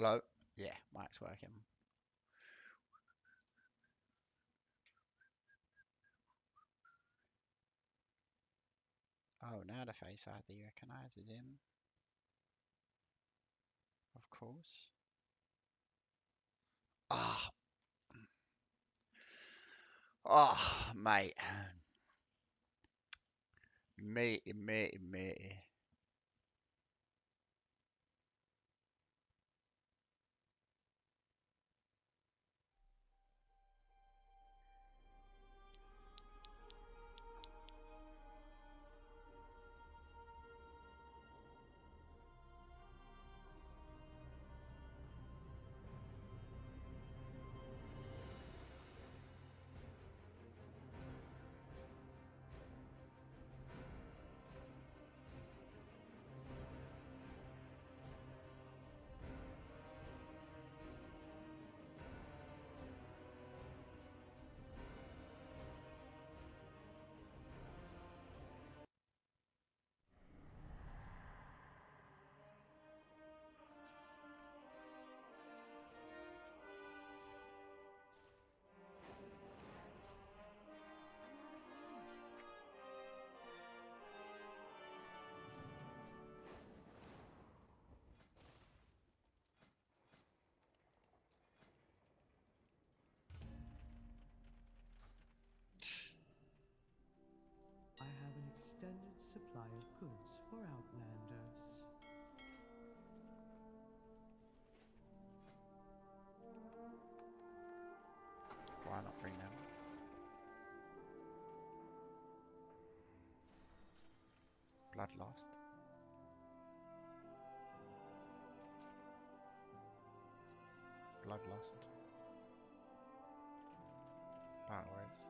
Hello? Yeah, mic's working. Oh, now the face ID recognises him. Of course. Ah, mate. Matey. I have an extended supply of goods for outlanders. Why not bring them? Bloodlust. Bloodlust. Powers.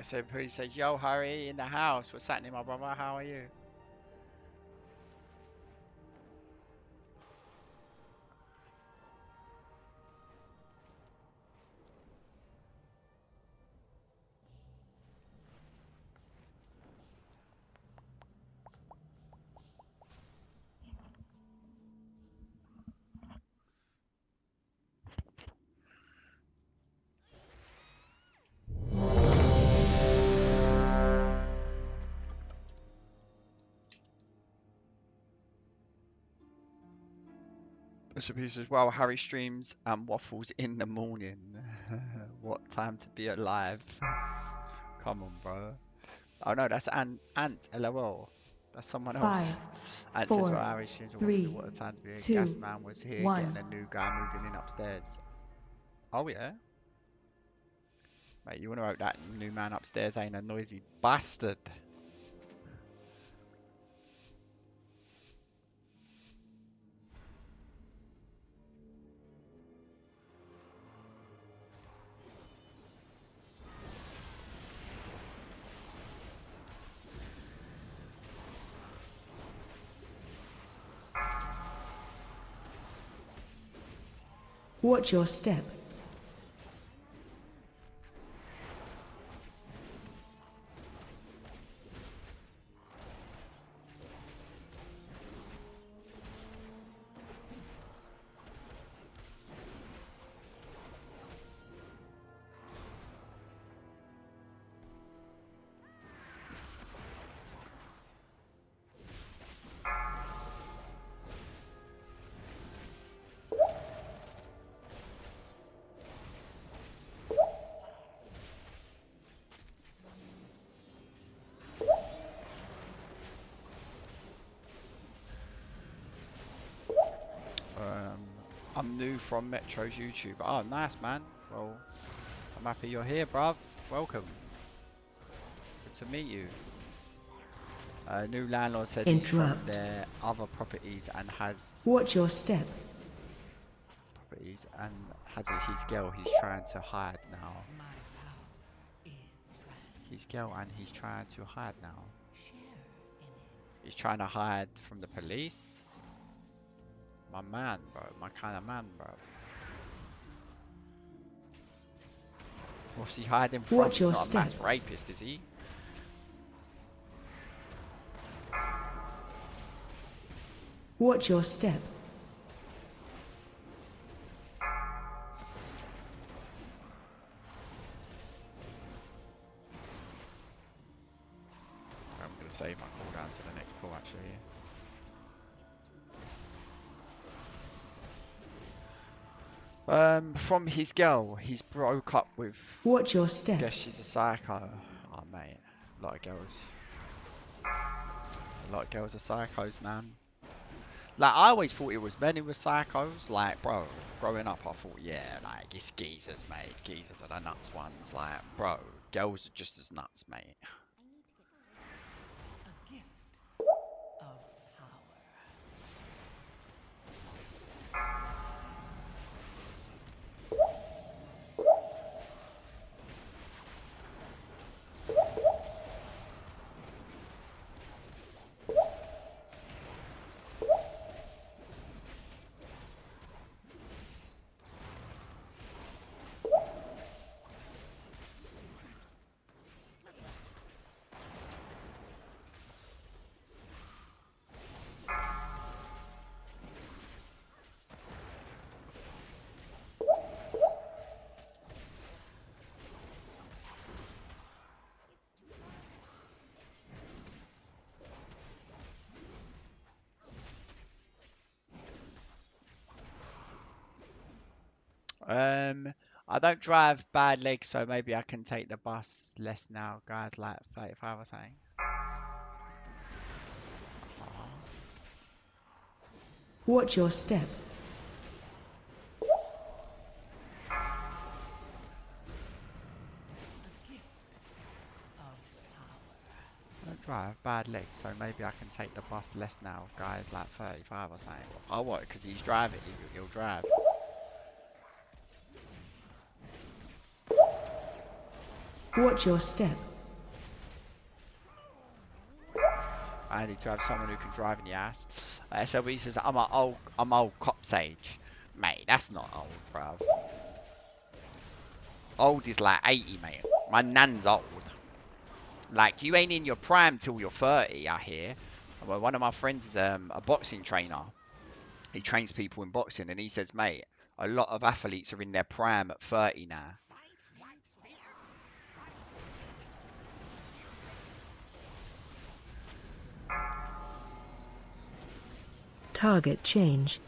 SMP says, yo, Harry, in the house. What's happening, my brother? How are you? SMP says, well, Harry streams and waffles in the morning. What time to be alive? Come on, bro. Oh no, that's Ant. LOL. That's someone else. Five, Ant says, well, four, Harry streams and waffles. three, What a time to be a gas two, man was here getting one. a new guy moving in upstairs. Oh yeah. Mate, you wanna hope that new man upstairs ain't a noisy bastard. Watch your step. New from Metro's YouTube. Oh, nice, man. Well, I'm happy you're here, bruv. Welcome. Good to meet you. New landlord said he's from Interrupt. their other properties and has Watch your step. his girl he's trying to hide now. His girl and he's trying to hide now. He's trying to hide from the police. My man, bro. My kind of man, bro. What's he hiding from? Watch He's your not a step. mass rapist, is he? Watch your step. I'm gonna save my cooldowns for the next pull, actually. From his girl, he's broke up with. Watch your step. Guess she's a psycho. Oh, mate, a lot of girls. A lot of girls are psychos, man. Like, I always thought it was men who were psychos. Like, bro, growing up, I thought, yeah, like, it's geezers, mate. Geezers are the nuts ones. Like, bro, girls are just as nuts, mate. A gift of power. I don't drive bad legs, so maybe I can take the bus less now, guys, like 35 or something. Watch your step. I don't drive bad legs, so maybe I can take the bus less now, guys, like 35 or something. Oh, what? Because he's driving, he'll drive. Watch your step. I need to have someone who can drive in the ass. SLB says, I'm old cop sage. Mate, that's not old, bruv. Old is like 80, mate. My nan's old. Like, you ain't in your prime till you're 30, I hear. Well, one of my friends is a boxing trainer. He trains people in boxing, and he says, mate, a lot of athletes are in their prime at 30 now. Target change.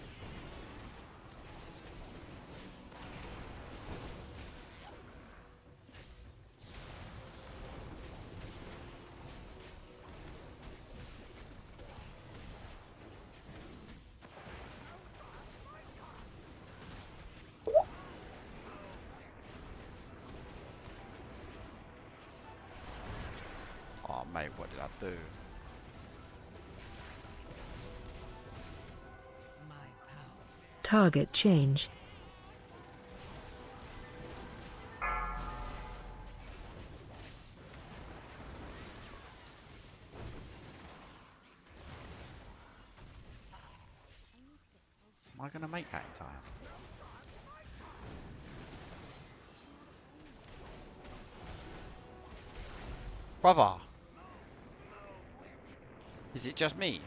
Oh, mate, what did I do? My power. Target change. Am I going to make that in time? Brother! Is it just me?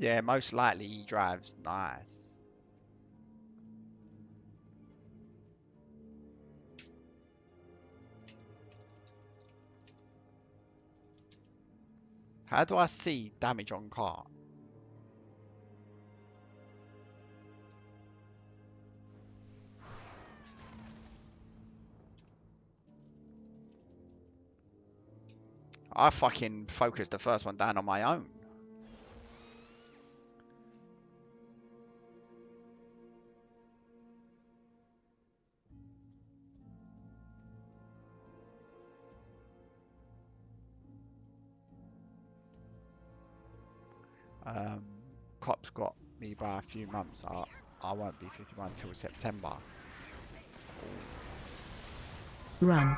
Yeah, most likely he drives nice. How do I see damage on car? I fucking focused the first one down on my own. Um, Cops got me by a few months. I won't be 51 till September. Run.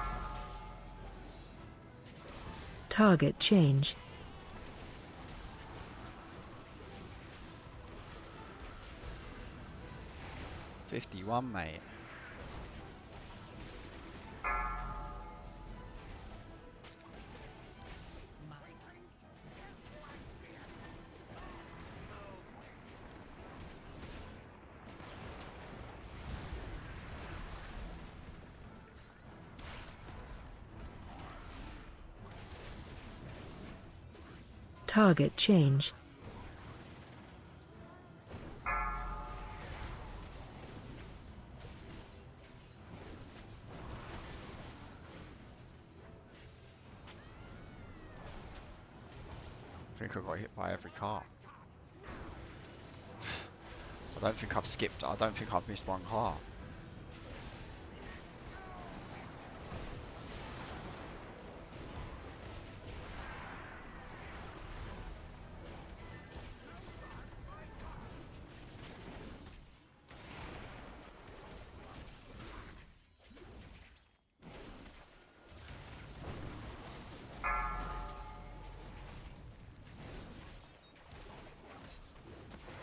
Target change. 51, mate. Target change. I think I got hit by every car. I don't think I've skipped. I don't think I've missed one car.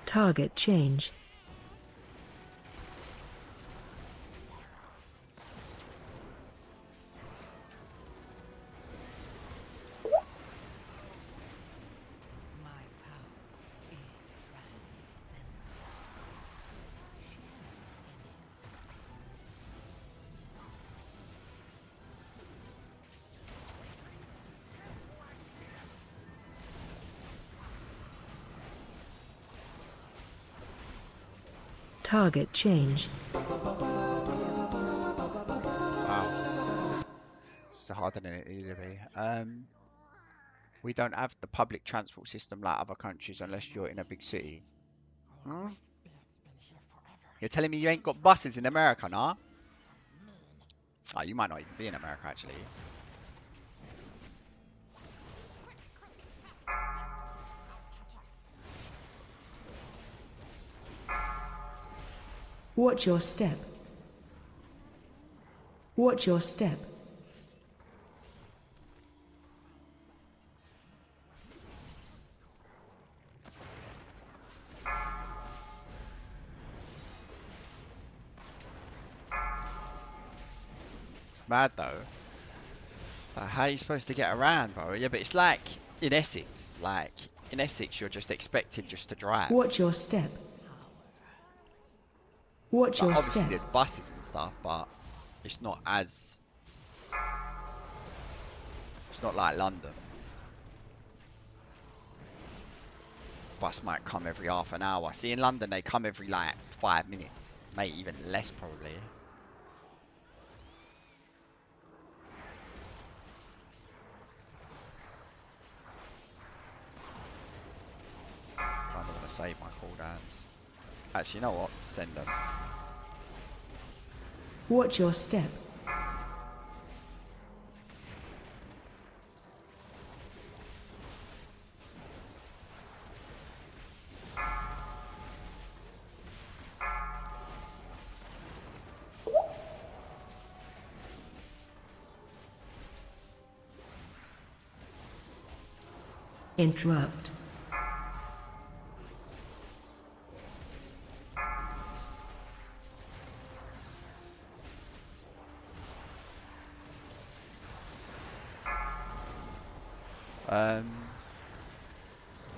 Target change. Target change. Wow. It's harder than it needed to be. We don't have the public transport system like other countries unless you're in a big city. Hmm? You're telling me you ain't got buses in America, nah? Oh, you might not even be in America, actually. Watch your step. Watch your step. It's mad, though. Like, how are you supposed to get around, bro? Yeah, but it's like in Essex. Like, in Essex, you're just expected just to drive. Watch your step. Watch Like, your obviously, step. there's buses and stuff, but it's not as... It's not like London. Bus might come every half an hour. See, in London, they come every, like, 5 minutes. Mate, even less, probably. Kind of want to save my cooldowns. Actually, you know what? Send them. Watch your step. Interrupt.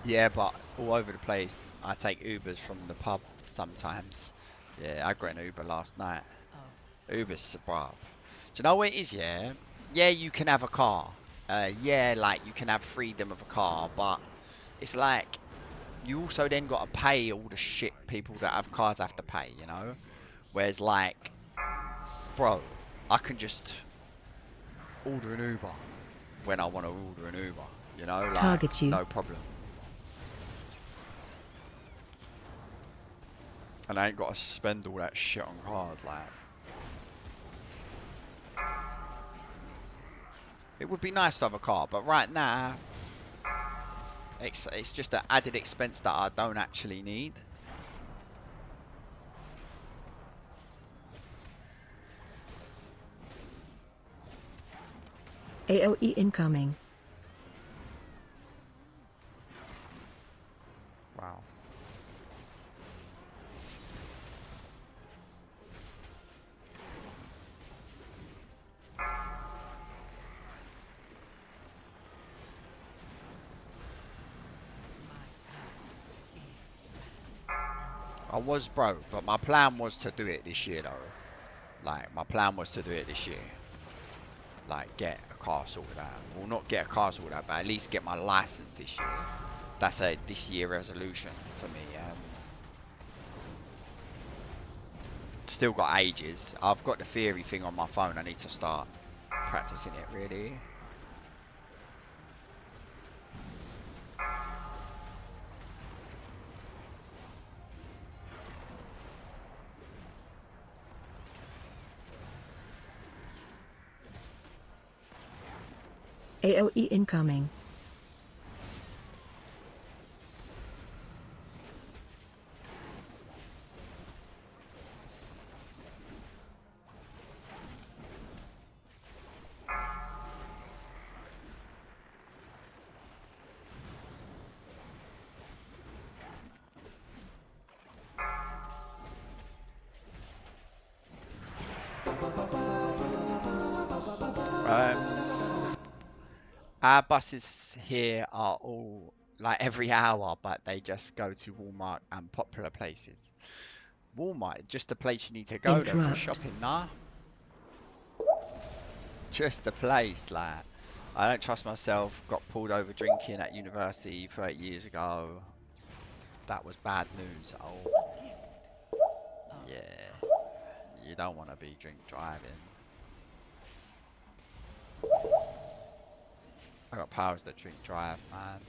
Yeah, but all over the place. I take Ubers from the pub sometimes. Yeah, I got an Uber last night. Uber's bruv. Do you know what it is, yeah? Yeah, you can have a car. Yeah, like, you can have freedom of a car, but it's like, you also then got to pay all the shit people that have cars have to pay, you know? Whereas, like, bro, I can just order an Uber. when I want to order an Uber. You know, like, Target you. no problem. And I ain't got to spend all that shit on cars, like. It would be nice to have a car, but right now, it's just an added expense that I don't actually need. AOE incoming. Wow. I was broke, but my plan was to do it this year, though. Like, my plan was to do it this year. Like, get a car sorted out. Well, not get a car sorted out, but at least get my license this year. That's a this year resolution for me. Still got ages. I've got the theory thing on my phone. I need to start practicing it, really. AOE incoming. Our buses here are all like every hour, but they just go to Walmart and popular places. Walmart, just the place you need to go though for Interrupt. shopping, nah? Just the place, like. I don't trust myself. Got pulled over drinking at university 30 years ago. That was bad news. Oh, yeah. You don't want to be drink driving. I got powers that drink drive, man.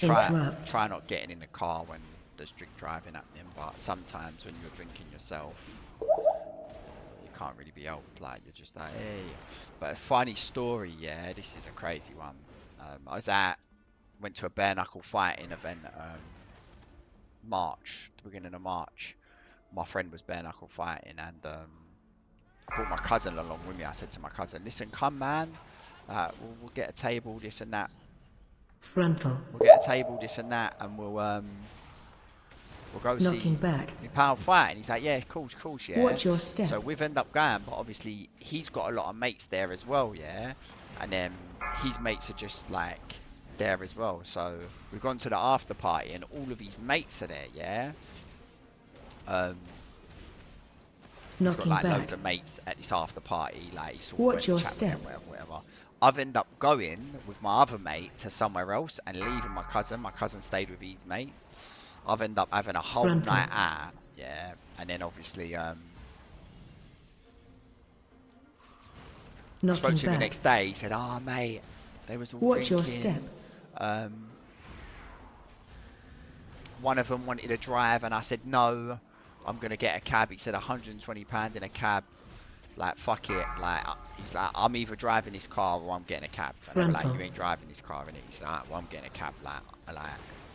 Interrupt. Try not getting in the car when there's drink driving happening, but sometimes when you're drinking yourself, you can't really be helped. Like, you're just like, hey. But a funny story, yeah, this is a crazy one. Went to a bare knuckle fighting event, March, the beginning of March. My friend was bare knuckle fighting, and brought my cousin along with me. I said to my cousin, listen, come man, we'll get a table, this and that. Frontal. We'll get a table, this and that, and we'll go see Knocking back. my pal fight. And he's like, yeah, cool, yeah. Watch your step. So we've ended up going, but obviously he's got a lot of mates there as well, yeah. And then his mates are just like there as well. So we've gone to the after party, and all of his mates are there, yeah. He's got Knocking like back. loads of mates at this after party, like sort of Watch your chat with them, step. whatever. I've ended up going with my other mate to somewhere else and leaving my cousin. My cousin stayed with his mates. I've ended up having a whole Frontal. night out, yeah. And then obviously, spoke Knocking to him the back. next day. He said, "Oh mate, they was all Watch drinking. your step. One of them wanted to drive, and I said no. I'm gonna get a cab." He said £120 in a cab. Like, fuck it. Like, he's like, I'm either driving this car or I'm getting a cab. And I'm like, Frontal. you ain't driving this car, innit? He's like, well, I'm getting a cab. Like,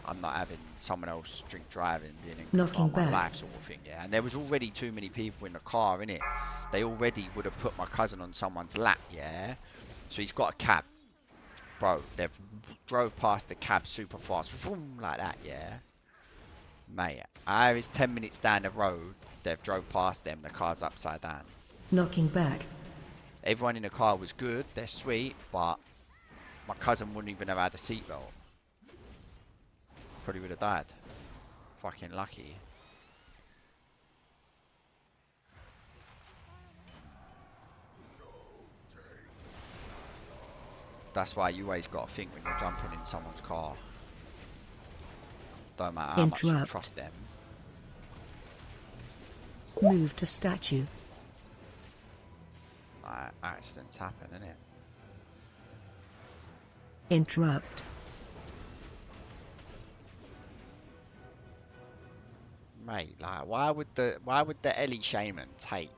I'm not having someone else drink driving, being in control of Knocking my back. life, sort of thing. Yeah. And there was already too many people in the car, innit? They already would have put my cousin on someone's lap, yeah. So he's got a cab, bro. They've drove past the cab super fast, vroom, like that, yeah. Mate, I was 10 minutes down the road. They've drove past them. The car's upside down. Knocking back. Everyone in the car was good, they're sweet, but my cousin wouldn't even have had a seatbelt. Probably would have died. Fucking lucky. That's why you always got to think when you're jumping in someone's car. Don't matter how much you Interrupt. trust them. Move to statue. accidents happen, innit? Interrupt. Mate, like, why would the Ellie Shaman take?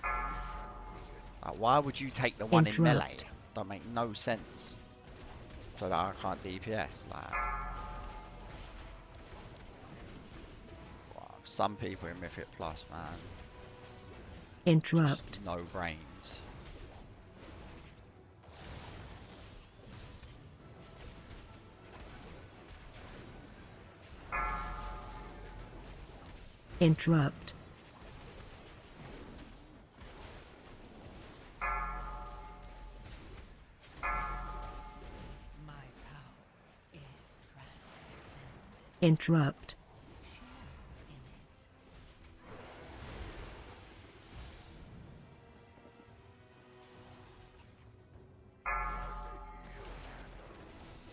Like, why would you take the one in melee? Interrupt. Don't make no sense. So that I can't DPS. Like, wow, some people in Mythic Plus, man, just Interrupt. no brains. Interrupt. My power is transcendent. Interrupt.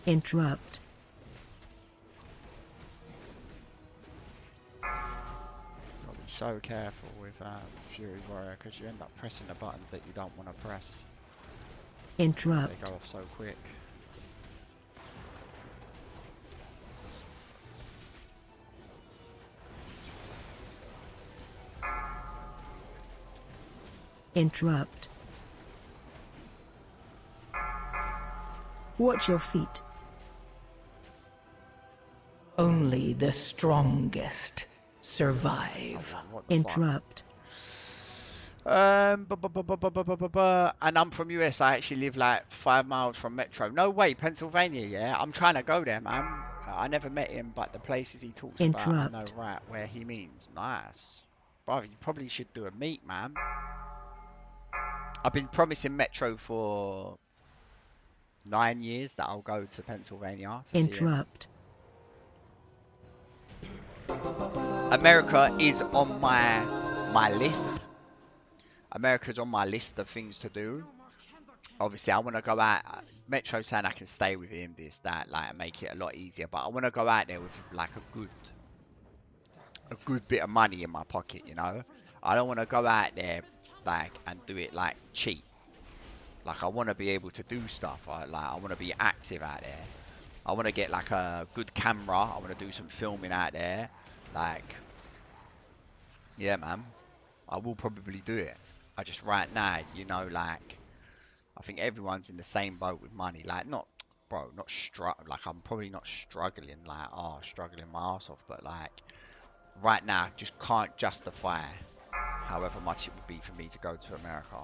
Interrupt. Gotta be so careful with Fury's Warrior because you end up pressing the buttons that you don't want to press. They Interrupt. go off so quick. Interrupt. Watch your feet. Only the strongest survive. What the fuck? Interrupt. And I'm from US. I actually live like 5 miles from Metro. No way, Pennsylvania. Yeah, I'm trying to go there, man. I never met him, but the places he talks about, I know Interrupt. right where he means. Nice, bro. You probably should do a meet, man. I've been promising Metro for 9 years that I'll go to Pennsylvania to see him. Interrupt. America is on my list. America's on my list of things to do. Obviously, I want to go out. Metro saying I can stay with him, this, that, like, make it a lot easier. But I want to go out there with like a good bit of money in my pocket, you know. I don't want to go out there like and do it like cheap. Like, I want to be able to do stuff. I want to be active out there. I want to get like a good camera. I want to do some filming out there. Like, yeah, man. I will probably do it. I just right now, you know, like, I think everyone's in the same boat with money. Like, not, bro, not like, I'm probably not struggling, like, oh, struggling my ass off. But like, right now, I just can't justify however much it would be for me to go to America.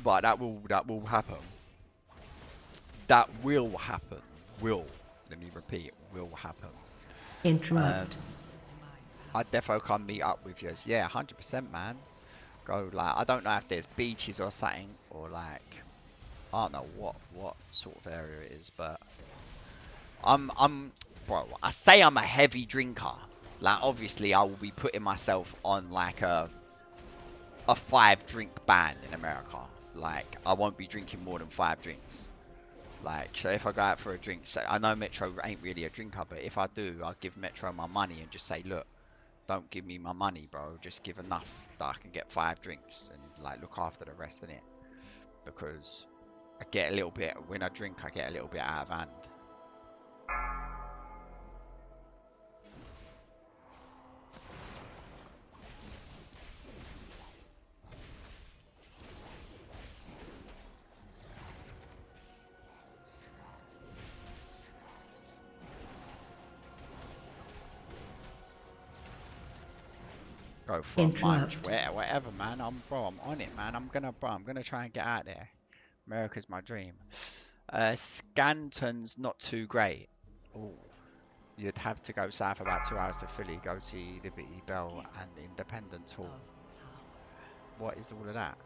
But that will happen. That will happen. Let me repeat, will happen. Interrupt. I'd defo come meet up with you. Yeah, 100%, man. Go, like, I don't know if there's beaches or something, or like, I don't know what sort of area it is, but bro, I say I'm a heavy drinker. Like, obviously, I will be putting myself on like a 5-drink ban in America. Like, I won't be drinking more than 5 drinks. Like, so if I go out for a drink, so I know Metro ain't really a drinker, but if I do, I'll give Metro my money and just say, look, don't give me my money, bro. Just give enough that I can get 5 drinks and like look after the rest in it. Because I get a little bit, when I drink, I get a little bit out of hand. Go for a munch, Interrupt. whatever, man. I'm on it, man. I'm gonna try and get out there. America's my dream. Scanton's not too great. Oh, you'd have to go south about 2 hours to Philly, go see Liberty Bell and Independence Hall. What is all of that?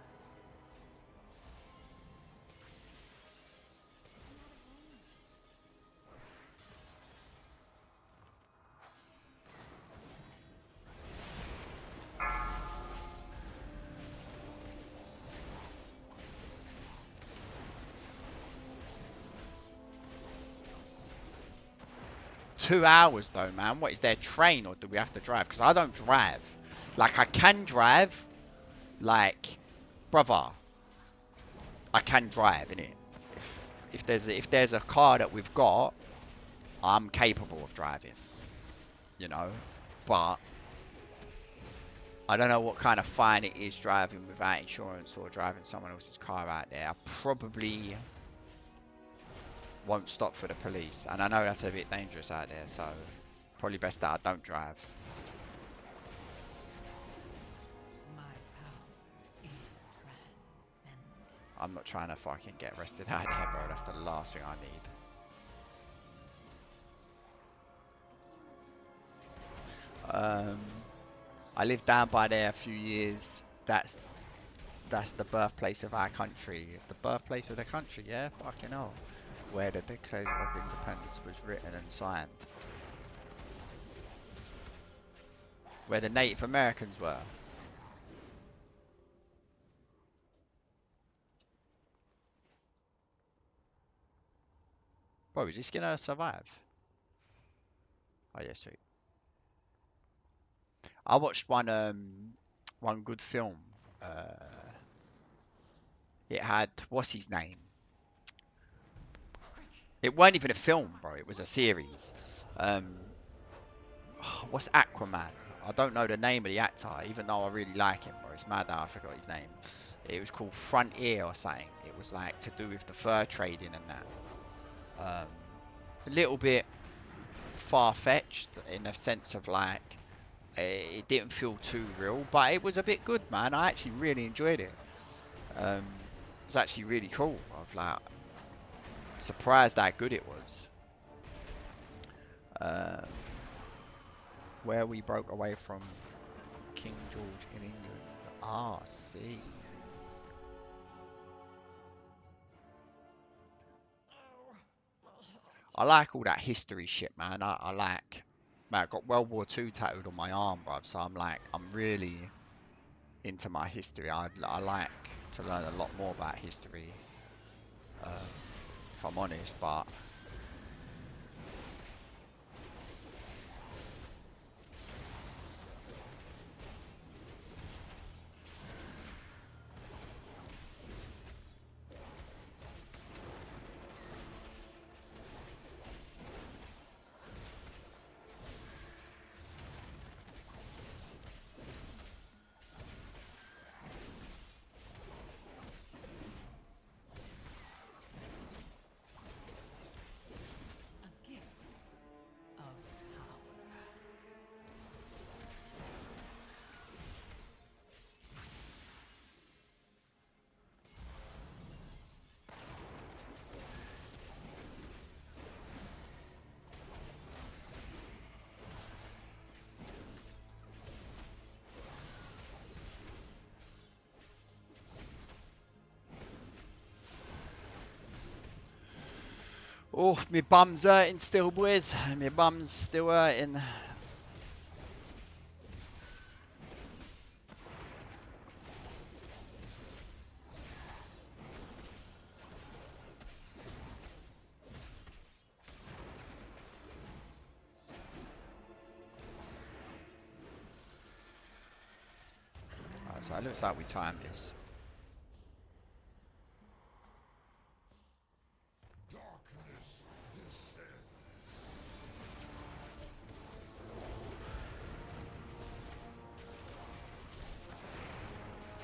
2 hours though, man. What is there, train or do we have to drive? Because I don't drive. Like I can drive, like, brother, I can drive in it. If there's a car that we've got, I'm capable of driving, you know. But I don't know what kind of fine it is driving without insurance or driving someone else's car out there. I probably won't stop for the police, and I know that's a bit dangerous out there, so probably best that I don't drive. My power is transcendent. I'm not trying to fucking get arrested out there, bro. That's the last thing I need. I lived down by there a few years. That's the birthplace of our country. The birthplace of the country, yeah? Fucking hell. Where the Declaration of Independence was written and signed. Where the Native Americans were. Bro, is this gonna survive? Oh yeah, sweet. I watched one good film. It had, what's his name? It weren't even a film, bro. It was a series. What's Aquaman? I don't know the name of the actor, even though I really like him, bro. It's mad that I forgot his name. It was called Frontier or something. It was like to do with the fur trading and that. A little bit far-fetched in the sense of like it didn't feel too real, but it was a bit good, man. I actually really enjoyed it. It was actually really cool. I was like surprised how good it was. Where we broke away from King George in England. Ah, see. I like all that history shit, man. I like, man, I got World War II tattooed on my arm, bruv. So I'm like, I'm really into my history. I like to learn a lot more about history, if I'm honest. But A gift of power. oh, my bum's hurting still, boys. My bum's still hurting. Right, so it looks like we timed this.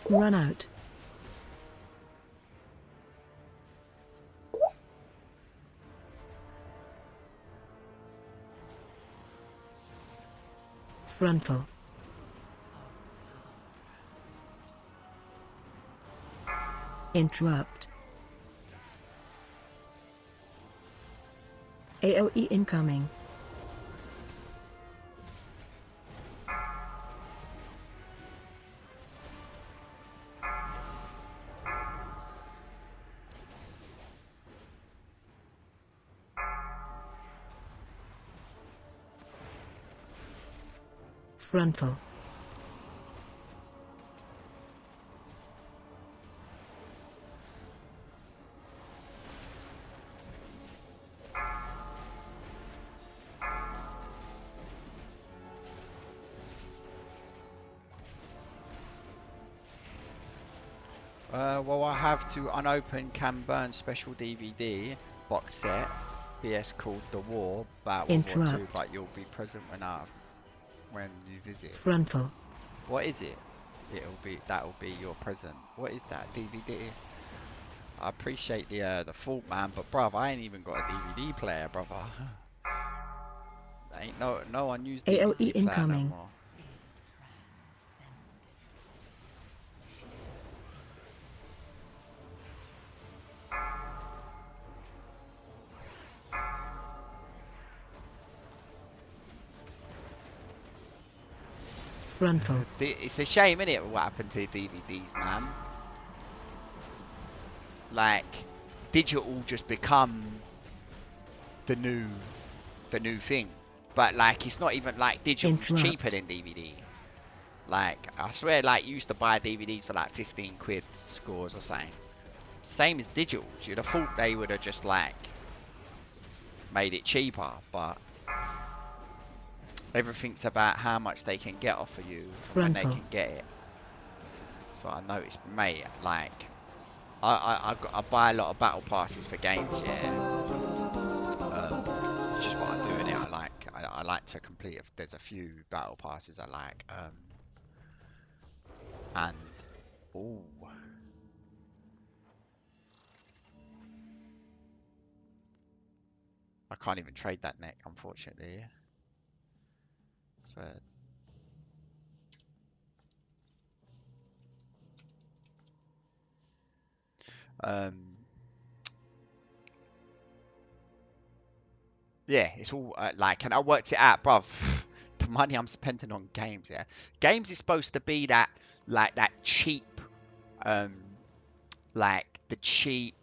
Run out. Frontal. Interrupt. AOE incoming. Frontal. Well, I have to unopened Can Burn special DVD box set. BS called The War about World War II, Interrupt. but you'll be present when you visit. Frontal. What is it? That'll be your present. What is that DVD? I appreciate the fault, man, but bruv, I ain't even got a DVD player, brother. Ain't no one use AOE DVD player no incoming. more. Frontal. It's a shame, innit, what happened to DVDs, man. Like, digital just become the new thing. But like, it's not even like digital's cheaper Interrupt. than DVD. Like, I swear, like, you used to buy DVDs for like 15 quid scores or something. Same as digital. You'd have thought they would have just like made it cheaper, but everything's about how much they can get off of you when they Frontal. can get it. That's what I noticed, mate. Like, I buy a lot of battle passes for games, yeah. It's just what I do in it. I like to complete. There's a few battle passes I like. And oh, I can't even trade that neck, unfortunately. So um, yeah, it's all like, and I worked it out, bruv. The money I'm spending on games, yeah. Games is supposed to be that, like, that cheap, um, like the cheap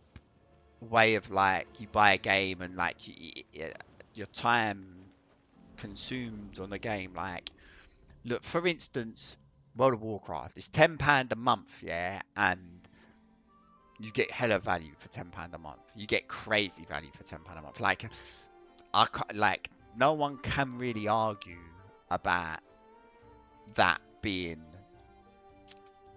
way of like you buy a game and like your time consumed on the game. Like, look, for instance, World of Warcraft is £10 a month, yeah, and you get hella value for £10 a month. You get crazy value for £10 a month. Like, like no one can really argue about that being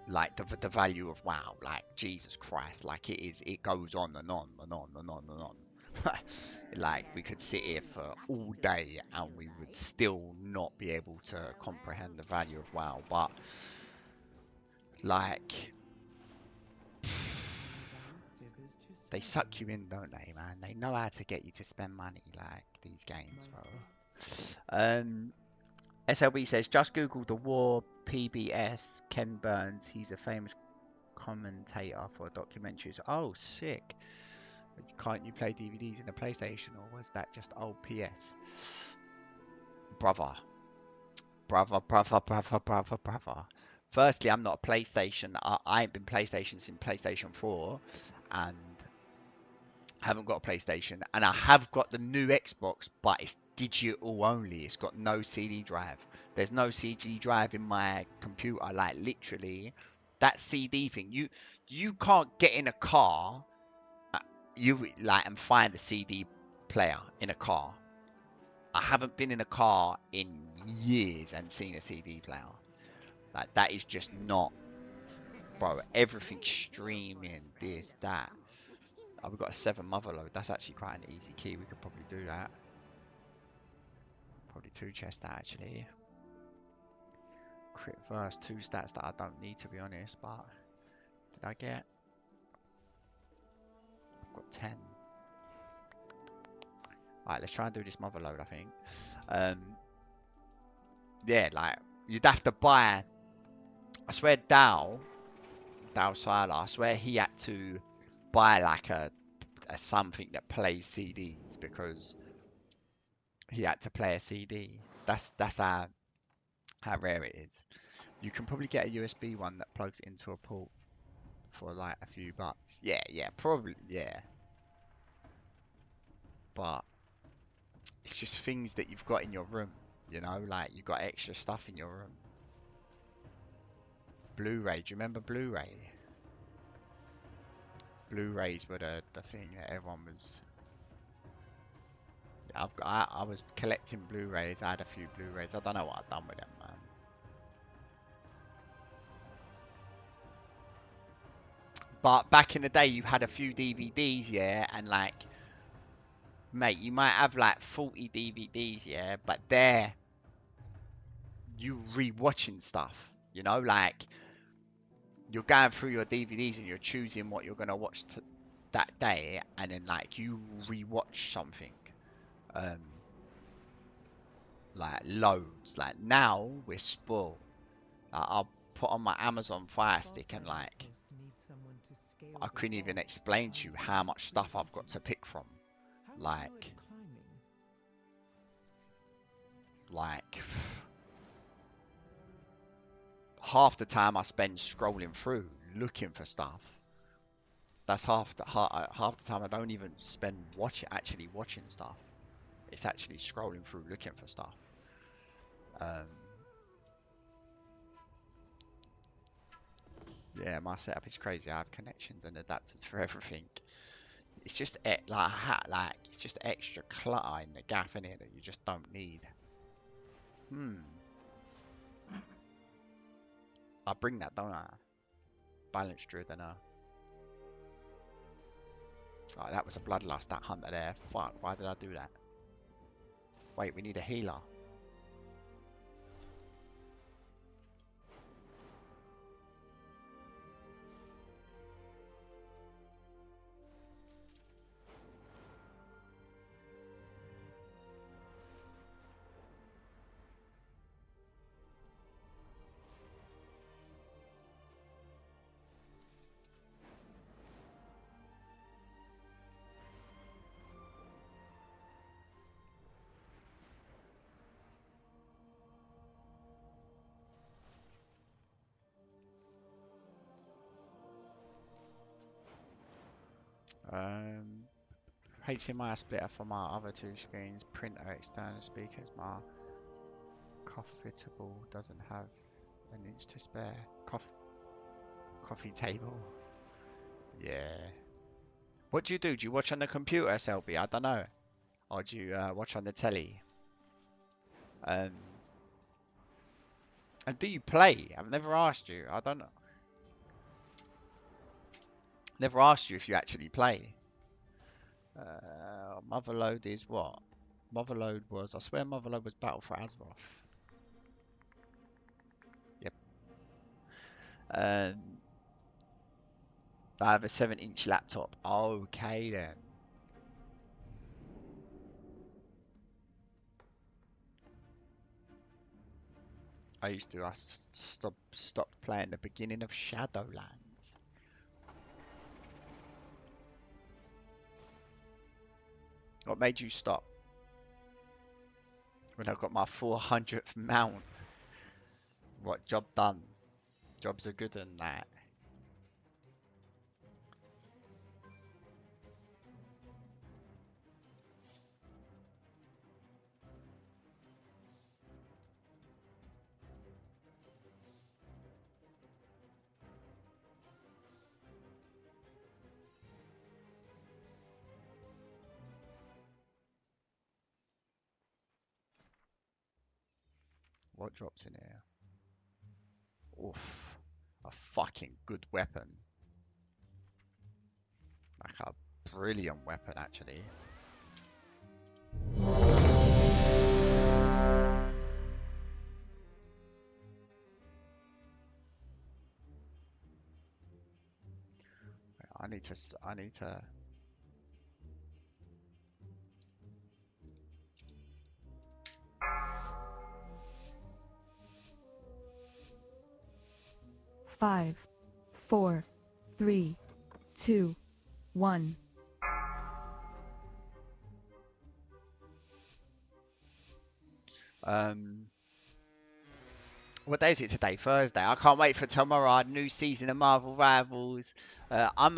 like the value of WoW. Like, Jesus Christ, like it goes on and on and on and on and on. Like, we could sit here for all day and we would still not be able to comprehend the value of WoW. But like, they suck you in, don't they, man? They know how to get you to spend money, like these games, bro. SLB says, just Google the War PBS Ken Burns. He's a famous commentator for documentaries. Oh, sick. Can't you play DVDs in a PlayStation, or was that just old PS? Brother. Brother. Firstly, I'm not a PlayStation. I ain't been PlayStation since PlayStation 4, and haven't got a PlayStation. And I have got the new Xbox, but it's digital only. It's got no CD drive. There's no CD drive in my computer. Like, literally, that CD thing. You can't get in a car, you like, and find a CD player in a car. I haven't been in a car in years and seen a CD player. Like, that is just not, bro. Everything's streaming, this, that. Oh, we've got a 7 motherload. That's actually quite an easy key. We could probably do that. Probably 2 chests that, actually. Crit verse, 2 stats that I don't need, to be honest. But did I get? I've got 10. Alright, let's try and do this motherload, I think. Yeah, like, you'd have to buy. I swear Dow Sala, I swear he had to buy like a something that plays CDs, because he had to play a CD. That's how rare it is. You can probably get a USB one that plugs into a port for like a few bucks. Yeah, probably, yeah. But it's just things that you've got in your room, you know, like you've got extra stuff in your room. Blu-ray, do you remember Blu-ray? Blu-rays were the thing that everyone was. I was collecting Blu-rays. I had a few Blu-rays. I don't know what I've done with them, man. But back in the day, you had a few DVDs, yeah, and like, mate, you might have like 40 DVDs, yeah, but there, you rewatching stuff, you know, like you're going through your DVDs and you're choosing what you're gonna watch that day, and then like you rewatch something, um, like loads. Like now we're spoiled. Like, I'll put on my Amazon Fire Stick and like I couldn't even explain to you how much stuff I've got to pick from. Like, like half the time I spend scrolling through looking for stuff. That's half the time I don't even spend actually watching stuff. It's actually scrolling through looking for stuff. Um, yeah, my setup is crazy. I have connections and adapters for everything. It's just like it's just extra clutter in the gaff in it that you just don't need. I bring that, don't I? Balance Druid and oh, that was a bloodlust, that hunter there. Fuck, why did I do that? Wait, we need a healer. HDMI splitter for my other two screens, printer, external speakers. My comfortable doesn't have an inch to spare. Coffee table. Yeah. What do you do? Do you watch on the computer, SLB? I don't know. Or do you watch on the telly? Um, and do you play? I've never asked you. I don't know. Never asked you if you actually play. Motherload is what? Motherload was, I swear Motherload was Battle for Azeroth. Yep. Um, I have a 7-inch laptop. Okay then. I stopped playing the beginning of Shadowlands. What made you stop? When I got my 400th mount. What, job done? Jobs are good and that. What drops in here? Oof. A fucking good weapon. Like a brilliant weapon, actually. I need to. 5, 4, 3, 2, 1. What day is it today? Thursday. I can't wait for tomorrow. New season of Marvel Rivals. I'm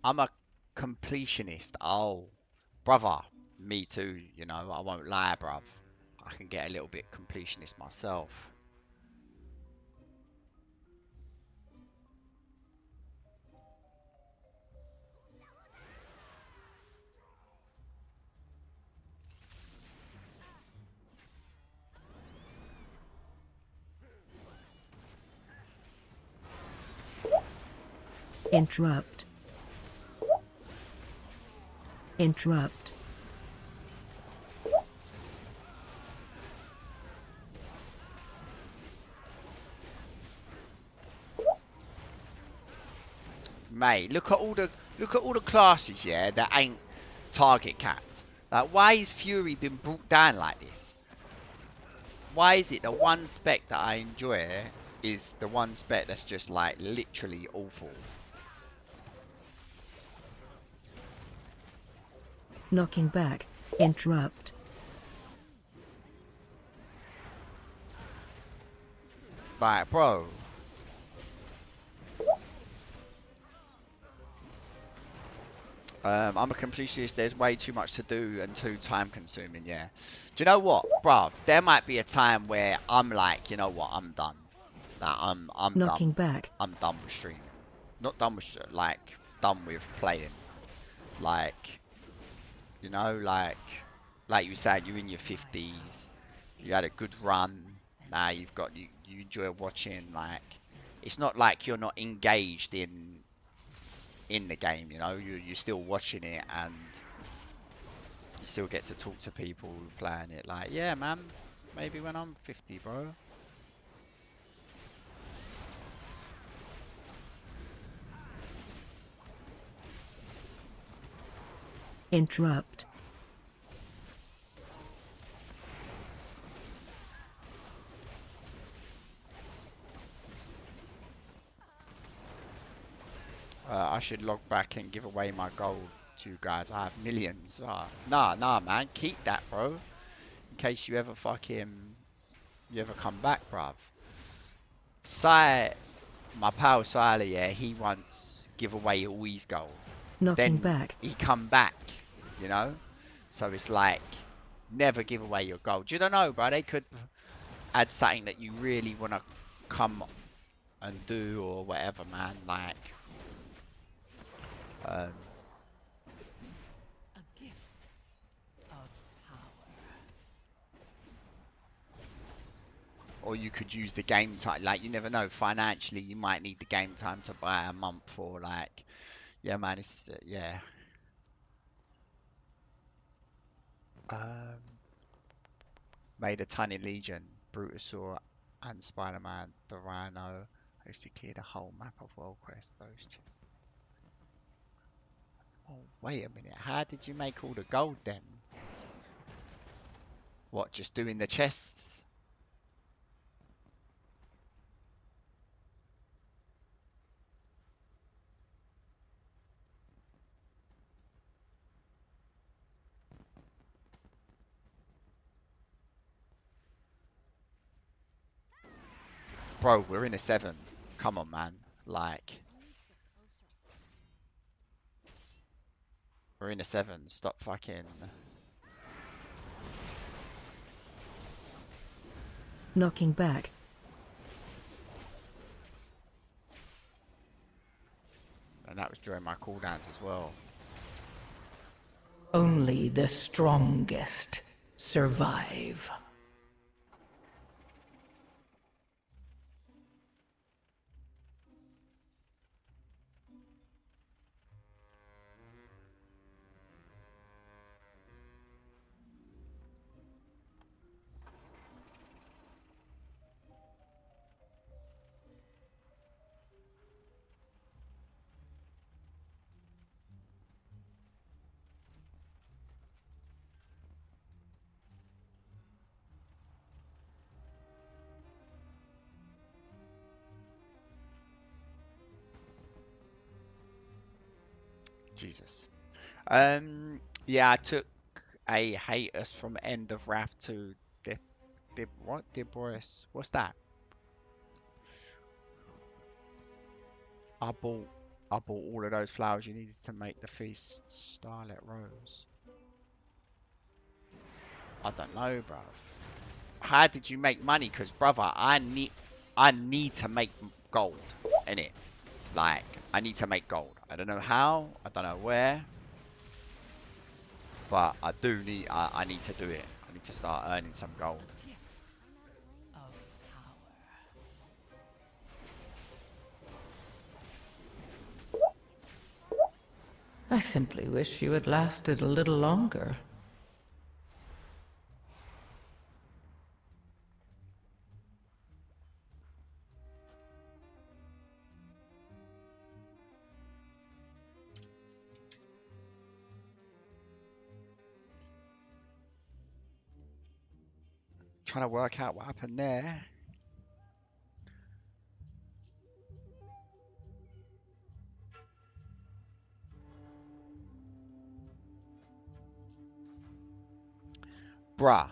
a completionist. Oh, brother, me too. You know, I won't lie, bruv. I can get a little bit completionist myself. Interrupt. Interrupt. Mate, look at all the classes, yeah, that ain't target capped. Like, why is Fury been brought down like this? Why is it the one spec that I enjoy is the one spec that's just like literally awful? Knocking back. Interrupt. Like, bro. I'm a completionist. There's way too much to do and too time consuming. Yeah. Do you know what, bruv? There might be a time where I'm like, you know what? I'm done. Like, I'm done. Knocking back. I'm done with streaming. Not done with like done with playing. Like, you know, like you said, you're in your 50s. You had a good run. Now you've got you enjoy watching. Like, it's not like you're not engaged in the game. You know, you're still watching it and you still get to talk to people playing it. Like, yeah, man, maybe when I'm 50, bro. Interrupt. I should log back and give away my gold to you guys. I have millions. Nah, man, keep that, bro. In case you ever you ever come back, bruv. My pal Sila, yeah, he once give away all his gold. Knocking Then back. he come back, you know? So it's like, never give away your gold. You don't know, bro. They could add something that you really want to come and do or whatever, man. Like, um, A gift of power. or you could use the game time. Like, you never know. Financially, you might need the game time to buy a month or like, yeah, man. It's yeah. Um, Made a ton in Legion, Brutosaur, and Spider-Man, the Rhino. I used to clear the whole map of World Quest. Those chests. Oh, wait a minute. How did you make all the gold then? What, just doing the chests? Bro, we're in a 7. Come on, man. Like, we're in a 7. Stop fucking... Knocking back. And that was during my cooldowns as well. Only the strongest survive. Jesus. Yeah, I took a hiatus from End of Wrath to what? Debris. What's that? I bought I bought all of those flowers you needed to make the feast Starlit Rose. I don't know, bruv. How did you make money? Cause brother, I need to make gold in it. Like, I need to make gold. I don't know how, I don't know where, but I need to do it. I need to start earning some gold. Of power. I simply wish you had lasted a little longer. Trying to work out what happened there. Bruh,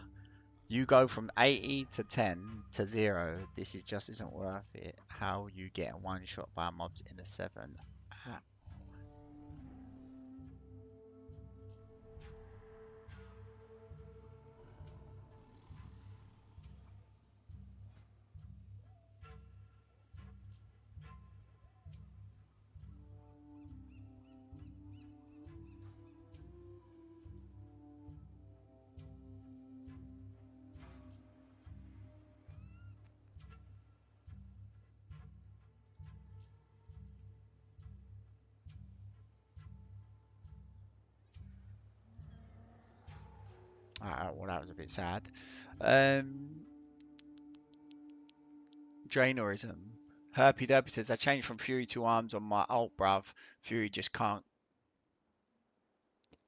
you go from 80 to 10 to 0. This is just isn't worth it. How you get one shot by mobs in a 7. Ah, well, that was a bit sad. Um, Drainerism. Herpy Derpy says, I changed from Fury to Arms on my alt, bruv. Fury just can't.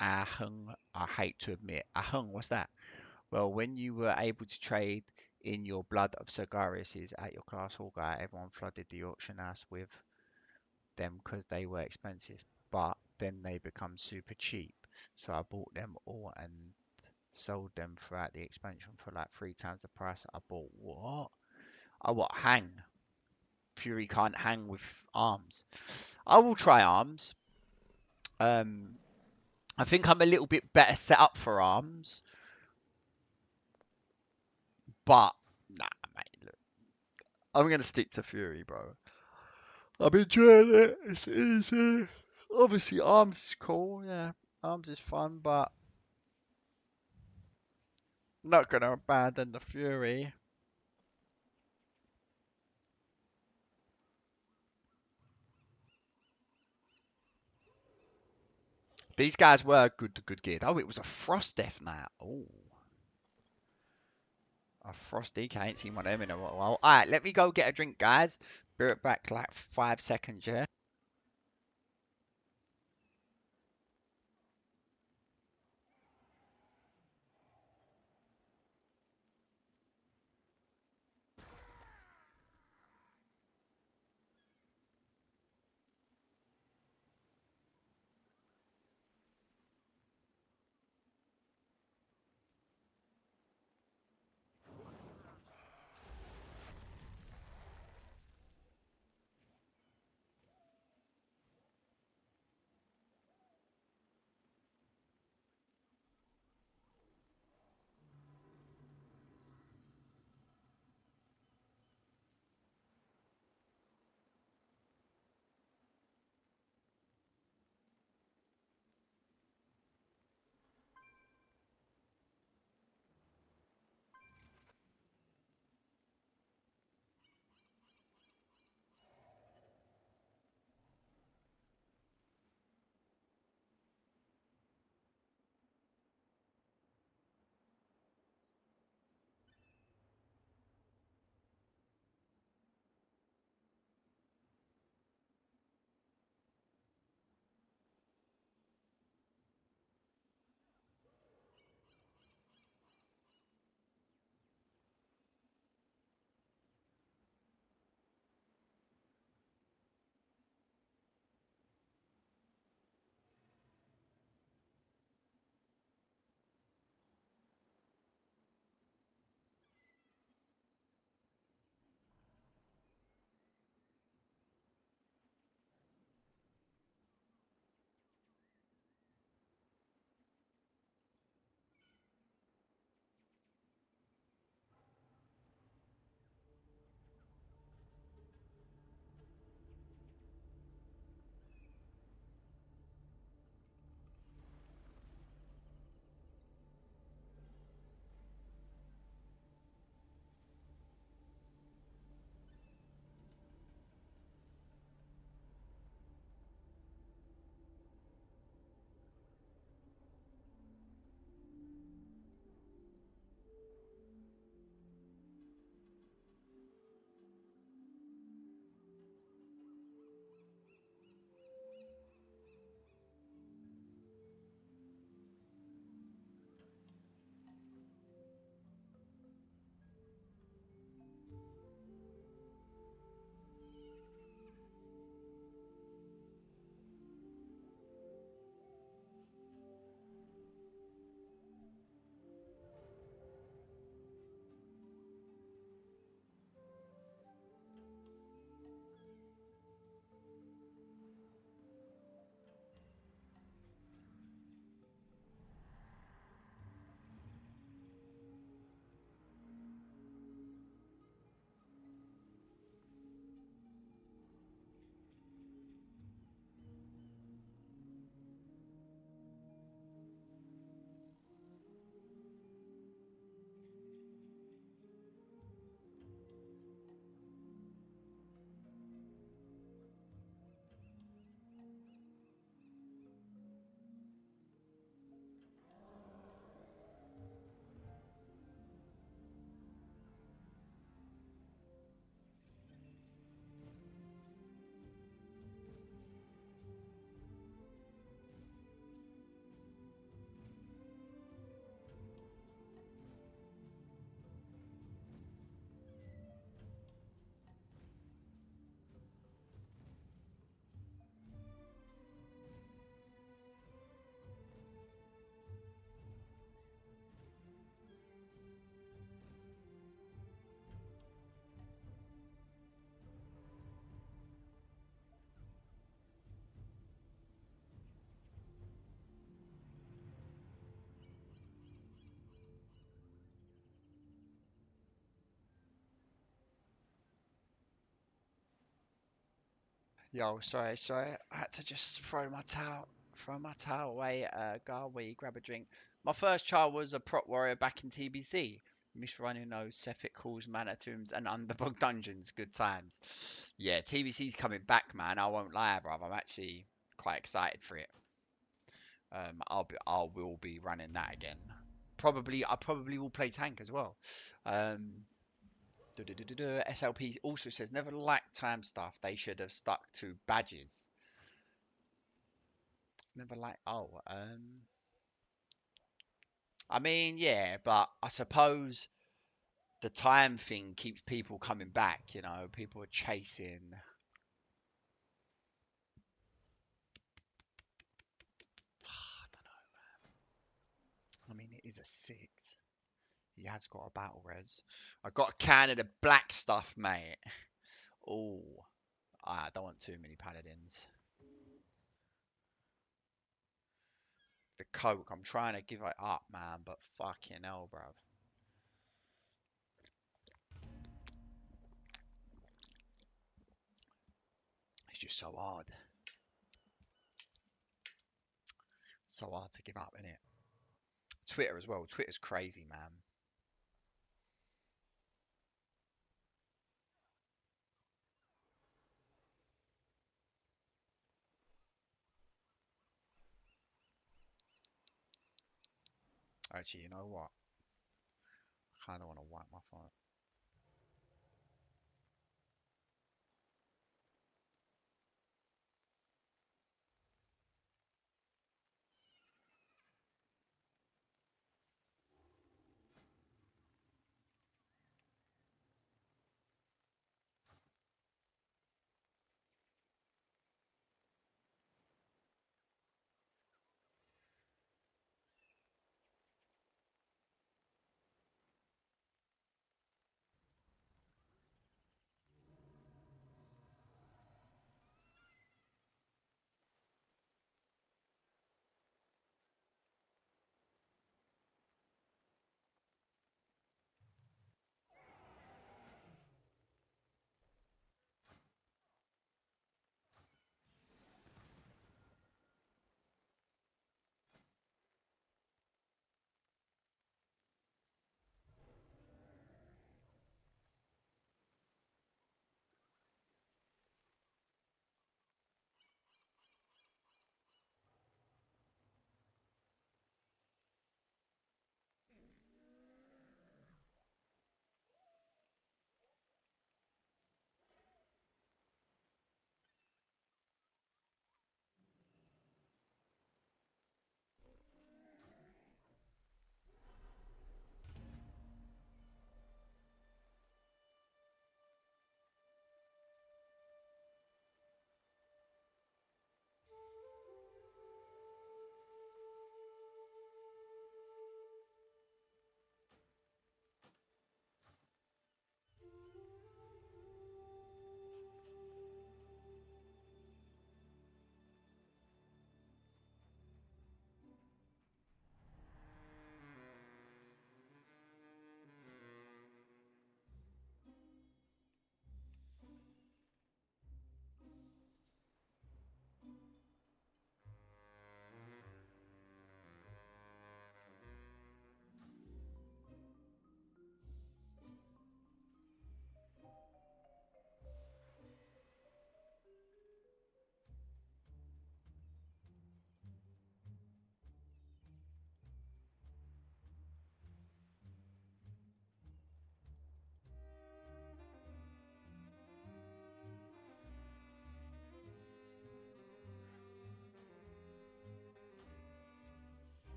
Ahung, I hate to admit. Ahung, what's that? Well, when you were able to trade in your Blood of Sargeras at your class hall guy, everyone flooded the auction house with them because they were expensive. But then they become super cheap. So I bought them all and sold them throughout the expansion for like 3 times the price I bought. What? I what? Hang. Fury can't hang with arms. I will try arms. Um, I think I'm a little bit better set up for arms, but nah, mate. Look, I'm gonna stick to Fury, bro. I'm enjoying it. It's easy. Obviously, arms is cool. Yeah, arms is fun, but not gonna abandon the Fury. These guys were good geared. Oh, it was a Frost Death Knight. Oh, a Frost DK. I ain't seen one of them in a while. All right, let me go get a drink, guys. Be right back like 5 seconds, yeah. Yo, sorry. I had to just throw my towel away, go away, grab a drink. My first child was a prot warrior back in TBC. Miss running those Sephic halls, mana tombs, and underbog dungeons. Good times. Yeah, TBC's coming back, man. I won't lie, bruv. I'm actually quite excited for it. I will be running that again. I probably will play tank as well. Um, SLP also says never liked time stuff. They should have stuck to badges. Never like. I mean, yeah, but I suppose the time thing keeps people coming back. You know, people are chasing. I don't know. I mean, it is a six. He has got a battle res. I got a can of the black stuff, mate. Oh, I don't want too many paladins. The coke, I'm trying to give it up, man, but fucking hell, bruv. It's just so hard. So hard to give up, innit? Twitter as well. Twitter's crazy, man. Actually, you know what? I kind of want to wipe my phone.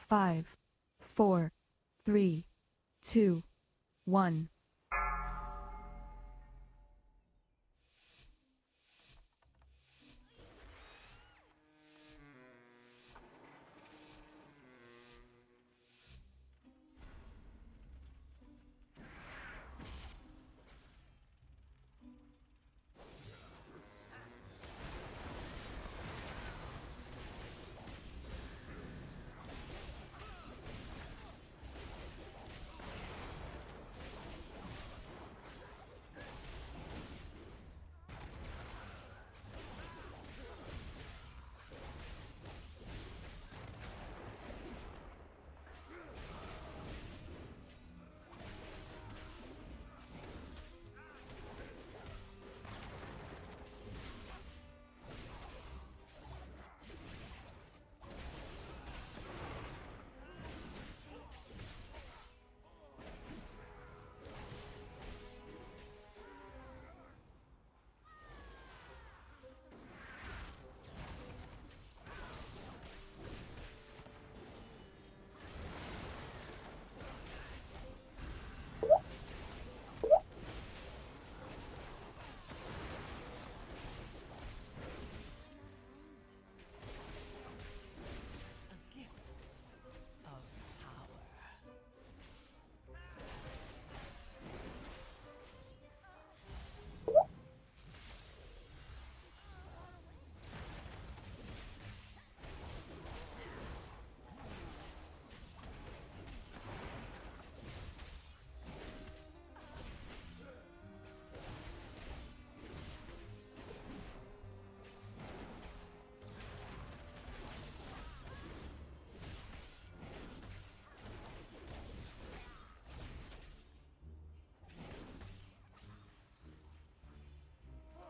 5, 4, 3, 2, 1.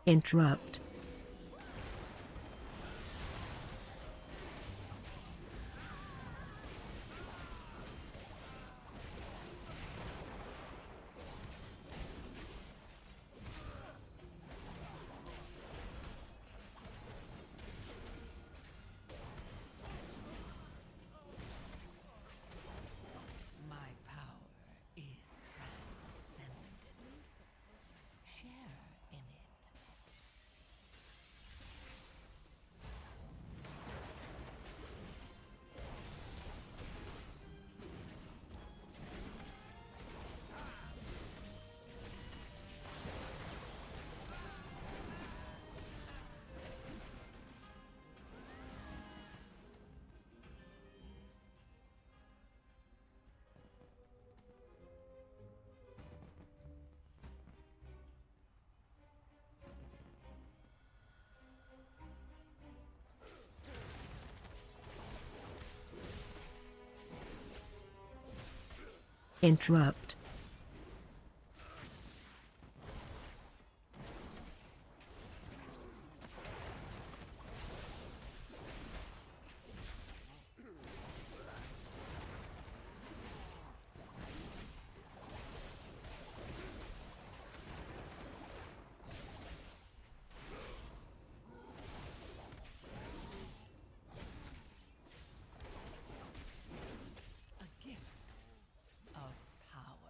Interrupt. My power is transcendent. Share in it. Interrupt. A gift of power.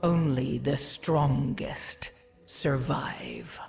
Only the strongest survive.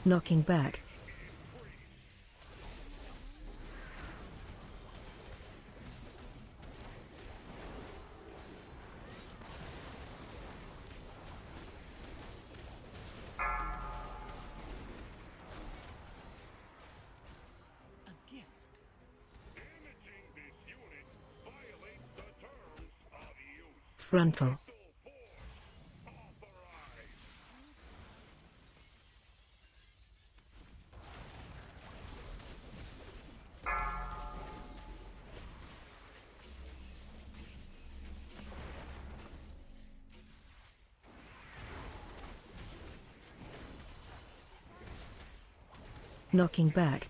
Knocking back. A gift. Damaging this unit violates the terms of use. Frontal. Full force authorized. Knocking back.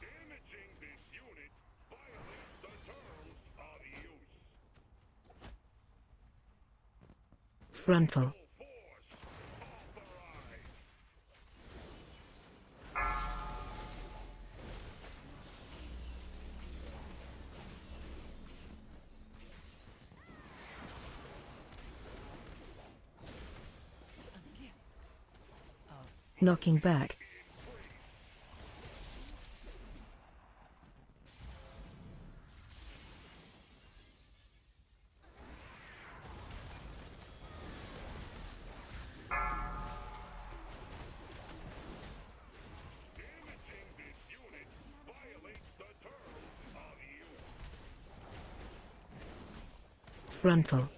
Damaging this unit violates the terms of use. Frontal. Full force authorized. A gift of Knocking back. Damaging this unit violates the terms of use. Frontal.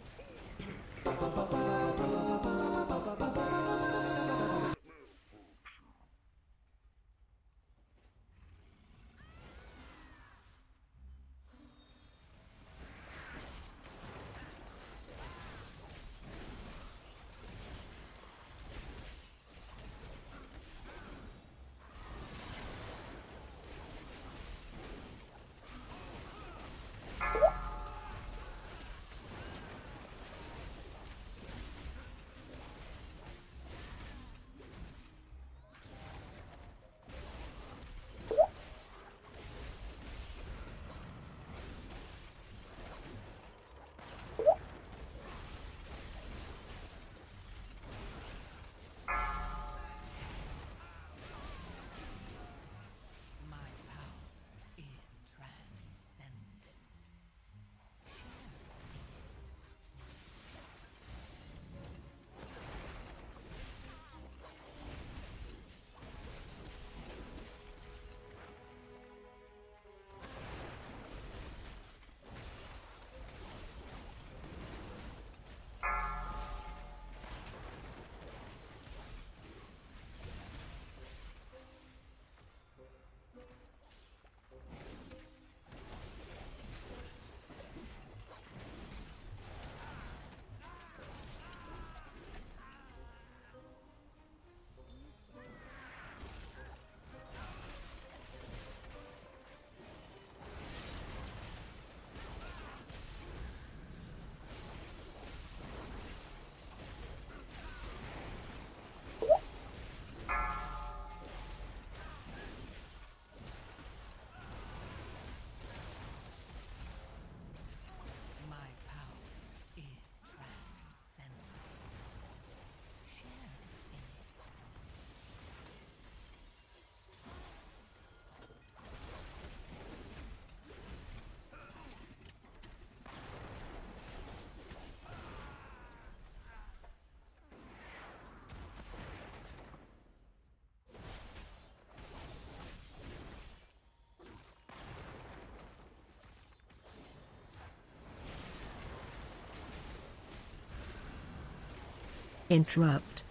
Interrupt.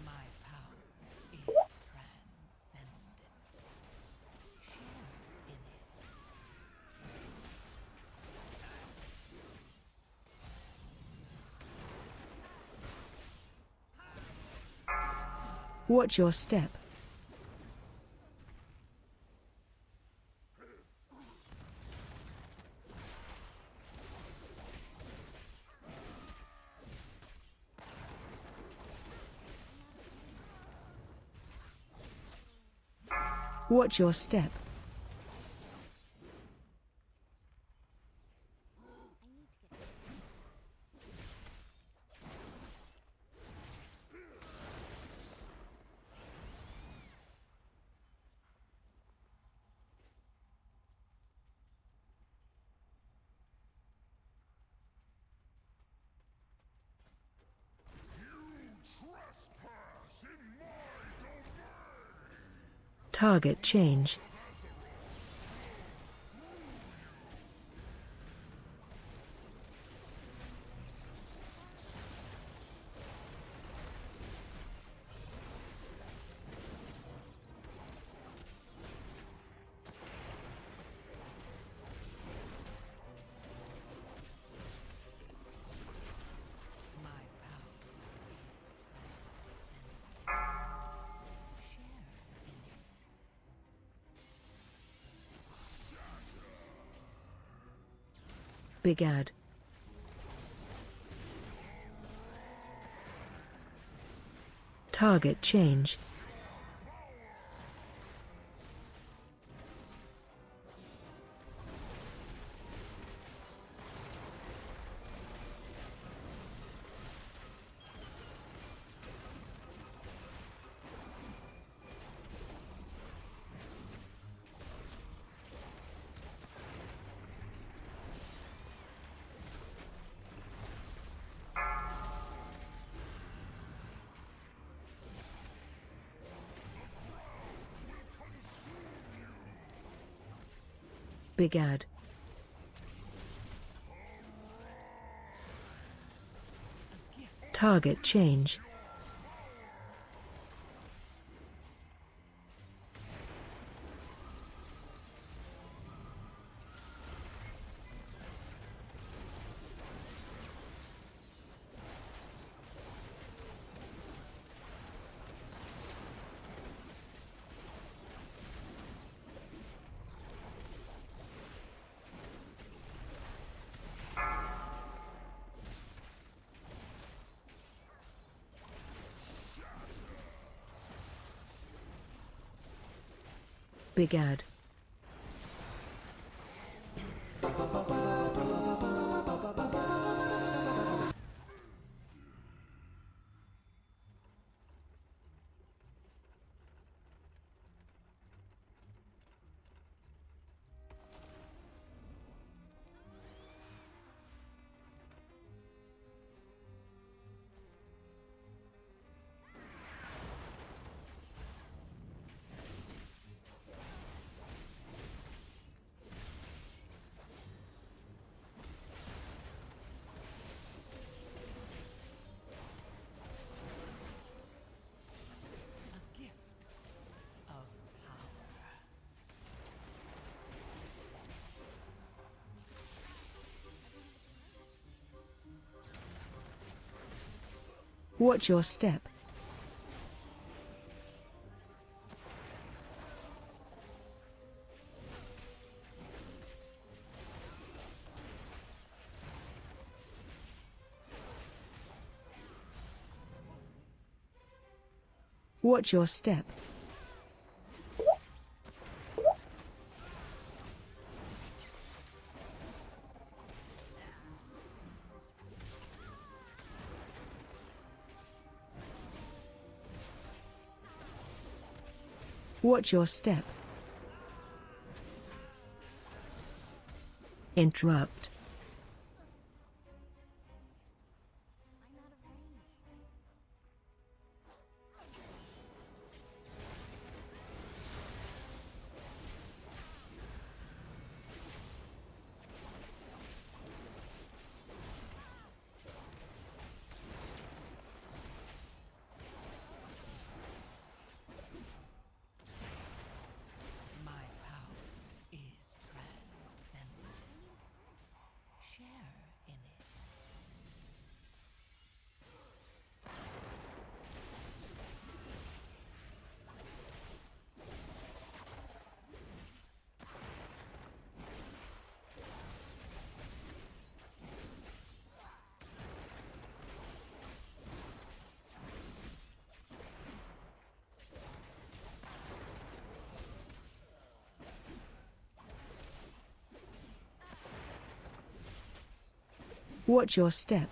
My power is transcendent. Share in it. Watch your step. Watch your step. Trespass in my domain! Target change. My power is transcendent. Share in it. Big ad. Target change. Big ad. Target change. Big ad. A gift of power. Watch your step. Watch your step. Watch your step. Interrupt. I'm out of range. My power is transcendent. Share in it. Watch your step.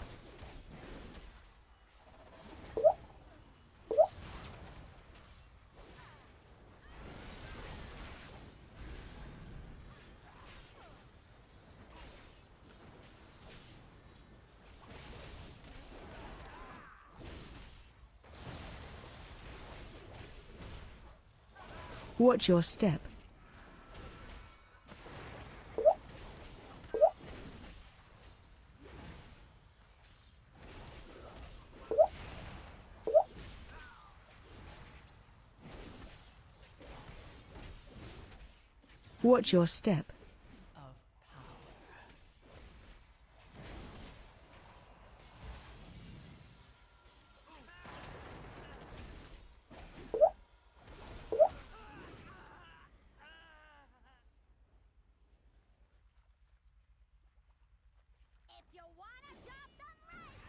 Watch your step. Watch your step. Of power. If you wanna drop the mic,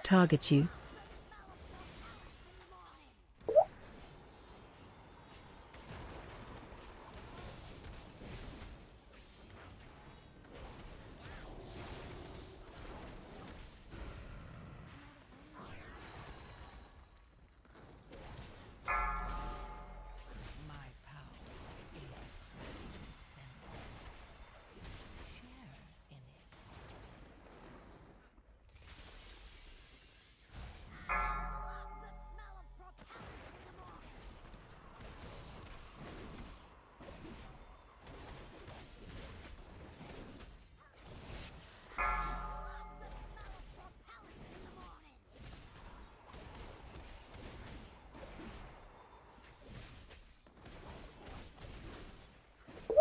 Target you. My power is transcendent. share in it. Love the smell of propellant in the morning. Love the smell of propellant in the morning.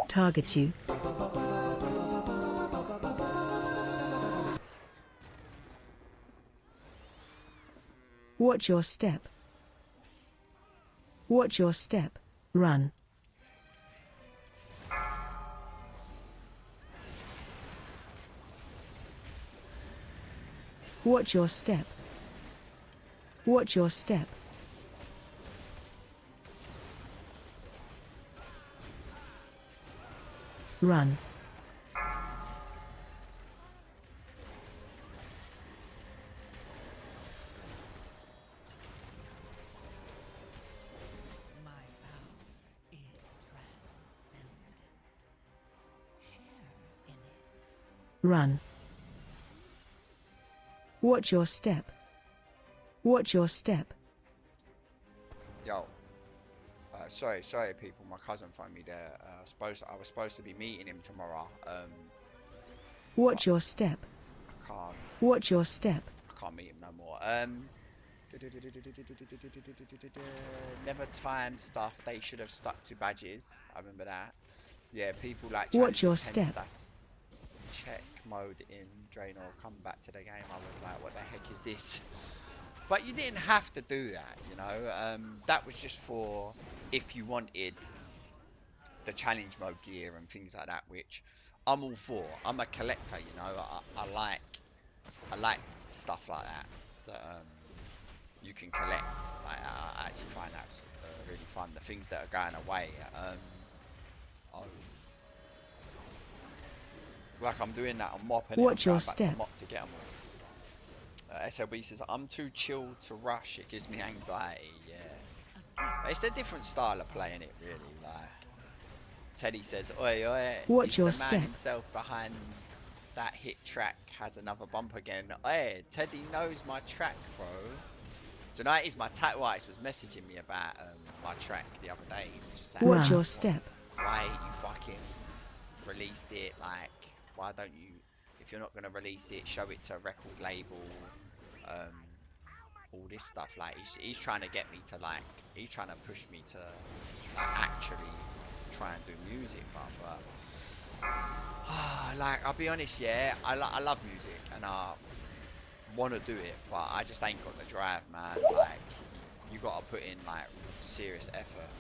Target you. Watch your step. Watch your step. Run. Watch your step. Watch your step. Run. My power is transcendent. Share in it. Run. Watch your step. Watch your step. Yo. Sorry, people. My cousin phoned me there. I was supposed to be meeting him tomorrow. Watch your step. I can't. Watch your step. I can't meet him no more. Never time stuff. They should have stuck to badges. I remember that. Yeah, people like Watch your challenges, hence step. that's check mode in Draenor. Come back to the game. I was like, what the heck is this? But you didn't have to do that, you know. That was just for if you wanted the challenge mode gear and things like that, which I'm all for. I'm a collector, you know. I like stuff like that that you can collect. Like, I actually find that really fun. The things that are going away. Oh, like I'm doing that. I'm mopping it. I'm Watch your going back to step. mop to get them all. SLB says I'm too chill to rush. It gives me anxiety. Yeah, but it's a different style of playing it, really. Like Teddy says, "Oi, oi, Watch he's your the man step. himself behind that hit track. Has another bump again. Oi, Teddy knows my track, bro." Tonight is my tattoo artist was messaging me about my track the other day. He was just saying, Watch like, your step. why ain't you fucking released it? Like, why don't you, if you're not gonna release it, show it to a record label, um, all this stuff. Like, he's trying to get me to, like, he's trying to push me to, like, actually try and do music, but like, I'll be honest, yeah, I love music and I want to do it, but I just ain't got the drive, man. Like, you gotta put in, like, serious effort,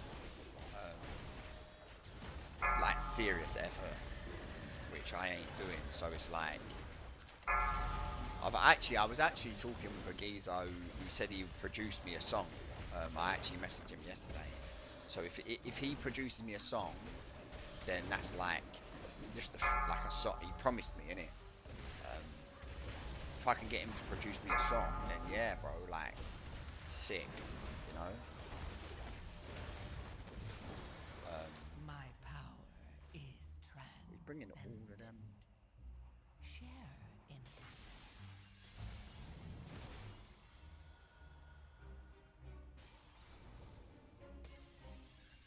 serious effort, which I ain't doing. So it's like, I was actually talking with a geezer who said he would produce me a song. I actually messaged him yesterday. So if he produces me a song, then that's like just like a song. He promised me, innit? Um, if I can get him to produce me a song, then yeah, bro, like sick, you know. My power is He's bringing all of them. share in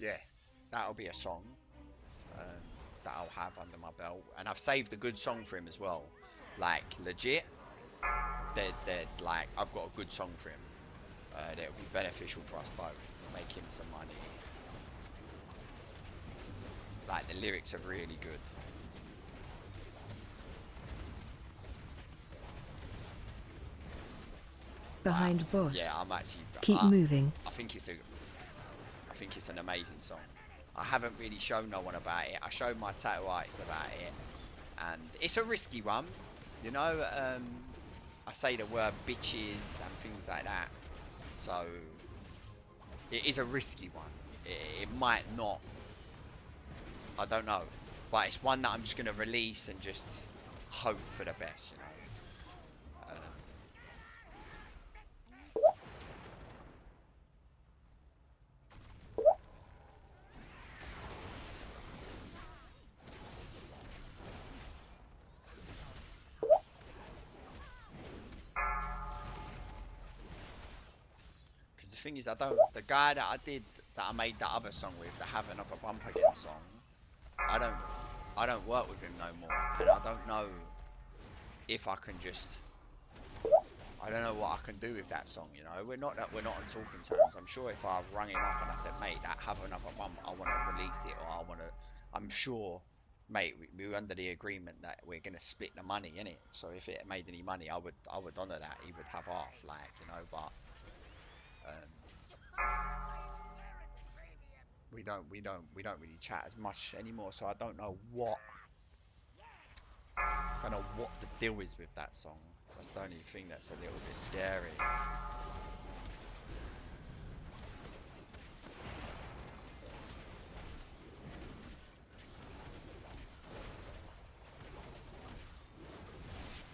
Yeah, that'll be a song um, that I'll have under my belt, and I've saved a good song for him as well. Like legit, they're like I've got a good song for him that'll be beneficial for us both, make him some money. Like the lyrics are really good. Behind boss. Yeah, I'm actually. Keep moving. I think it's an amazing song. I haven't really shown no one about it. I showed my tattoo artist about it, and it's a risky one, you know. I say the word bitches and things like that, so it is a risky one. It might not. I don't know, but it's one that I'm just gonna release and just hope for the best, you know. Because the thing is, the guy that I made that other song with, the Have Another Bump Again song, I don't work with him no more, and I don't know if I can just, I don't know what I can do with that song, you know. We're not on talking terms. I'm sure if I rung him up and I said, mate, that Have Another Bump, I want to release it, or I'm sure, mate, we were under the agreement that we're gonna split the money in it. So if it made any money, I would honour that. He would have half, like, you know, but. We don't really chat as much anymore, so I don't know what the deal is with that song. That's the only thing that's a little bit scary.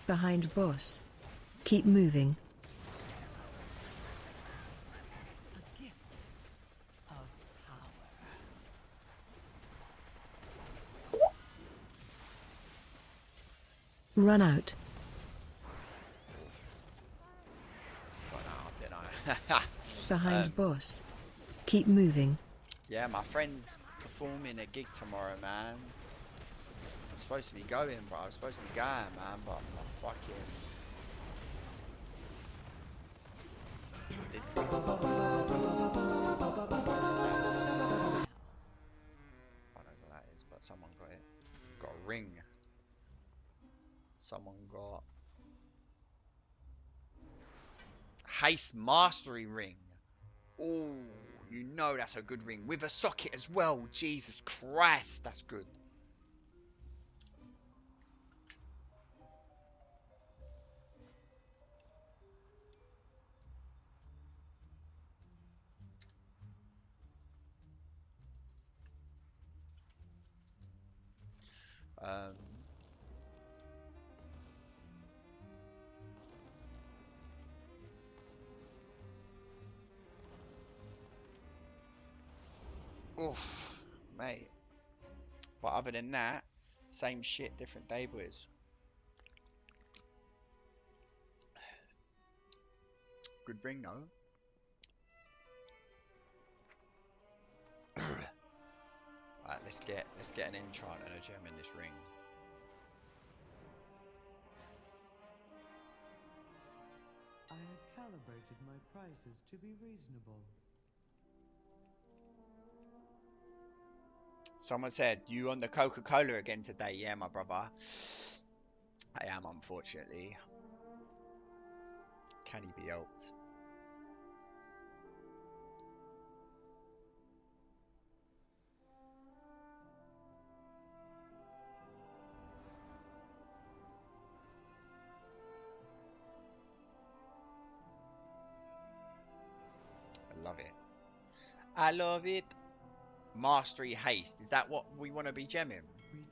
Behind boss. Keep moving. a gift of power. Run out. Got that up, didn't I? Behind boss. Keep moving. Yeah, my friend's performing a gig tomorrow, man. I'm supposed to be going, bro. I'm supposed to be going, man, but my fucking. I don't know what that is, but someone it. Got a ring. Someone got Haste Mastery ring. Oh, you know that's a good ring. With a socket as well. Jesus Christ, that's good. Um, oof, mate. But other than that, same shit, different day, boys. Good ring though. Alright, let's get an enchant and a gem in this ring. I have calibrated my prices to be reasonable. Someone said, you on the Coca-Cola again today? Yeah, my brother. I am, unfortunately. Can he be helped? I love it. I love it. Mastery haste. Is that what we want to be gemming? Return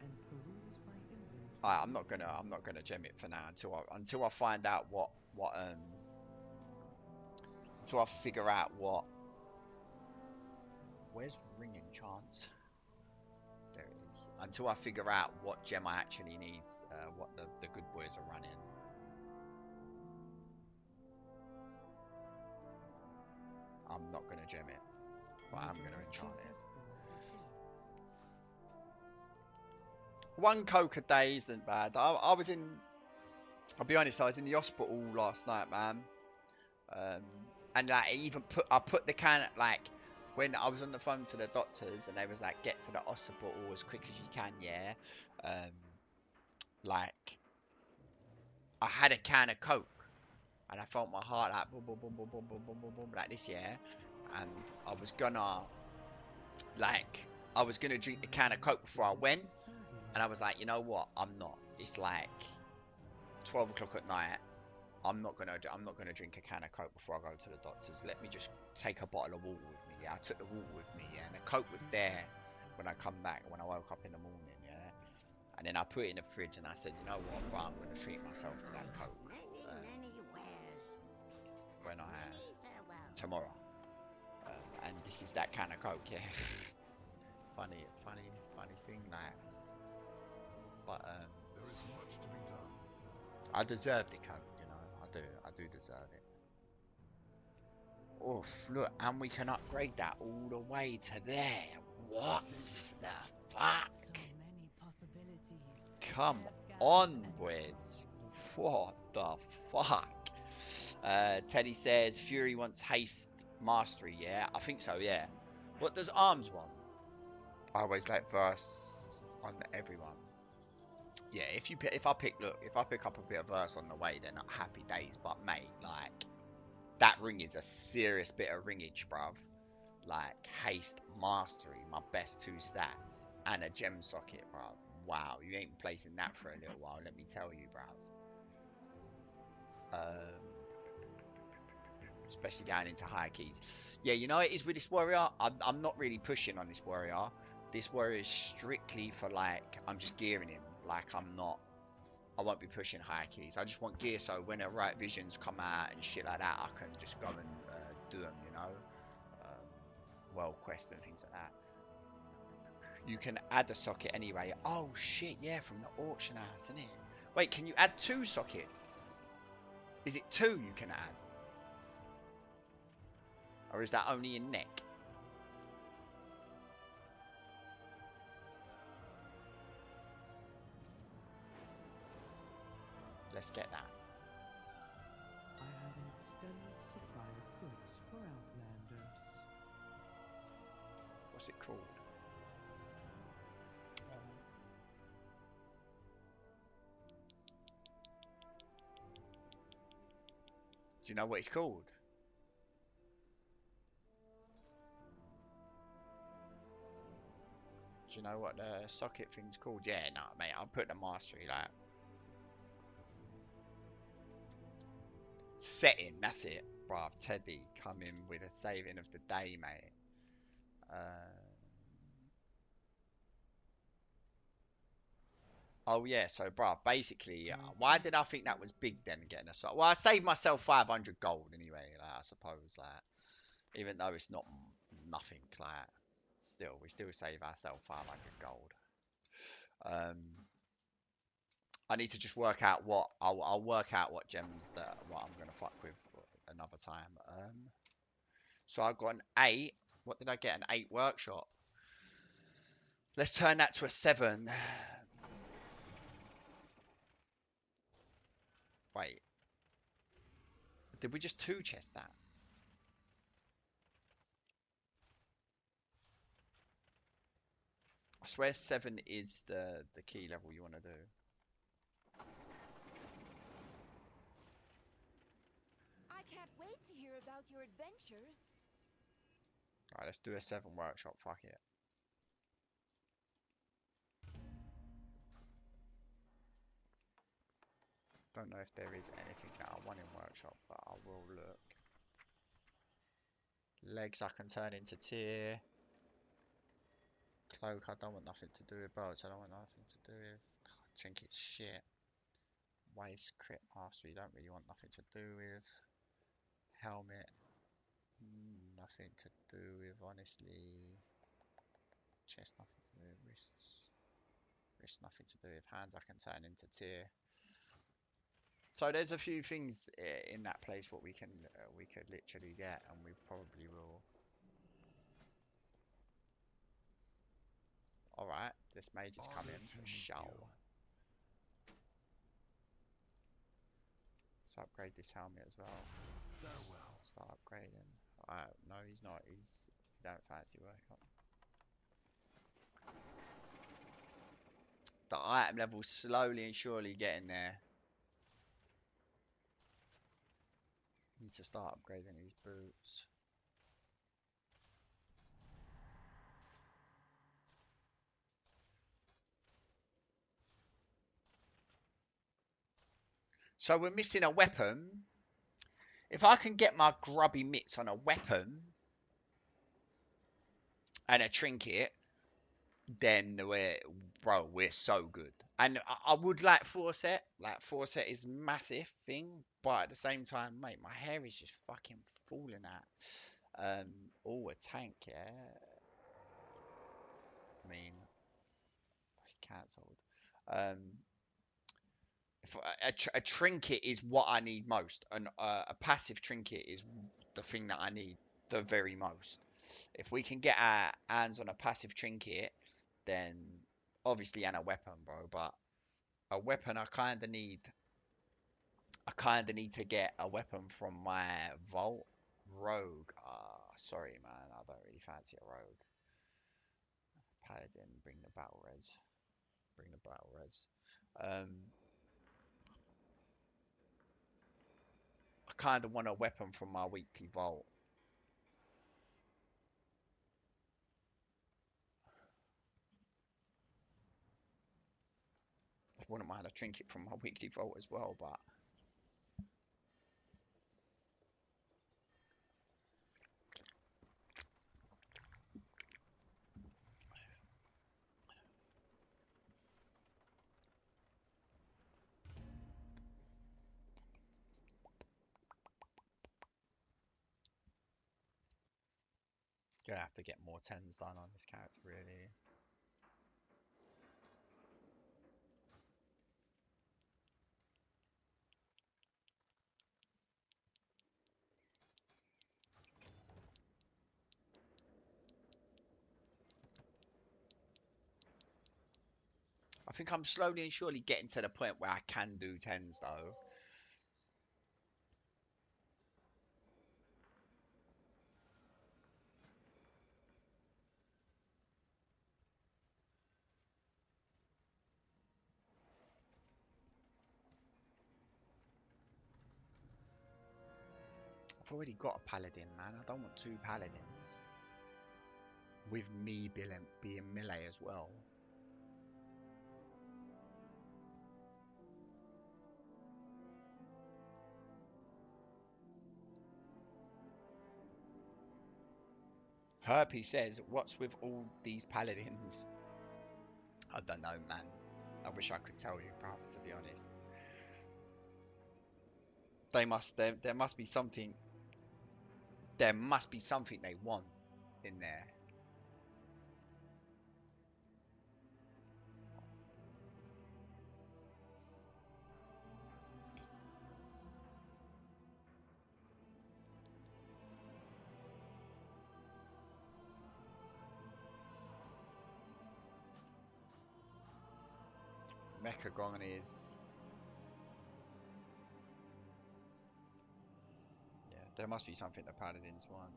and peruse my inventory. I'm not gonna gem it for now until I find out until I figure out what. Where's ring enchants? There it is. Until I figure out what gem I actually need, what the good boys are running. I'm not gonna gem it, but I'm gonna enchant it. One coke a day isn't bad. I'll be honest, I was in the hospital last night, man. And like I put the can like when I was on the phone to the doctors and they was like, get to the hospital as quick as you can, yeah. Um, like I had a can of coke and I felt my heart like boom boom boom boom boom boom boom boom boom like this, yeah. And I was gonna like I was gonna drink the can of coke before I went, and I was like, you know what? I'm not. It's like 12 o'clock at night. I'm not gonna drink a can of coke before I go to the doctors. Let me just take a bottle of water with me. Yeah, I took the water with me. Yeah, and the coke was there when I come back when I woke up in the morning. Yeah, and then I put it in the fridge and I said, you know what? Right, I'm gonna treat myself to that coke when I tomorrow. And this is that kind of coke. Yeah, funny thing like, but There is much to be done. I deserve the coke. You know, I do deserve it. Oof, look, and we can upgrade that all the way to there. What the fuck? So many possibilities. Come Yes, guys, on, and boys. What the fuck? Teddy says Fury wants haste mastery, yeah? I think so, yeah. What does arms want? I always like verse on everyone. Yeah, if I pick up a bit of verse on the way, then happy days. But mate, like that ring is a serious bit of ringage, bruv. Like haste mastery, my best two stats, and a gem socket, bruv. Wow, you ain't placing that for a little while, let me tell you, bruv. Especially going into higher keys. Yeah, you know it is with this warrior. I'm not really pushing on this warrior. This warrior is strictly for like I'm just gearing him. Like I won't be pushing higher keys. I just want gear so when the right visions come out and shit like that, I can just go and do them, you know. World quests and things like that. You can add a socket anyway. Oh shit, yeah, from the auction house, isn't it? Wait, can you add 2 sockets? Is it 2 you can add? Or is that only in neck? Let's get that. I have an extended supply of goods for outlanders. What's it called? Do you know what it's called? Do you know what the socket thing's called? Yeah, no, mate, I'll put the mastery, like, setting, that's it. Bruv, Teddy coming with a saving of the day, mate. Oh yeah, so bruv, basically, why did I think that was big then getting a sock? Well, I saved myself 500 gold anyway, like, I suppose, like, even though it's not nothing, like, still, we still save ourselves 500 gold. Um, I need to just work out what, I'll work out what gems that, what I'm going to fuck with another time. So I've got an 8. What did I get? An 8 workshop. Let's turn that to a 7. Wait, did we just 2 chest that? I swear 7 is the key level you want to do. I can't wait to hear about your adventures. Alright, let's do a 7 workshop, fuck it. Don't know if there is anything that I want in workshop, but I will look. Legs I can turn into tier. Cloak I don't want nothing to do with. Boats I don't want nothing to do with. Trinkets shit. Waist crit mastery don't really want nothing to do with. Helmet. Nothing to do with, honestly. Chest nothing to do with. Wrists nothing to do with. Hands I can turn into tier. So there's a few things in that place what we could literally get, and we probably will. All right, this mage is coming for show. Let's upgrade this helmet as well. Farewell. Start upgrading. No, he's not. He don't fancy work. The item level slowly and surely getting there. Need to start upgrading these boots. So we're missing a weapon. If I can get my grubby mitts on a weapon and a trinket, then we're so good. And I would like Forset. Like Forset is massive thing, but at the same time, mate, my hair is just fucking falling out. Oh, a tank, yeah. I mean, cancelled. Um, if a trinket is what I need most, and a passive trinket is the thing that I need the very most. If we can get our hands on a passive trinket, then obviously and a weapon, bro. But a weapon, I kind of need. I kind of need to get a weapon from my vault. Rogue. Sorry, man. I don't really fancy a rogue. Paladin. Bring the battle res. Bring the battle res. I kind of want a weapon from my weekly vault. I wouldn't mind a trinket from my weekly vault as well, but gonna have to get more tens done on this character, really. I think I'm slowly and surely getting to the point where I can do tens, though. I've already got a paladin, man. I don't want two paladins. With me being melee as well. Herpy says, what's with all these paladins? I don't know, man. I wish I could tell you, bruv, to be honest. There must be something. There must be something they want in there. Mechagon is... Yeah, there must be something the paladins want.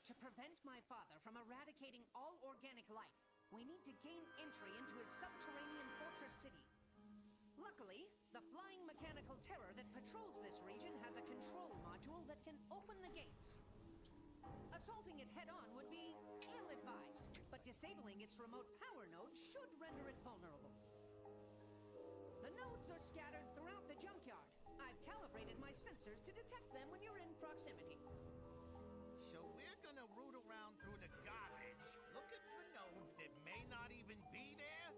To prevent my father from eradicating all organic life, we need to gain entry into his subterranean fortress city. Luckily, the flying mechanical terror that patrols this region has a control module that can open the gates. Assaulting it head-on would be ill-advised, but disabling its remote power nodes should render it vulnerable. The nodes are scattered throughout the junkyard. I've calibrated my sensors to detect them when you're in proximity. So we're gonna root around through the garbage, looking for nodes that may not even be there?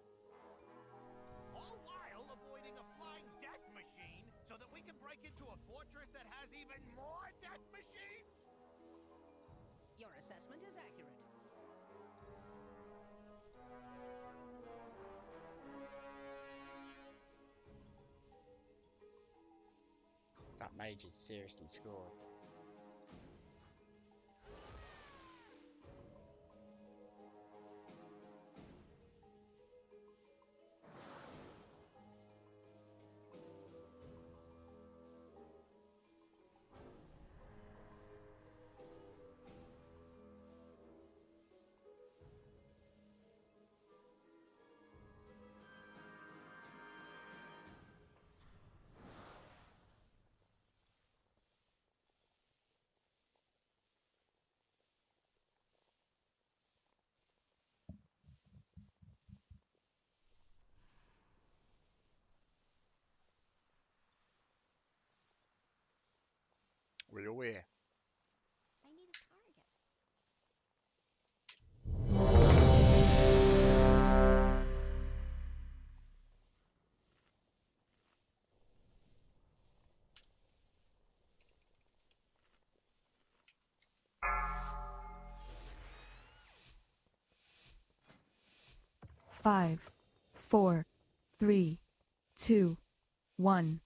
All while avoiding a flying death machine so that we can break into a fortress that has even more death machines? Your assessment is accurate. That mage is seriously scored. We all here. I need a target. 5, 4, 3, 2, 1.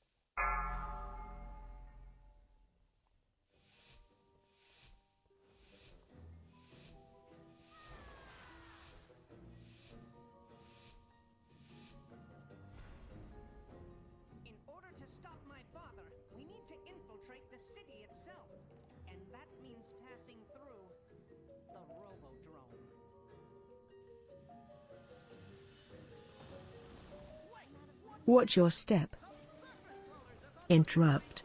In order to stop my father, we need to infiltrate the city itself. And that means passing through the Robodrome. Watch your step. Interrupt.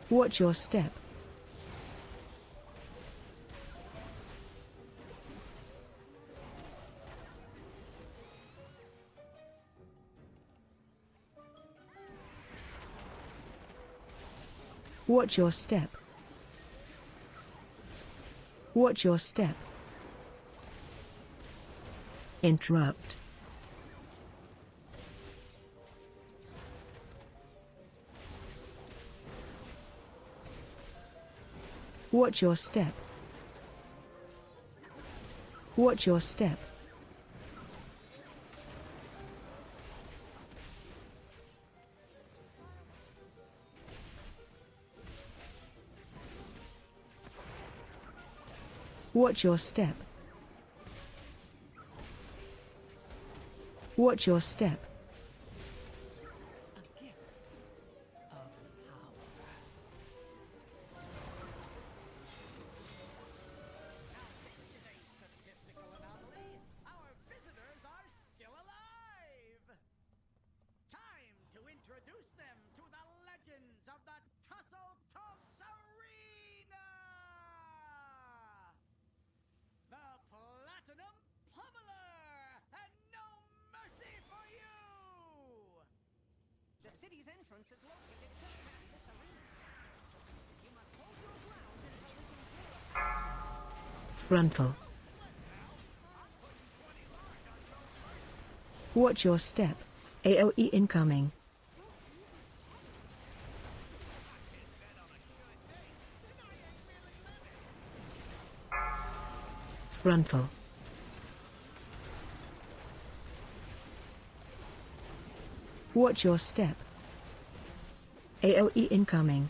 Watch your step. Watch your step. Watch your step. Interrupt. Watch your step. Watch your step. Watch your step. Watch your step. A gift of power. This is a statistical anomaly. Our visitors are still alive. Time to introduce them to the legends of the Tussle Talks Arena! The Platinum Pummeler! And no mercy for you! The city's entrance is located just past this arena. You must hold your ground until we can clear a Frontal. Watch your step. AoE incoming. Frontal. Watch your step. AoE incoming.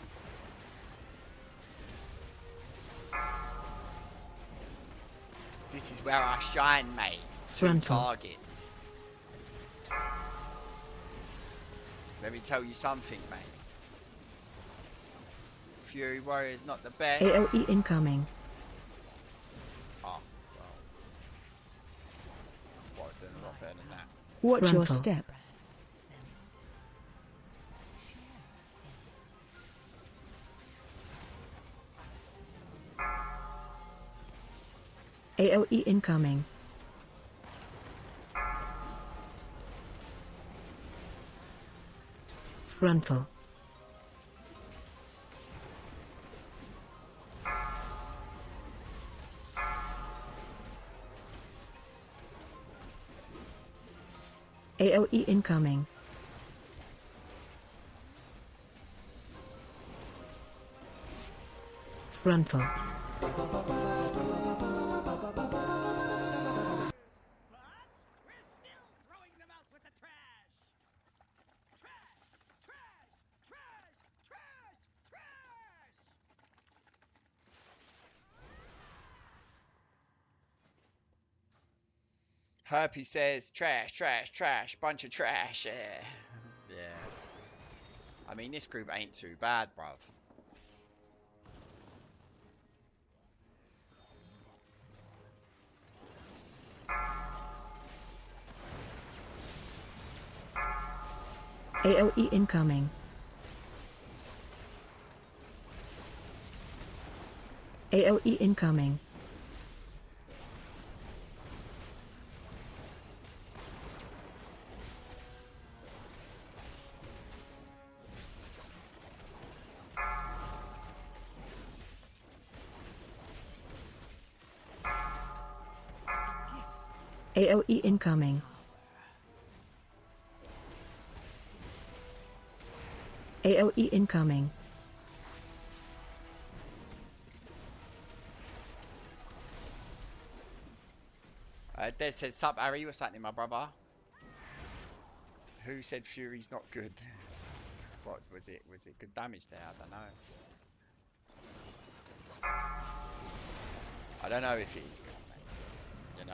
This is where I shine, mate. Two Frontal. targets. Let me tell you something, mate. Fury Warrior is not the best. AoE incoming. Oh, well. I was doing a lot better than that. Watch your Frontal. step. AoE incoming. Frontal. AoE incoming. Frontal. But we're still throwing them out with the trash! Trash! Trash! Trash! Trash! Trash! Herpy says, trash, trash, trash, bunch of trash, yeah. Yeah. I mean, this group ain't too bad, bruv. AoE incoming. AoE incoming. AoE incoming. AoE incoming. Des said, sup, Harry, what's happening, my brother? Who said Fury's not good? What was it? Was it good damage there? I don't know. I don't know if it is good, mate. You know,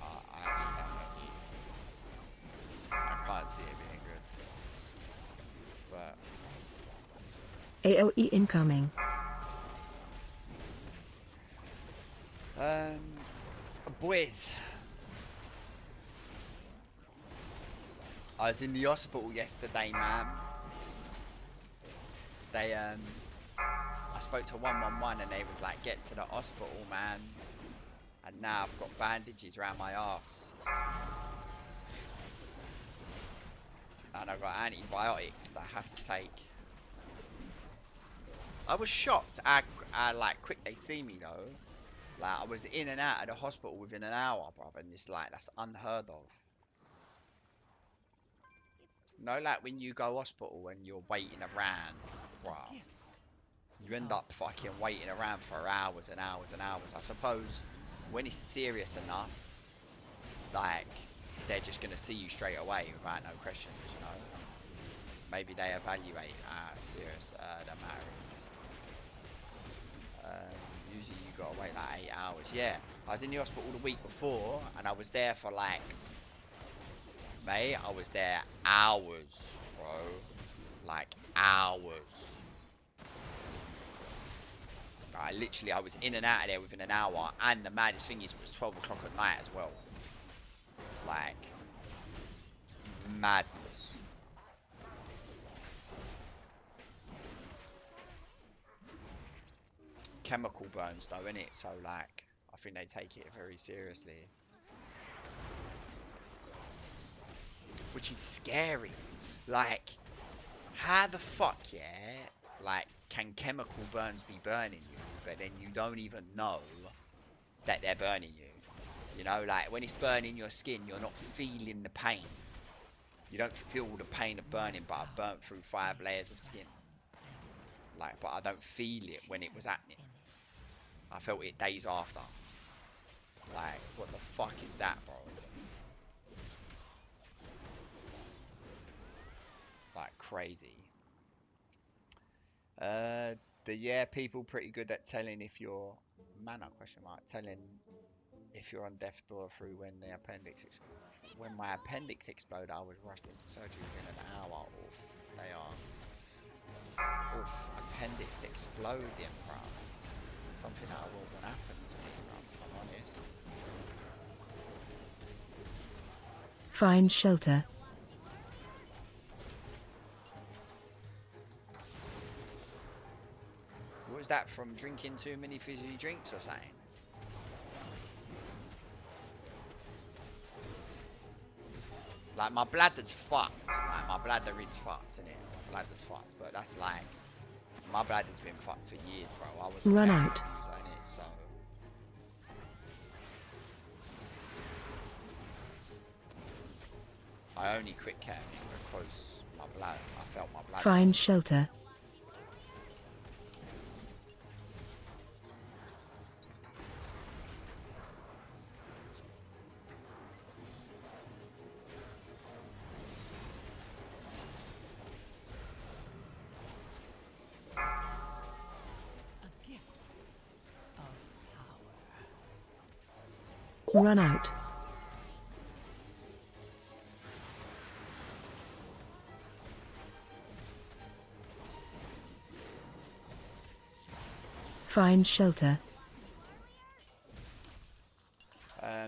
I actually don't know if it is good. I can't see it being good. But AoE incoming. boys, I was in the hospital yesterday, man. They I spoke to 111 and they was like, get to the hospital, man. And now I've got bandages around my ass. And I've got antibiotics that I have to take. I was shocked at like quick they see me though. Like I was in and out of the hospital within an hour, brother, and it's like that's unheard of. No, like when you go hospital and you're waiting around, bruh. You end up fucking waiting around for hours and hours and hours. I suppose when it's serious enough, like they're just gonna see you straight away without no questions, you know. Maybe they evaluate how serious the matter is. Usually you gotta wait like 8 hours. Yeah, I was in the hospital the week before, and I was there for like, mate, I was there hours, bro. Like hours. I was in and out of there within an hour, and the maddest thing is it was 12 o'clock at night as well. Like, madness. Chemical burns though, innit? So like, I think they take it very seriously. Which is scary. Like, how the fuck, yeah? Like, can chemical burns be burning you, but then you don't even know that they're burning you? You know, like, when it's burning your skin, you're not feeling the pain. You don't feel the pain of burning, but I've burnt through 5 layers of skin. Like, but I don't feel it when it was happening. I felt it days after. Like, what the fuck is that, bro? Like, crazy. Yeah, people pretty good at telling if you're manner question mark telling if you're on death's door through when the appendix when my appendix exploded. I was rushed into surgery within an hour. Oof, they are oof. Appendix exploding, bro. Something that I wouldn't want happen to me, bro, if I'm honest. Find shelter. What was that from? Drinking too many fizzy drinks or something? Like, my bladder's fucked. Like, my bladder is fucked, innit? My bladder's fucked. But that's like, my bladder's been fucked for years, bro. I was a Run cat out. abuser, innit? So, I only quit ketamine because my bladder, I felt my bladder. Find shelter. A gift of power. Run out. Find shelter.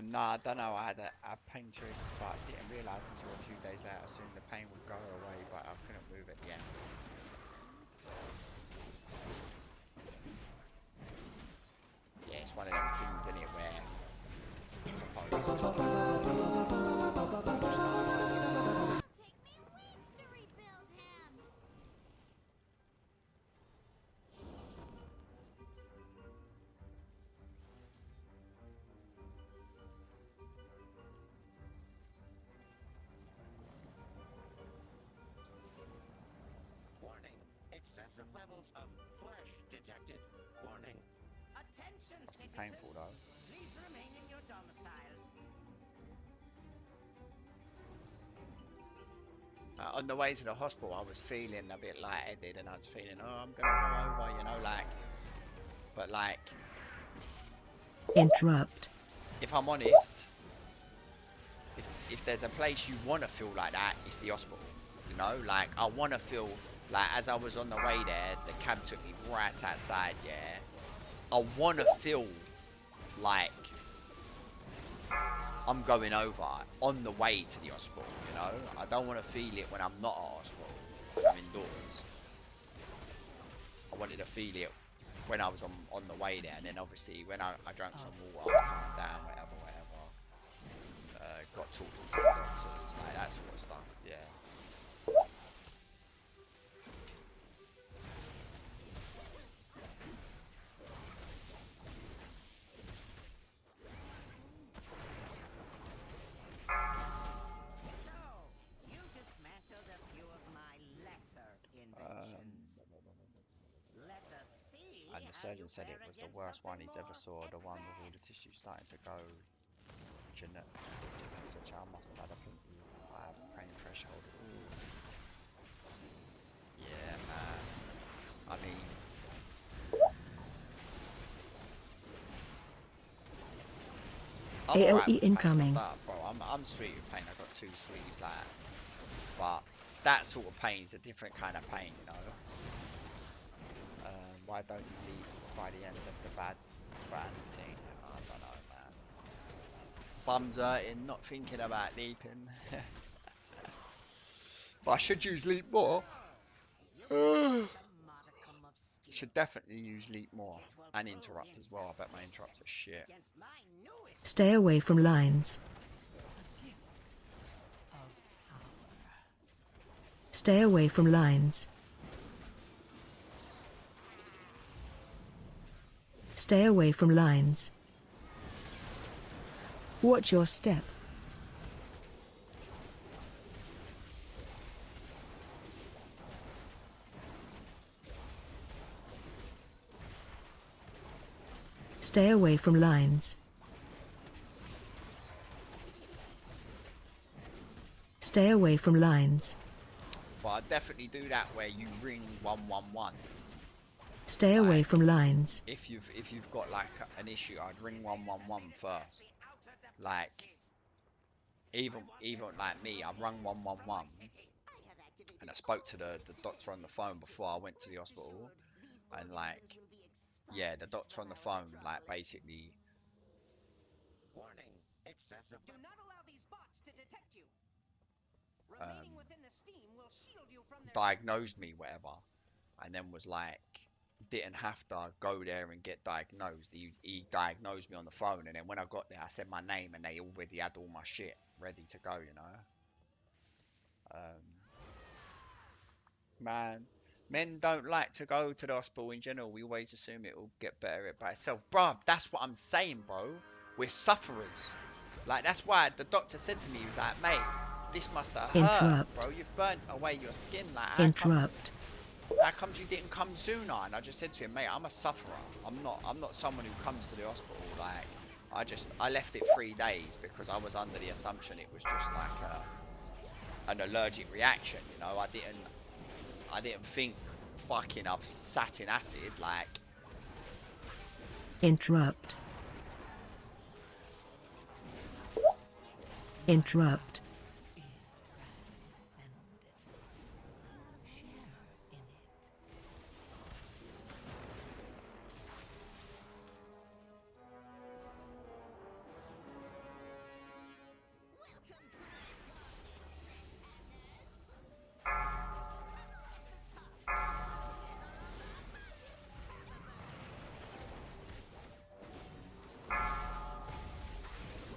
No, I don't know. I had a painteress, but didn't realise until a few days later. I assumed the pain would go away, but I couldn't move at the end. Yeah, it's one of them things, isn't it, where I suppose it's just like, Warning. Excessive levels of flesh detected. Warning. Attention, citizens. painful though. Please remain in your domiciles. On the way to the hospital, I was feeling a bit lightheaded, and I was feeling, oh, I'm gonna go over, you know, like. But like, Interrupt. if I'm honest, if there's a place you want to feel like that, it's the hospital. You know, like, I want to feel like, as I was on the way there, the cab took me right outside. Yeah, I want to feel like I'm going over on the way to the hospital. You know, I don't want to feel it when I'm not at hospital, when I'm indoors. I wanted to feel it when I was on the way there, and then obviously when I drank some water, calmed down, whatever. Got talking to the doctors, like that sort of stuff. Yeah. So, you dismantled a few of my lesser inventions. Let us see. And the surgeon said it was the worst one he's ever saw, the one with all the tissue starting to go genetic, which I must have had a pain threshold. Oof. Yeah, man. I mean, I'm alright AOE with pain. incoming. Bro, I'm sweet with pain. I've got 2 sleeves, like, but that sort of pain is a different kind of pain, you know. Why don't you leave by the end of the bad thing? I don't know, man. Bums hurting, not thinking about leaping. But I should use leap more. Should definitely use leap more and interrupt as well. I bet my interrupts are shit. Stay away from lines. Stay away from lines. Stay away from lines. Watch your step. Stay away from lines. Stay away from lines. But I definitely do that where you ring 111. Stay away Like, from lines. if you've got like an issue, I'd ring 111 first. Like, even like me, I rung 111 and I spoke to the doctor on the phone before I went to the hospital, and like, yeah, the doctor on the phone like basically Do not allow these bots to detect you. Remaining within the steam will shield you from their diagnosed me, whatever, and then was like, didn't have to go there and get diagnosed. He diagnosed me on the phone, and then when I got there, I said my name, and they already had all my shit ready to go, you know. Man, men don't like to go to the hospital in general. We always assume it will get better by itself. Bruv, that's what I'm saying, bro. We're sufferers. Like, that's why the doctor said to me, he was like, mate, this must have hurt, Interrupt. bro. You've burnt away your skin. Like, Interrupt. how comes you didn't come sooner? And I just said to him, mate, I'm a sufferer. I'm not someone who comes to the hospital. Like, I left it 3 days because I was under the assumption it was just like an allergic reaction, you know. I didn't think fucking I've sat in acid, like. Interrupt. Interrupt.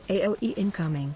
AOE incoming.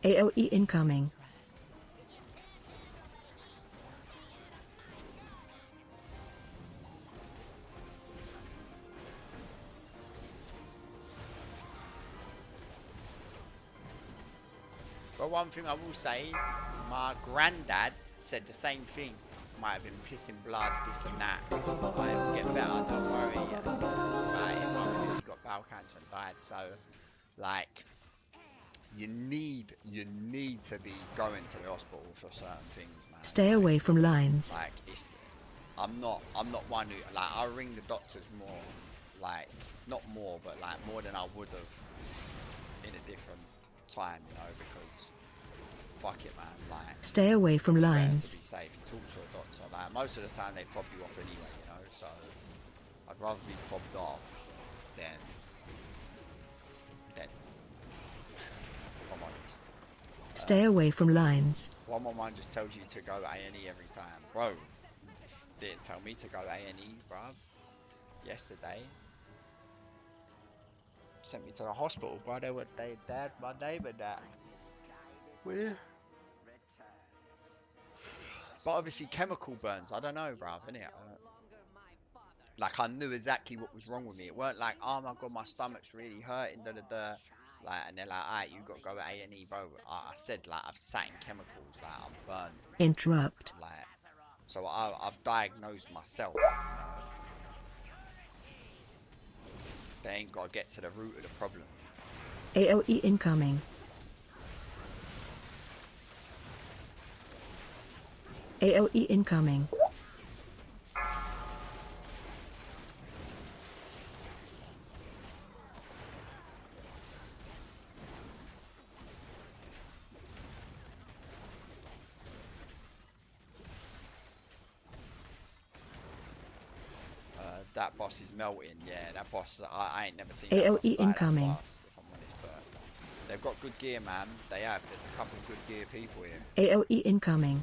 AOE incoming. But one thing I will say, my granddad said the same thing. Might have been pissing blood, this and that. But it'll get better, don't worry. And about it, but he got bowel cancer and died. So, like, you need to be going to the hospital for certain things, man. Stay away from lines. Like, I'm not one who, like, I ring the doctors more, like, not more, but like more than I would have in a different time, you know, because fuck it, man. Like, Stay away from it's better lines. to be safe. You talk to a doctor. Like, most of the time they fob you off anyway, you know. So I'd rather be fobbed off than dead. If I'm honest. Stay away from lines. 111 just tells you to go A&E every time, bro. Didn't tell me to go A&E, bruv. Yesterday. sent me to the hospital, bro. They had my name and that. Weird. But obviously chemical burns, I don't know, bruv, innit? Like, I knew exactly what was wrong with me. It weren't like, oh my god, my stomach's really hurting, da da da. Like, and they're like, alright, you got to go to A&E, bro. I said, like, I've sat in chemicals, like, I'm burnt. Interrupt. Like, so I've diagnosed myself, you know? They ain't got to get to the root of the problem. AOE incoming. AOE incoming. That boss is melting, yeah. That boss, I ain't never seen that boss AOE die incoming. that fast, if I'm honest. But they've got good gear, man. They have. There's a couple good gear people here. AOE incoming.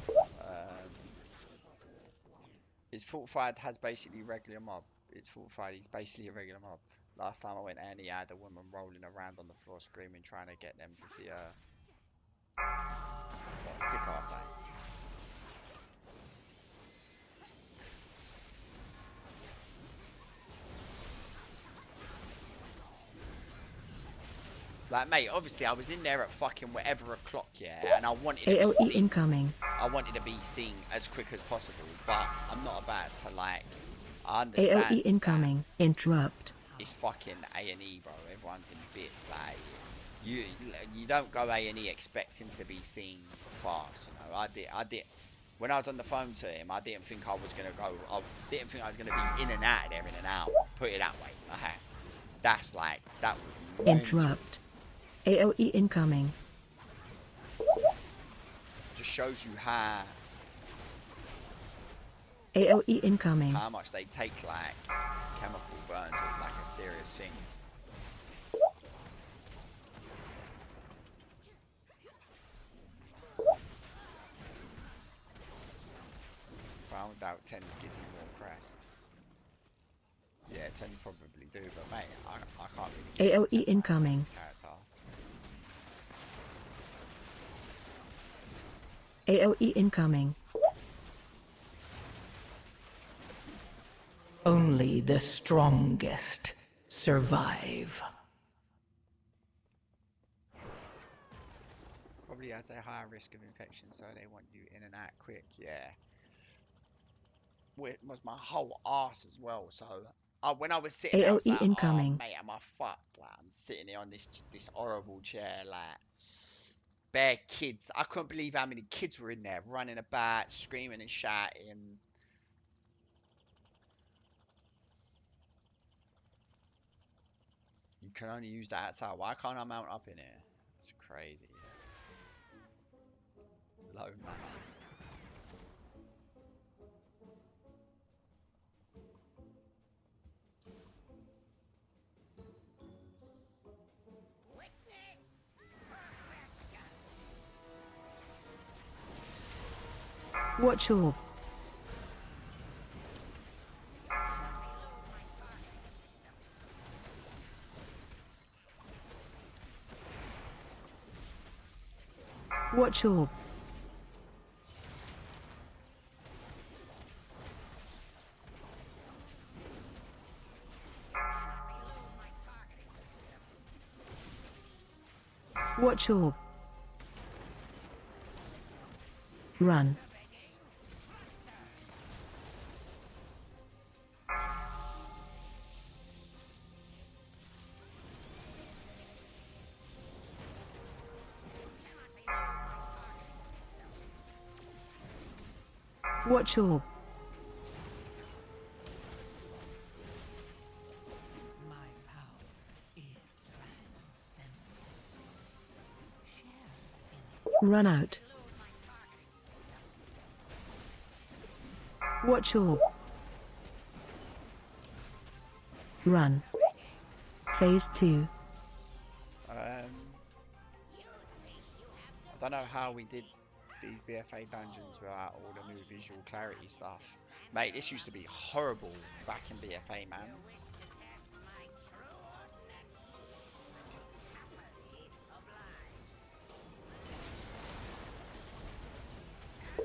His fortified has basically regular mob. It's fortified. He's basically a regular mob. Last time I went and he had a woman rolling around on the floor screaming, trying to get them to see her. What, kick ass, eh? Like, mate, obviously I was in there at fucking whatever o'clock, yeah, and I wanted to be AOE seen. incoming. I wanted to be seen as quick as possible, but I'm not about to, like, I understand AOE incoming. Interrupt. it's fucking A&E, bro. Everyone's in bits. Like, you don't go A&E expecting to be seen fast. You know, I did. When I was on the phone to him, I didn't think I was gonna go. I didn't think I was gonna be in and out of there in an hour. Put it that way. That's like that was mental. Interrupt. AOE incoming. Just shows you how AOE incoming. much they take like chemical burns as like a serious thing. Found out 10s give you more crest. Yeah, 10s probably do, but mate, I can't really get AOE into incoming. this character. AOE incoming. Only the strongest survive. Probably has a higher risk of infection, so they want you in and out quick. Yeah. It was my whole arse as well. So when I was sitting there, I was AOE like, oh incoming. mate, am I fucked? Like, I'm sitting here on this horrible chair, like bare kids. I couldn't believe how many kids were in there running about, screaming and shouting. You can only use that outside. Why can't I mount up in here? It's crazy. Low mana. Watch orb. Watch orb. Watch orb. Run. Watch orb. My power is transcendent. Share in it. Run out. Watch orb. Run. Phase 2. I don't know how we did these BFA dungeons without all the new visual clarity stuff. Mate, this used to be horrible back in BFA, man.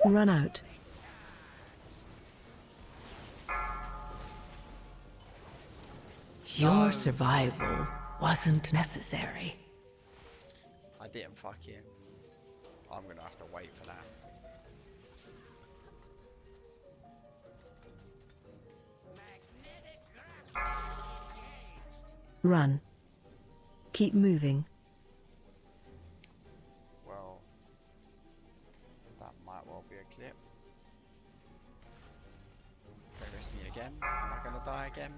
Run out. Your No, survival wasn't necessary. I didn't fucking. I'm gonna have to wait for that. Magnetic grapple engaged. Run. Keep moving. Well, that might well be a clip. They risk me again. Am I gonna die again?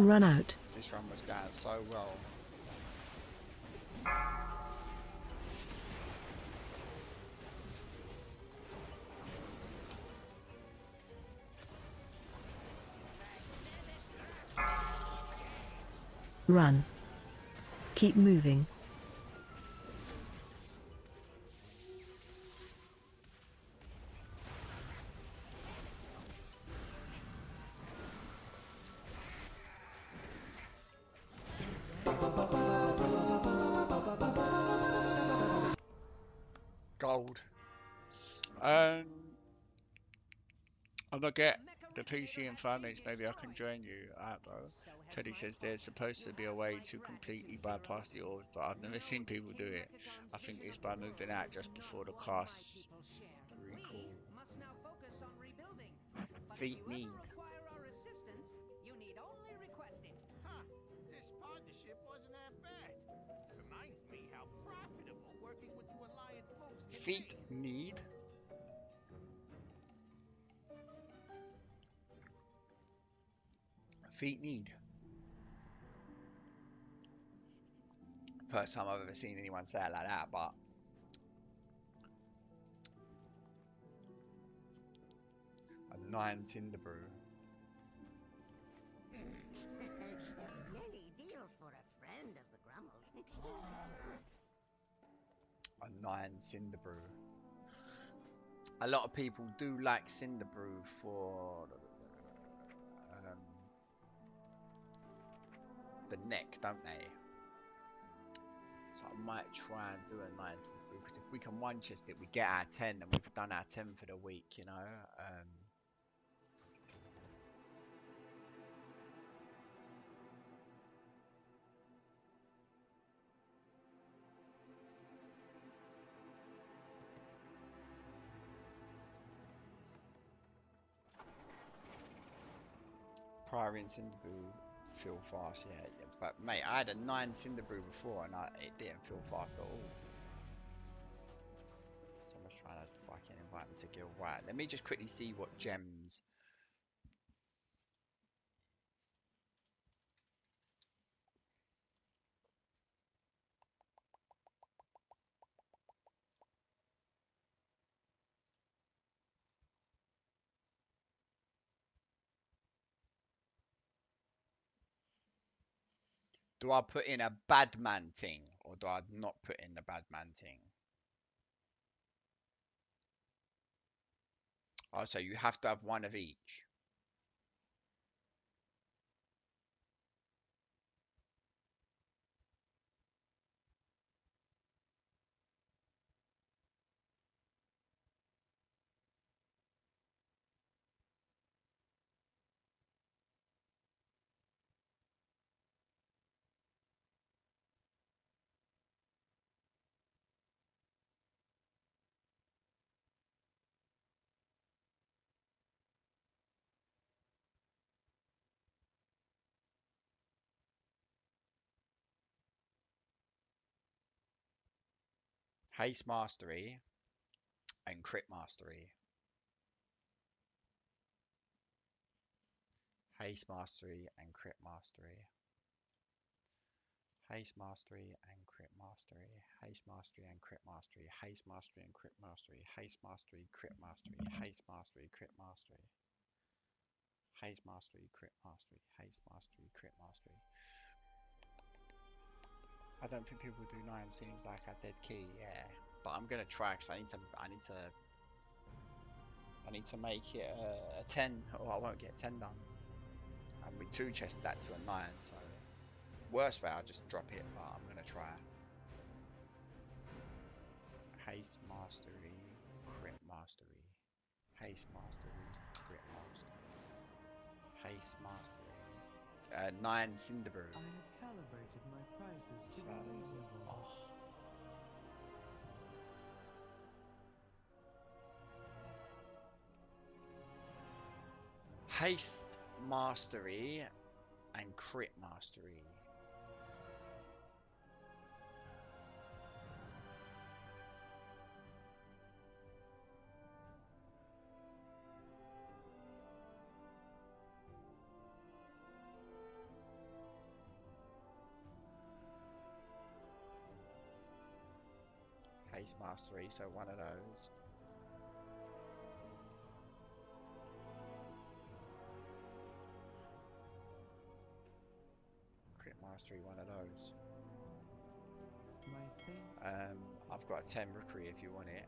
Run out. This run was going so well. Run. Keep moving. Gold. I'm gonna get the PC and Firemix. Maybe I can join you, bro. Teddy says there's supposed to be a way to completely bypass the orbs, but I've never seen people do it. I think it's by moving out just before the cast. Pretty cool. Must now focus on rebuilding. But if Feet you need. ever require our assistance, you need only request it. Huh, this partnership wasn't that bad. Reminds me how profitable working with you Alliance moves can Feet be. need. Feet need. First time I've ever seen anyone say it like that, but a 9 Cinder Brew. Many deals for a friend of the Grummles. A 9 Cinder Brew. A lot of people do like Cinder Brew for the neck, don't they? So I might try and do a 9 Cinder Brew, because if we can one chest it, we get our 10, and we've done our 10 for the week, you know. Priory and Cinder Brew feel fast, yeah. But mate, I had a 9 Cinder Brew before, and it didn't feel fast at all. Someone's trying to fucking invite me to guild. Right, let me just quickly see what gems. Do I put in a bad man thing, or do I not put in the bad man thing? Oh, so you have to have one of each. Haste Mastery and Crit Mastery. Haste Mastery and Crit Mastery. Haste mastery and crit mastery. Haste mastery and crit mastery. Haste mastery and crit mastery. Haste mastery, crit mastery. Haste mastery, crit mastery. Haste mastery, crit mastery. Haste mastery, crit mastery. I don't think people do 9 seems like a dead key, yeah. But I'm gonna try because I need to make it a 10 or I won't get 10 done. And we 2-chest that to a 9, so worst way I'll just drop it, but I'm gonna try. Haste mastery, crit mastery. Haste mastery, crit mastery. Haste mastery. 9 cinder brew. I have calibrated my prices to So, be reasonable. oh. Haste mastery and crit mastery. Haste mastery, so one of those. Crit mastery, one of those. My thing. I've got a 10 rookery if you want it.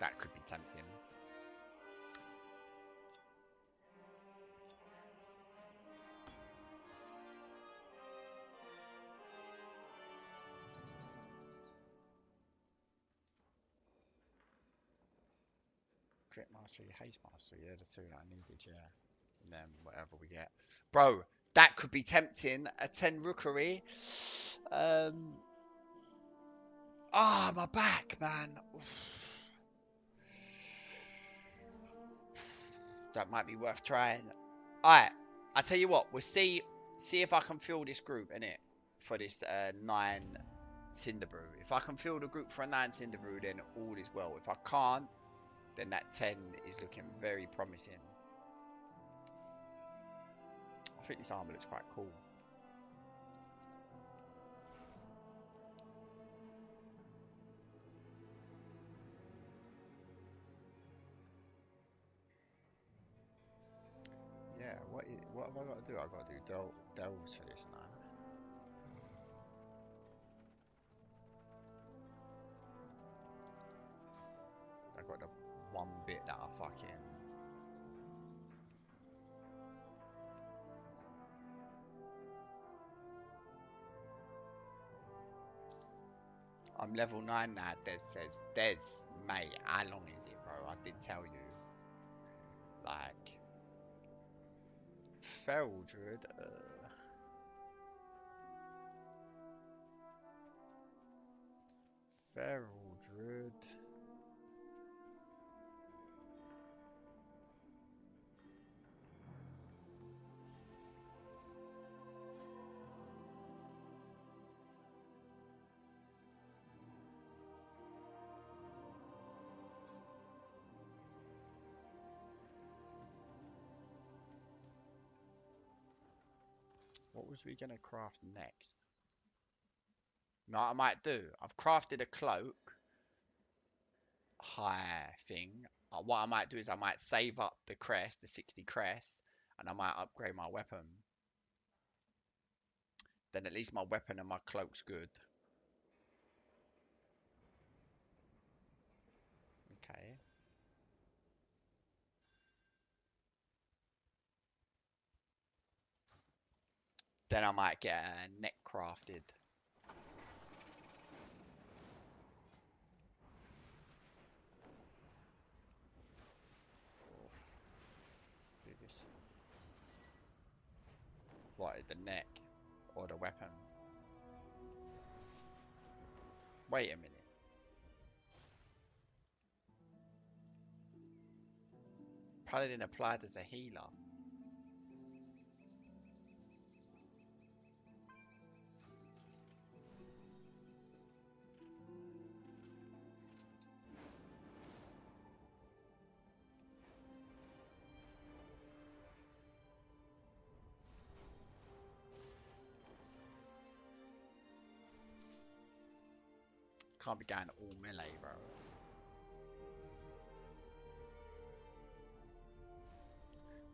That could be tempting. Crit mastery, haste mastery, yeah, the 2 that I needed, yeah. And then whatever we get. Bro, that could be tempting. A 10 rookery. My back, man. Oof. That might be worth trying. Alright, I tell you what, we'll see if I can fill this group in it for this 9 cinder brew. If I can fill the group for a 9 cinder brew, then all is well. If I can't, then that 10 is looking very promising. I think this armor looks quite cool. Yeah, what have I got to do? I've got to do delves for this now. I've got the one bit that I fucking... I'm level 9 now, Des says. Des, mate, how long is it, bro? I did tell you. Like... Feral Druid, Feral Druid... What was we gonna craft next? No, I might do. I've crafted a cloak. High thing. What I might do is I might save up the crest, the 60 crest, and I might upgrade my weapon. Then at least my weapon and my cloak's good. Okay. Then I might get a neck crafted. Oof. Do this. What, the neck or the weapon? Wait a minute. Paladin applied as a healer. Can't be going all melee, bro.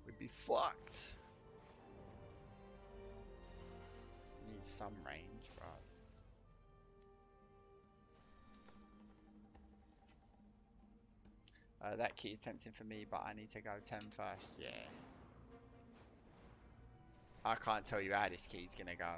We'd be fucked. Need some range, bro. That key's tempting for me, but I need to go 10 first. Yeah. I can't tell you how this key's gonna go.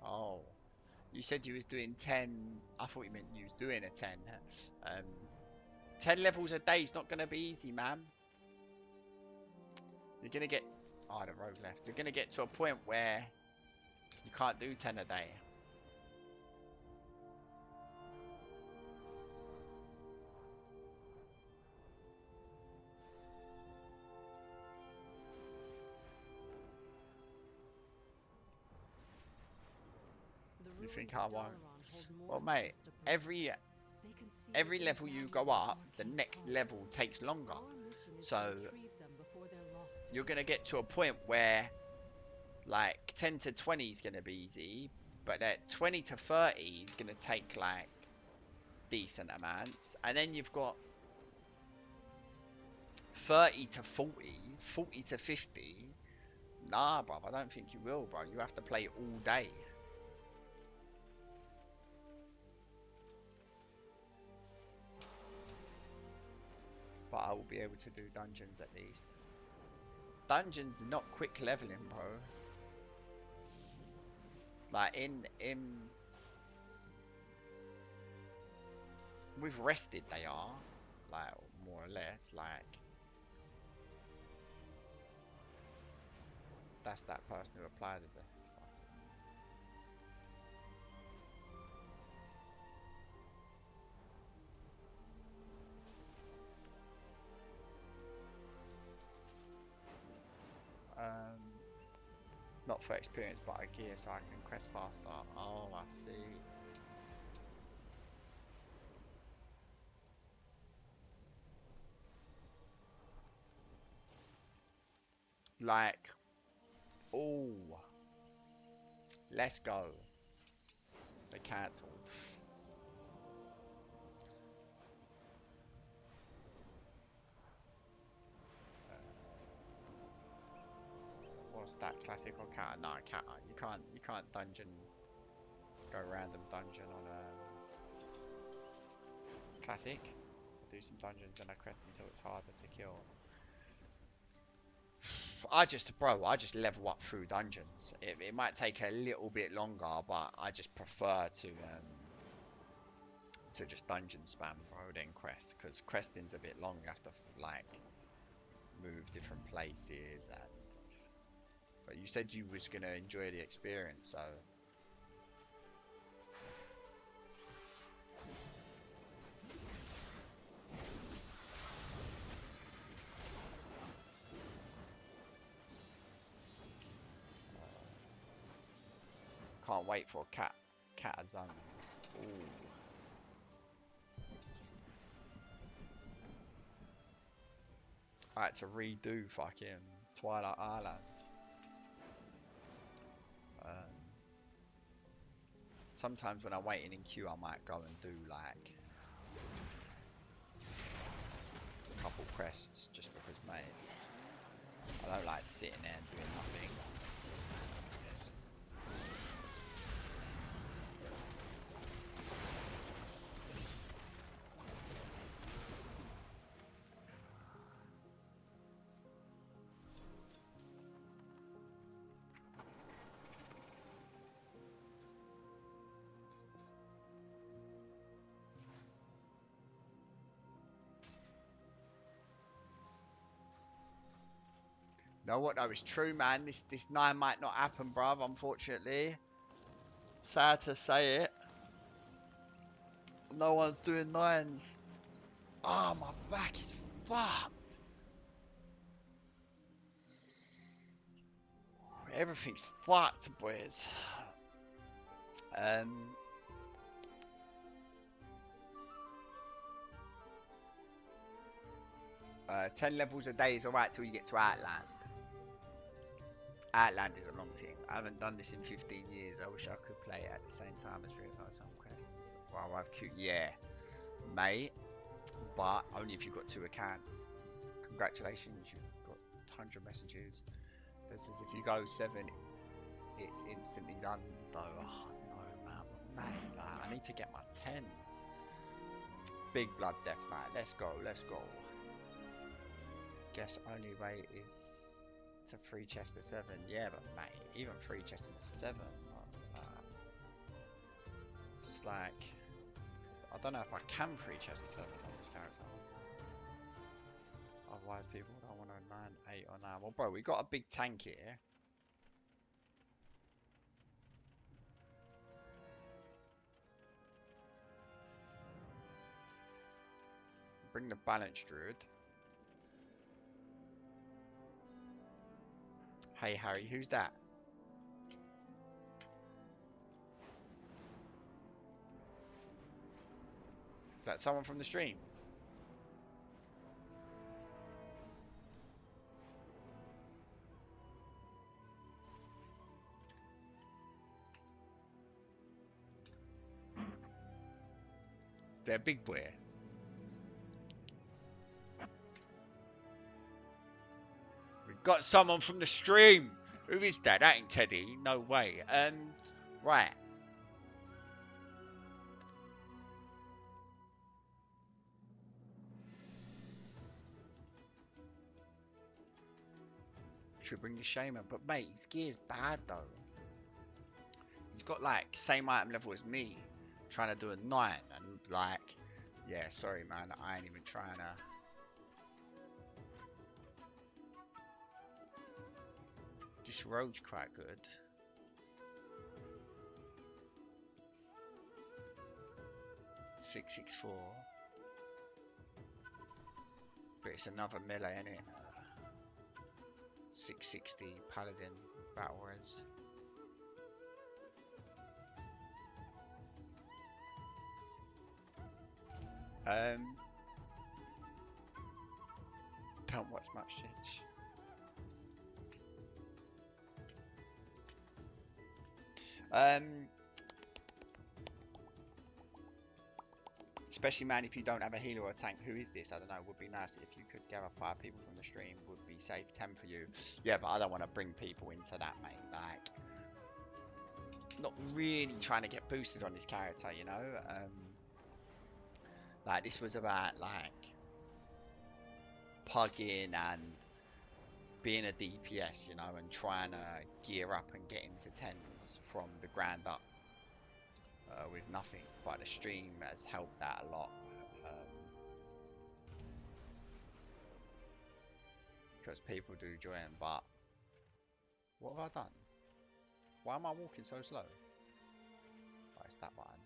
Oh. You said you was doing 10. I thought you meant you was doing a 10. 10 levels a day is not going to be easy, man. You're going to get... Oh, the rogue left. You're going to get to a point where you can't do 10 a day. You think I won't? Well, mate, every level you go up, the next level takes longer. So you're gonna get to a point where like 10 to 20 is gonna be easy, but that 20 to 30 is gonna take like decent amounts, and then you've got 30 to 40, 40 to 50. Nah, bruv, I don't think you will, bro. You have to play all day. But I will be able to do dungeons at least. Dungeons are not quick leveling, bro. Like in with rested they are, like more or less. Like that's that person who applied as a. Not for experience, but a gear so I can quest faster. Oh, I see. Like, oh, let's go. They cancelled. What's that? Classic or cat? No, cat. You can't dungeon. Go random dungeon on a classic. Do some dungeons and a quest until it's harder to kill. I just level up through dungeons. It might take a little bit longer, but I just prefer to just dungeon spam, bro, than quest, because questing's a bit long. You have to like move different places, and but you said you was gonna enjoy the experience, so. Can't wait for cat zones. Ooh. I had to redo fucking Twilight Islands. Sometimes when I'm waiting in queue, I might go and do like a couple quests just because, mate, I don't like sitting there and doing nothing. Know what though, it's true, man. This 9 might not happen, bruv, unfortunately. Sad to say it. No one's doing 9s. Oh, my back is fucked. Everything's fucked, boys. Um, 10 levels a day is alright till you get to Outland. Outland is a long thing. I haven't done this in 15 years. I wish I could play it at the same time as Real some quests. Wow, I've queued. Yeah, mate. But only if you've got 2 accounts. Congratulations, you've got 100 messages. This is if you go 7, it's instantly done though. Oh no, man. But mate, like, I need to get my 10. Big blood death, man. Let's go, let's go. Guess only way is to free chest to 7. Yeah, but mate, even free chest to 7. It's like, I don't know if I can free chest to 7 on this character. Otherwise, people don't want to 9, 8 or 9. Well, bro, we got a big tank here. Bring the balance druid. Hey, Harry, who's that? Is that someone from the stream? They're big boy. We got someone from the stream. Who is that? That ain't Teddy. No way. Right. Should bring the shaman, but mate, his gear's bad though. He's got like same item level as me, trying to do a 9, and like, yeah, sorry man, I ain't even trying to. This road's quite good. .664, but it's another melee, innit? 660 paladin battle res. Don't watch much Twitch. Especially, man, if you don't have a healer or a tank. Who is this? I don't know. Would be nice if you could gather 5 people from the stream. Would be safe. 10 for you. Yeah, but I don't want to bring people into that, mate. Like, not really trying to get boosted on this character, you know? Like, this was about, like, pugging and being a DPS, you know, and trying to gear up and get into 10s from the ground up. With nothing, but the stream has helped that a lot, because people do join. But what have I done? Why am I walking so slow? Oh, it's that button.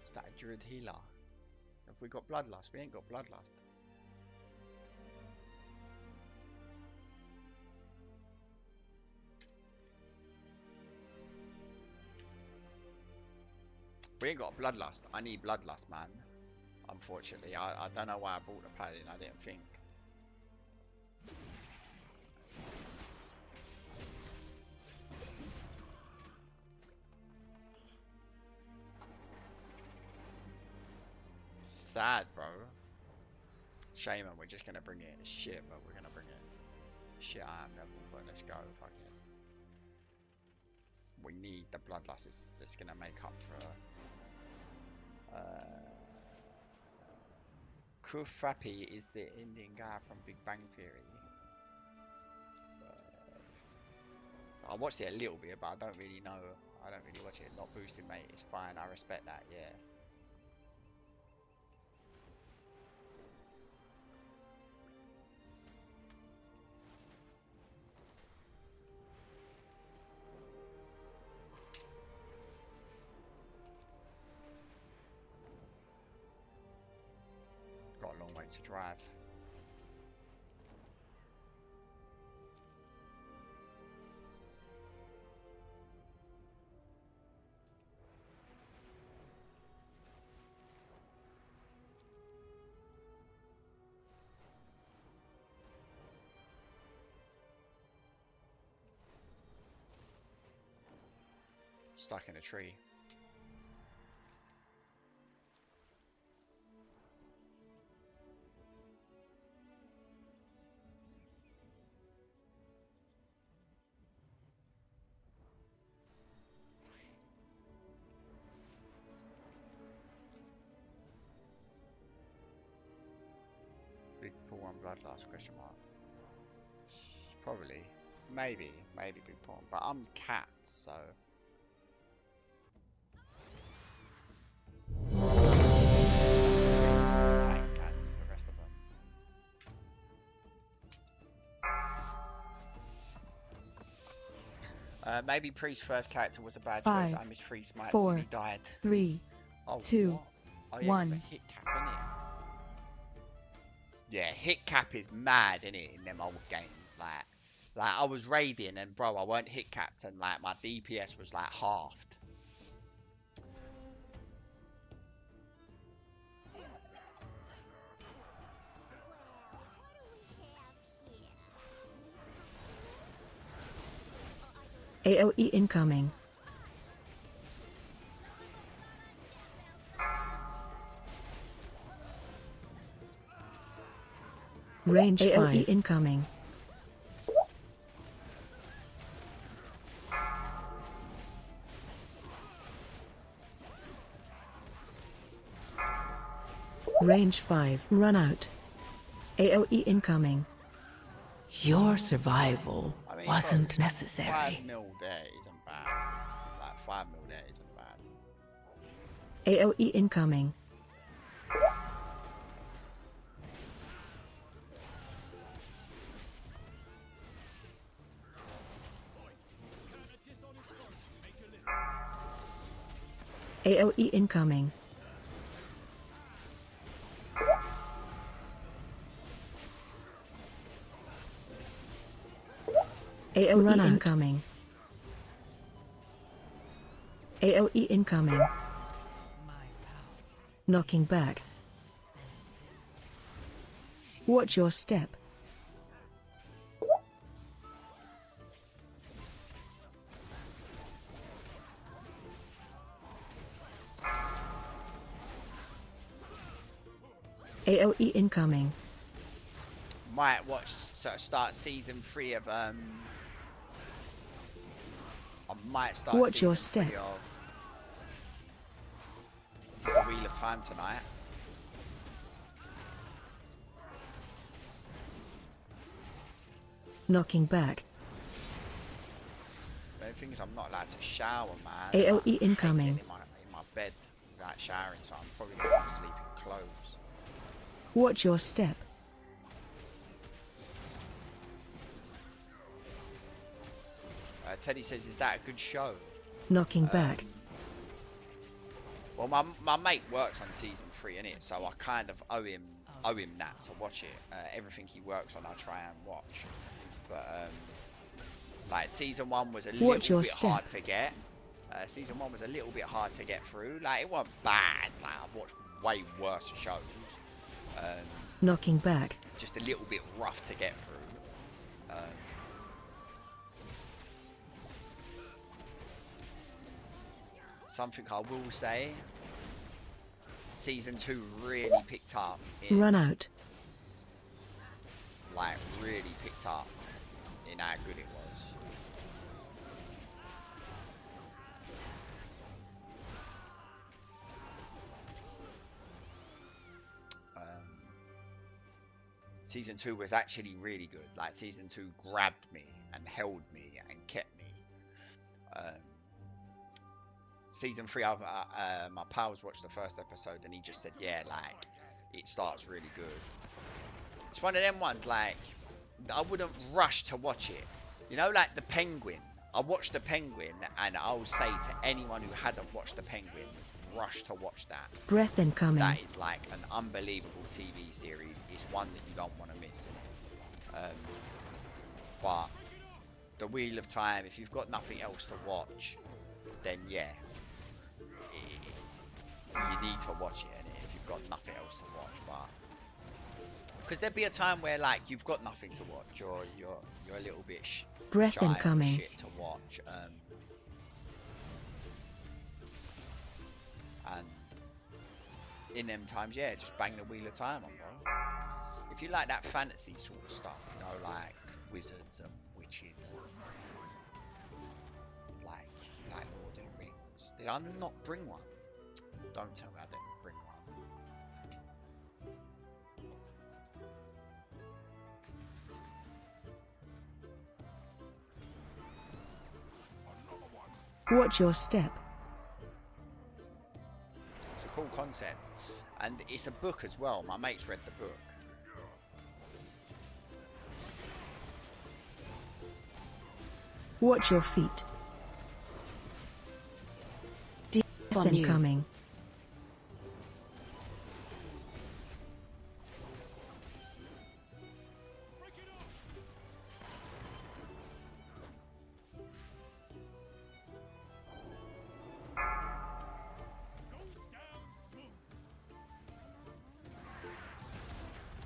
Is that a druid healer? Have we got bloodlust? We ain't got bloodlust. We ain't got bloodlust. I need bloodlust, man. Unfortunately, I don't know why I bought the paladin. I didn't think. Sad, bro. Shaman, we're just gonna bring it shit, but we're gonna bring it shit iron level. But let's go, fuck it. We need the bloodlust. That's gonna make up for. Kufapi is the Indian guy from Big Bang Theory. I watched it a little bit, but I don't really know. I don't really watch it. Not boosted, mate. It's fine. I respect that. Yeah. point to drive. Stuck in a tree. Big pool and bloodlust, question mark. Probably. Maybe big pawn. But I'm cat, so. That's between the tank and the rest of them. Maybe Priest's first character was a bad choice. I miss Free Smites and he died. 3, Oh, 2, what? Oh, yeah, it was a 1. hit cap, innit? Yeah, hit cap is mad, innit, in them old games. Like I was raiding and bro, I weren't hit capped and like my DPS was like halved. AOE incoming. Range AOE 5. Incoming. Range 5. Run out. AOE incoming. Your survival I mean, wasn't bro, necessary. 5 mil there isn't bad. Like 5 mil there isn't bad. AOE incoming. AOE incoming. AOE run incoming. AOE incoming. Knocking back. Watch your step. AOE incoming. Might watch start season 3 of I might start Watch season your 3 step. of The Wheel of Time tonight. Knocking back. The only thing is I'm not allowed to shower, man. AOE I hate incoming. getting in my bed without showering, so I'm probably going to have to sleep in clothes. Watch your step. Teddy says, is that a good show? Knocking back. Well, my mate works on season 3 innit, so I kind of owe him that to watch it. Everything he works on, I try and watch. But like season 1 was a little bit hard to get. Season 1 was a little bit hard to get through. Like it wasn't bad. Like I've watched way worse shows. Knocking back. Just a little bit rough to get through. Something I will say, season 2 really picked up in, Run out. like really picked up in how good it was. Season 2 was actually really good. Like season 2 grabbed me and held me and kept me. Season 3, my pals watched the first episode and he just said, yeah, like, it starts really good. It's one of them ones, like, I wouldn't rush to watch it. You know, like The Penguin. I watched The Penguin and I'll say to anyone who hasn't watched The Penguin, rush to watch that. Breath incoming. That is like an unbelievable TV series. It's one that you don't want to miss. But the Wheel of Time, if you've got nothing else to watch, then yeah, you need to watch it. And if you've got nothing else to watch, but because there'd be a time where like you've got nothing to watch, or you're a little bit Breath shy of incoming. shit to watch, and in them times, yeah, just bang the Wheel of Time on, bro. If you like that fantasy sort of stuff, you know, like wizards and witches and like Lord of the Rings. Did I not bring one? Don't tell me I didn't bring one. Watch your step. It's a cool concept, and it's a book as well. My mate's read the book. Watch your feet. Death incoming.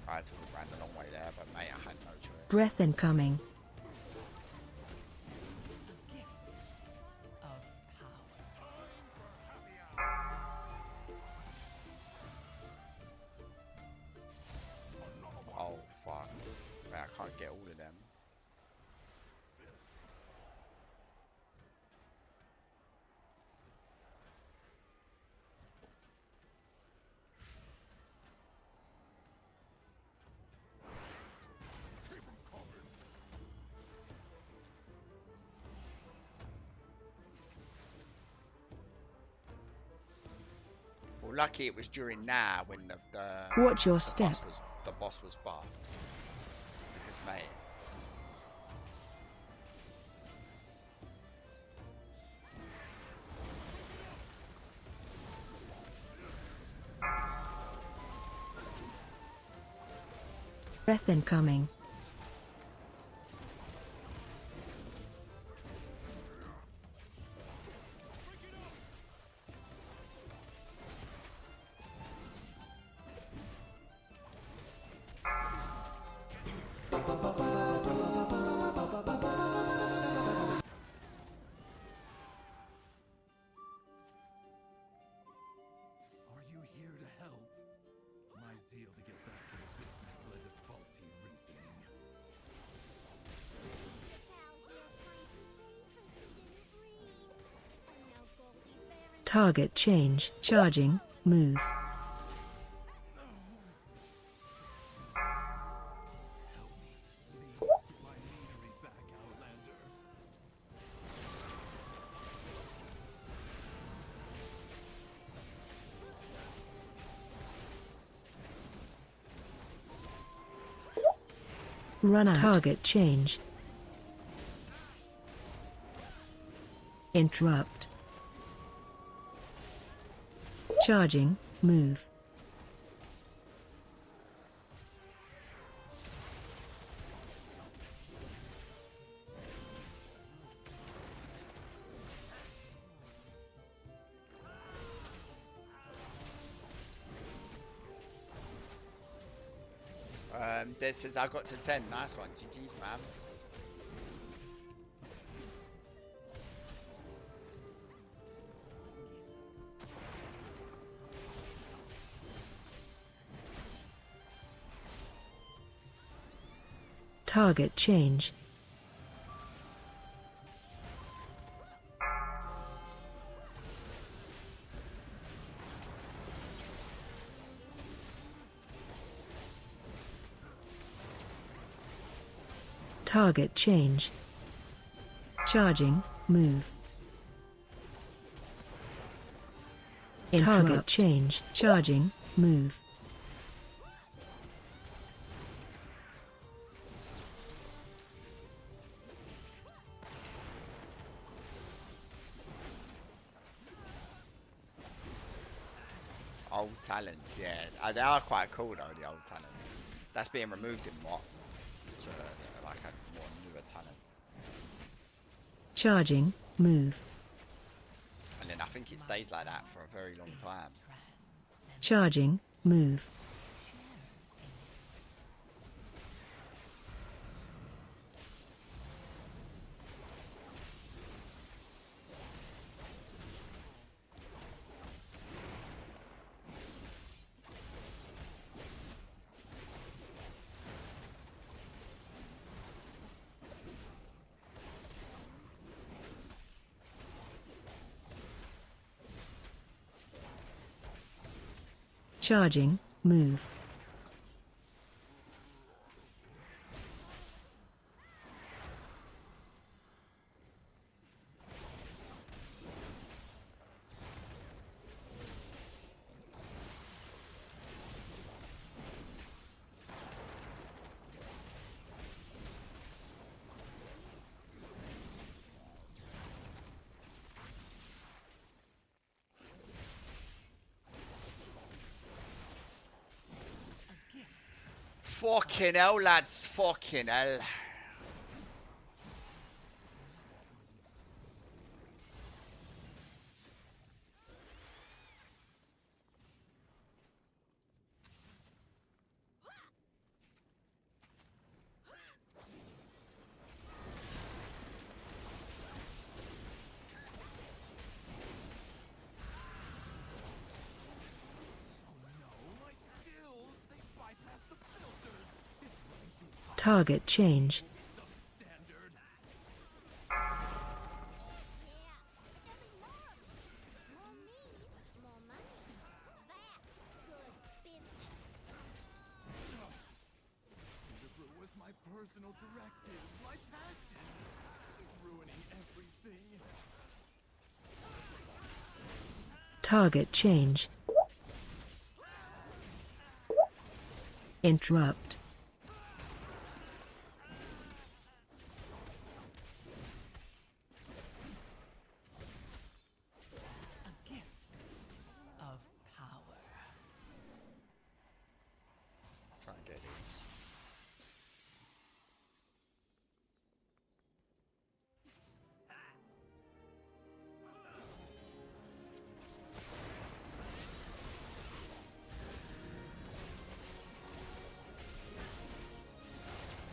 I had to run a long way there, but mate, I had no choice. Breath incoming. Oh fuck, mate, I can't get all of them. Well, lucky it was during now when the Watch your step. the boss was buffed. Because mate, Breath incoming. Are you here to help? My zeal to get back to the business led to faulty reasoning. Target change. Charging. Move. Get my meadery back, Outlander. Run out. Target change. Interrupt. Charging. Move. Des says I got to 10. Nice one, GG's, man. Target change. Target change. Charging. Move. Target change. Charging. Move. Old talents, yeah. They are quite cool though, the old talents. That's being removed in what? To like a more newer talent. Charging. Move. And then I think it stays like that for a very long time. Charging. Move. Charging. Move. Fucking hell, lads. Fucking hell. Target change. Personal directive, my passion. She's ruining everything. Target change. Interrupt. A gift of power. Try and get these.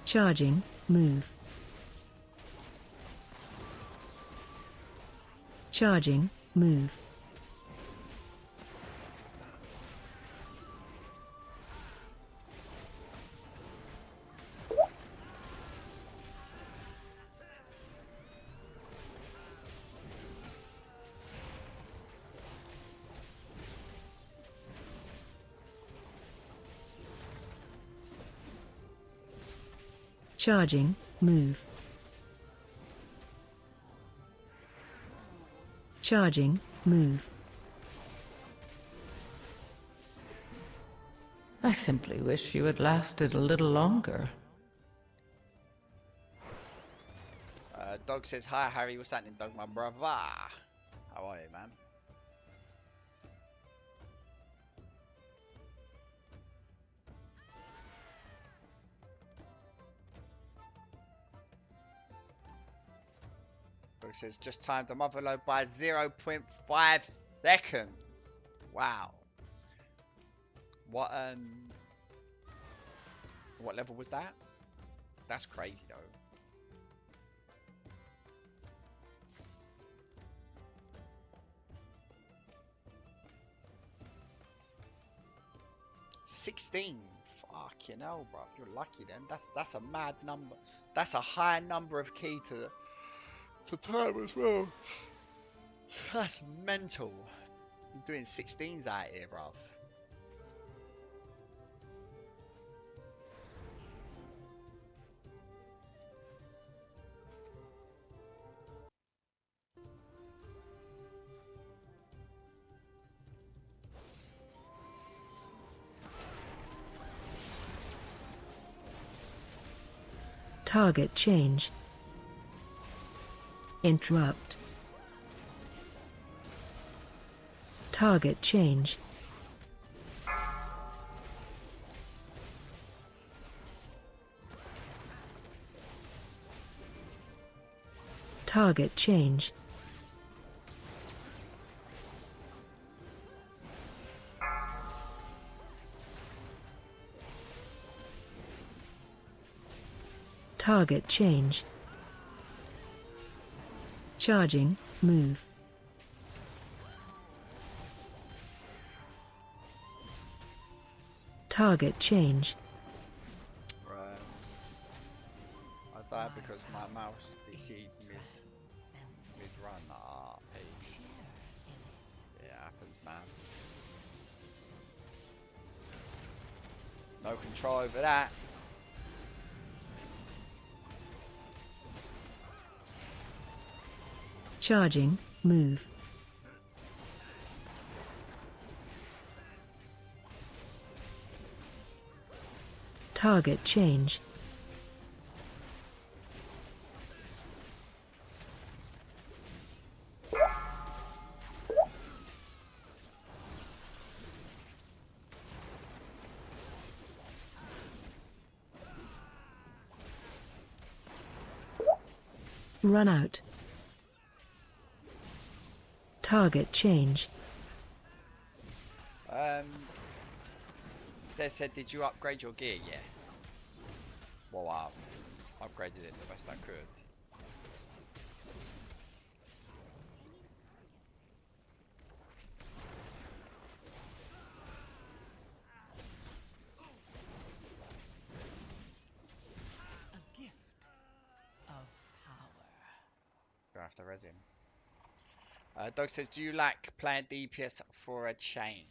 Charging. Move. Charging. Move. Charging. Move. Charging. Move. I simply wish you had lasted a little longer. Dog says, hi Harry, what's happening, Dog, my brother? How are you, man? Dog says, just timed the mother load by 0.5 seconds. Wow. What level was that? That's crazy though. $16. Fucking hell, bro. You're lucky then. That's a mad number. That's a high number of key to time as well. That's mental. I'm doing 16s out here, bruv. Target change. Interrupt. Target change. Target change. Target change. Charging, move. Target change. Right. I died because my mouse DC'd mid run. Ah, hey. Yeah, it happens, man. No control over that. Charging, move. Target change. Run out. Target change. They said, did you upgrade your gear? Yeah. Well, I upgraded it the best I could. A gift of power. Gonna have to res him. Doug says, do you like playing DPS for a change?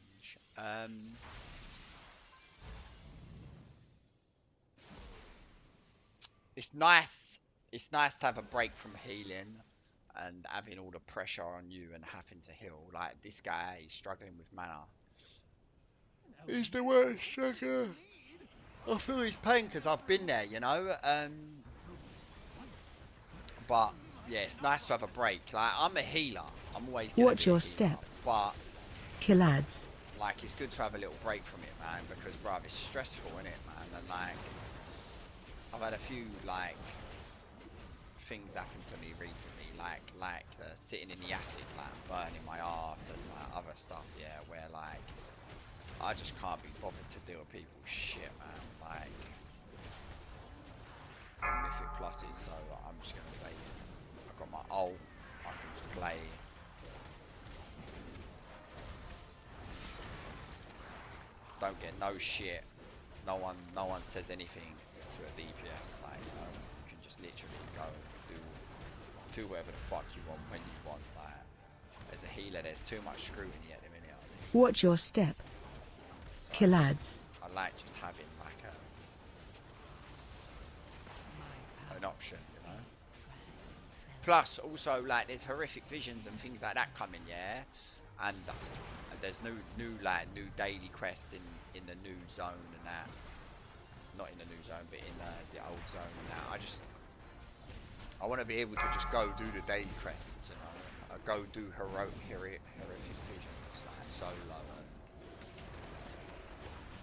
It's nice. It's nice to have a break from healing and having all the pressure on you and having to heal. Like this guy, he's struggling with mana. He's the worst striker. I feel his pain because I've been there, you know. But yeah, it's nice to have a break. Like I'm a healer. I'm always gonna Watch be a your healer, step. but Kill ads. like it's good to have a little break from it, man, because bruv, it's stressful, innit, man? And like I've had a few like things happen to me recently, like sitting in the acid, like burning my arse and like other stuff, yeah, where like I just can't be bothered to deal with people's shit, man. Like I'm Mythic pluses, so I'm just gonna play. I've got my ult, I can just play. Don't get no shit. No one says anything to a DPS. Like you know, you can just literally go and do whatever the fuck you want when you want. Like as a healer, there's too much scrutiny at the minute. Watch your step. So Kill ads. I like just having like an option, you know. Plus, also like there's horrific visions and things like that coming, yeah. And there's new daily quests in the new zone and that. Not in the new zone, but in the old zone and that. I want to be able to just go do the daily quests, you know. Go do horrific visions like solo.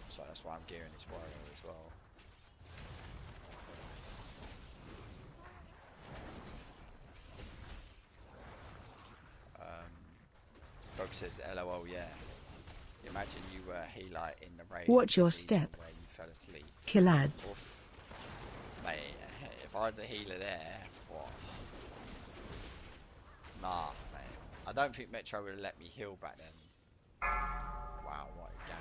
So that's why I'm gearing this warrior as well. Doug says, LOL, yeah. Imagine you were a healer in the raid. Watch your region step. where you fell asleep. Kill ads. Oof. Mate, if I was a healer there, what? Nah, mate. I don't think Metro would have let me heal back then. Wow, what is that?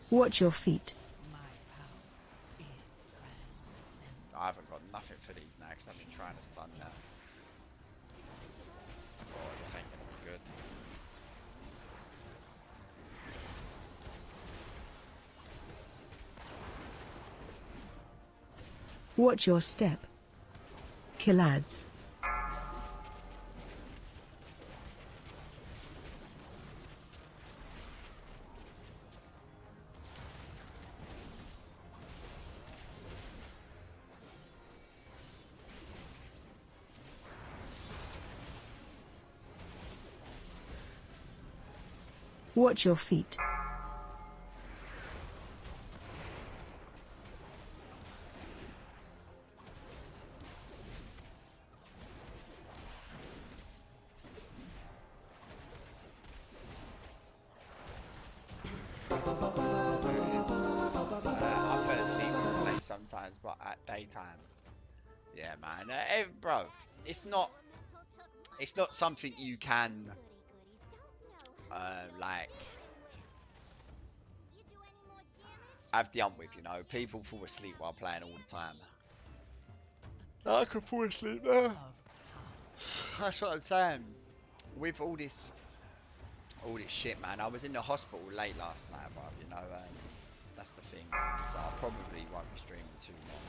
Watch your feet. I haven't got nothing for these now because I've been trying to stun that. Oh, this ain't gonna be good. Watch your step. Kill ads. Watch your feet. I fell asleep on play sometimes, but at daytime. Yeah, man. Bro, it's not something you can like have the ump with, you know. People fall asleep while playing all the time. I can fall asleep now. That's what I'm saying. With all this shit, man. I was in the hospital late last night, but you know, that's the thing, man. So I probably won't be streaming too long.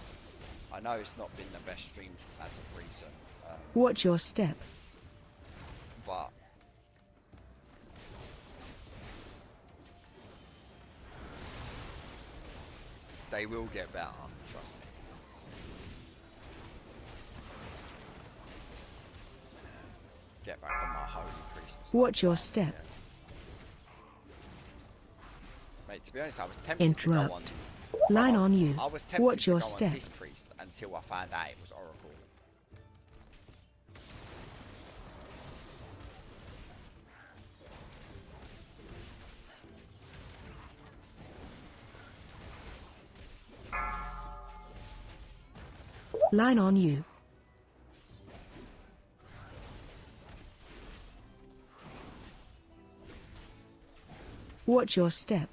I know it's not been the best stream as of recent. Watch your step. But they will get better, trust me. Get back on my holy priest and stuff. Watch your step. Mate, to be honest, I was tempted Interrupt. to go on. Line on you. I was tempted Watch to your go step. on this priest until I found out it was Oracle. Line on you. Watch your step.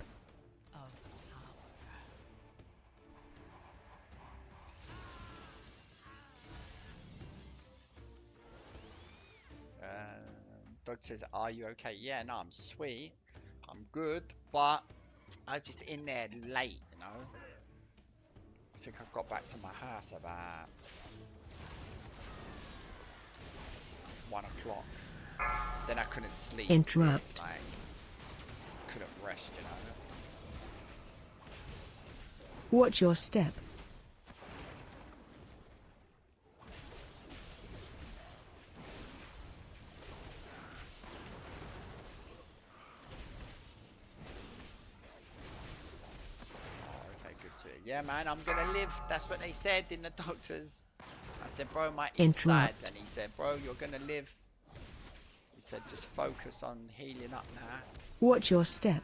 Doug says, "Are you okay?" Yeah, no, I'm sweet. I'm good, but I was just in there late, you know. I think I got back to my house about 1 o'clock. Then I couldn't sleep. Interrupt. Like, couldn't rest, you know. Watch your step. Yeah, man, I'm gonna live. That's what they said in the doctors. I said, bro, my Interrupt. insides. And he said, bro, you're gonna live. He said, just focus on healing up now. Watch your step.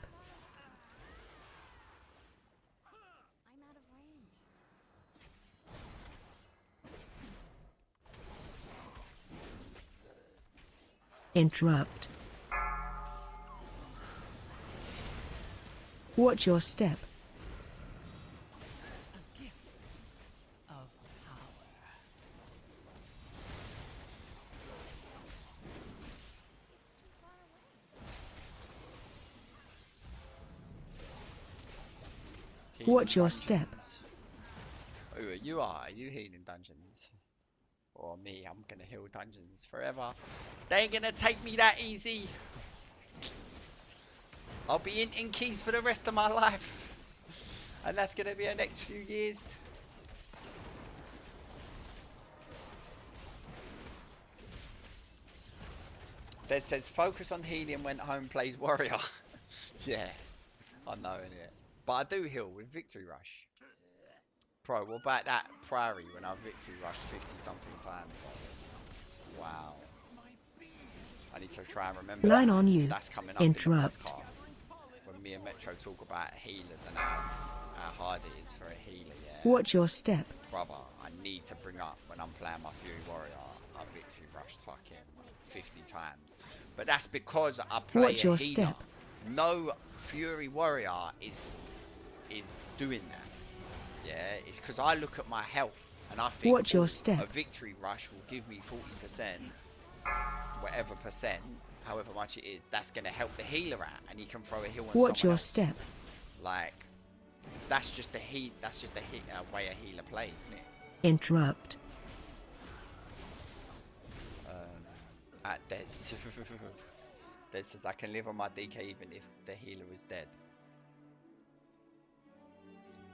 I'm out of range. Interrupt. Watch your step. Watch your step. Who you are? Are you healing dungeons? Or me? I'm gonna heal dungeons forever. They ain't gonna take me that easy. I'll be in keys for the rest of my life. And that's gonna be the next few years. Des says, focus on healing when home plays warrior. Yeah, I know, innit? But I do heal with Victory Rush. Bro, what about that Priory when I Victory Rushed 50 something times? Bro? Wow. I need to try and remember Line that. on you. That's coming up Interrupt. in the podcast. When me and Metro talk about healers and how hard it is for a healer, yeah. Watch your step. Brother, I need to bring up when I'm playing my Fury Warrior, I Victory Rushed fucking 50 times. But that's because I play Watch a your healer. step. No Fury Warrior is doing that. Yeah, it's because I look at my health and I think, Watch your step. a Victory Rush will give me 40%, whatever percent, however much it is. That's going to help the healer out, and he can throw a heal on Watch someone your else. step. Like, that's just the heat. That's just the way a healer plays, isn't it? Interrupt. At Des. Des says, I can live on my DK even if the healer is dead.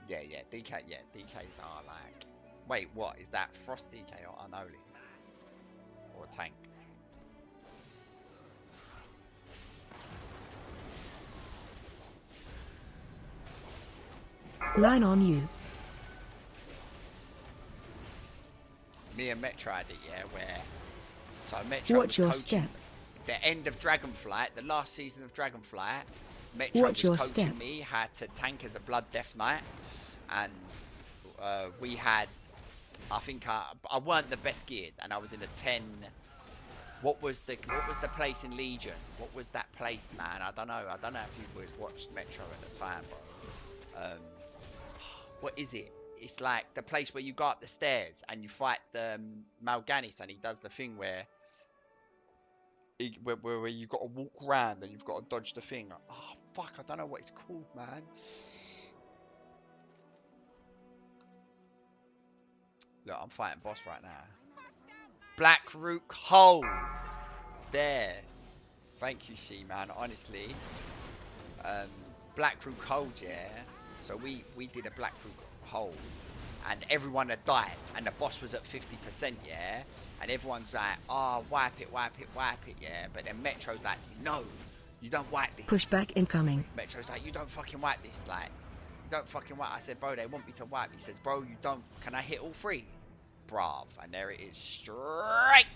Yeah, DKs are like... Wait, what? Is that Frost DK or Unholy? Or Tank? Line on you. Me and Metro had it, yeah, where so Metro was Watch your coaching step. the end of Dragonflight, the last season of Dragonflight. Metro Watch was your coaching step. me how to tank as a Blood Death Knight, and we had, I think I weren't the best geared, and I was in a 10. What was the place in Legion? What was that place, man? I don't know if you boys watched Metro at the time, bro. What is it? It's like the place where you go up the stairs and you fight the Mal'Ganis, and he does the thing where where you got to walk around and you've got to dodge the thing. Oh fuck, I don't know what it's called, man. Look, I'm fighting boss right now. Blackroot Hole. There. Thank you, C-Man. Honestly, Blackroot Hole, yeah. So we did a Blackroot Hole, and everyone had died, and the boss was at 50%, yeah. And everyone's like, oh, wipe it, yeah. But then Metro's like to me, no, you don't wipe this. Pushback incoming. Metro's like, you don't fucking wipe this, like, you don't fucking wipe. I said, bro, they want me to wipe. He says, bro, you don't. Can I hit all three? Brav. And there it is, strike.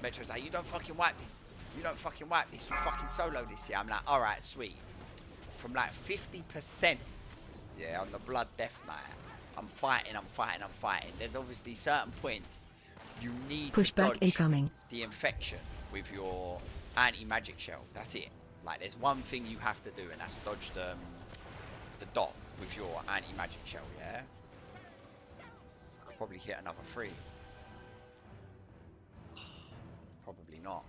Metro's like, you don't fucking wipe this. You don't fucking wipe this. You fucking solo this, yeah. I'm like, all right, sweet. From like 50%, yeah, on the Blood Death Knight, I'm fighting. There's obviously certain points you need to Pushback dodge incoming. the infection with your anti-magic shell. That's it. Like, there's one thing you have to do, and that's dodge the dot with your anti-magic shell, yeah? I could probably hit another 3. Probably not.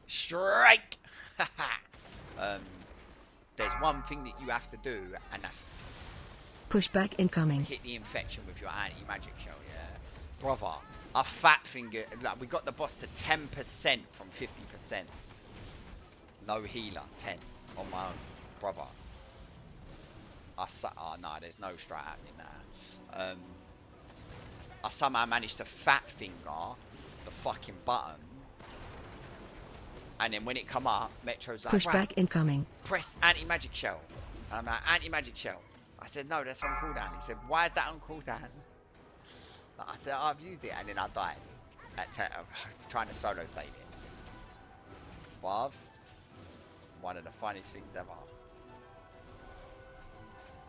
Strike! There's one thing that you have to do, and that's Pushback incoming. hit the infection with your anti-magic shell, yeah? Brother, I fat finger, like, we got the boss to 10% from 50%. No healer, 10 on my own. Brother. Oh no, there's no strat happening there. I somehow managed to fat finger the fucking button. And then when it come up, Metro's like, Pushback right, incoming. press anti-magic shell. And I'm like, anti-magic shell. I said, no, that's on cooldown. He said, why is that on cooldown? I said, oh, I've used it. And then I died. I was trying to solo save it. Wav. One of the funniest things ever.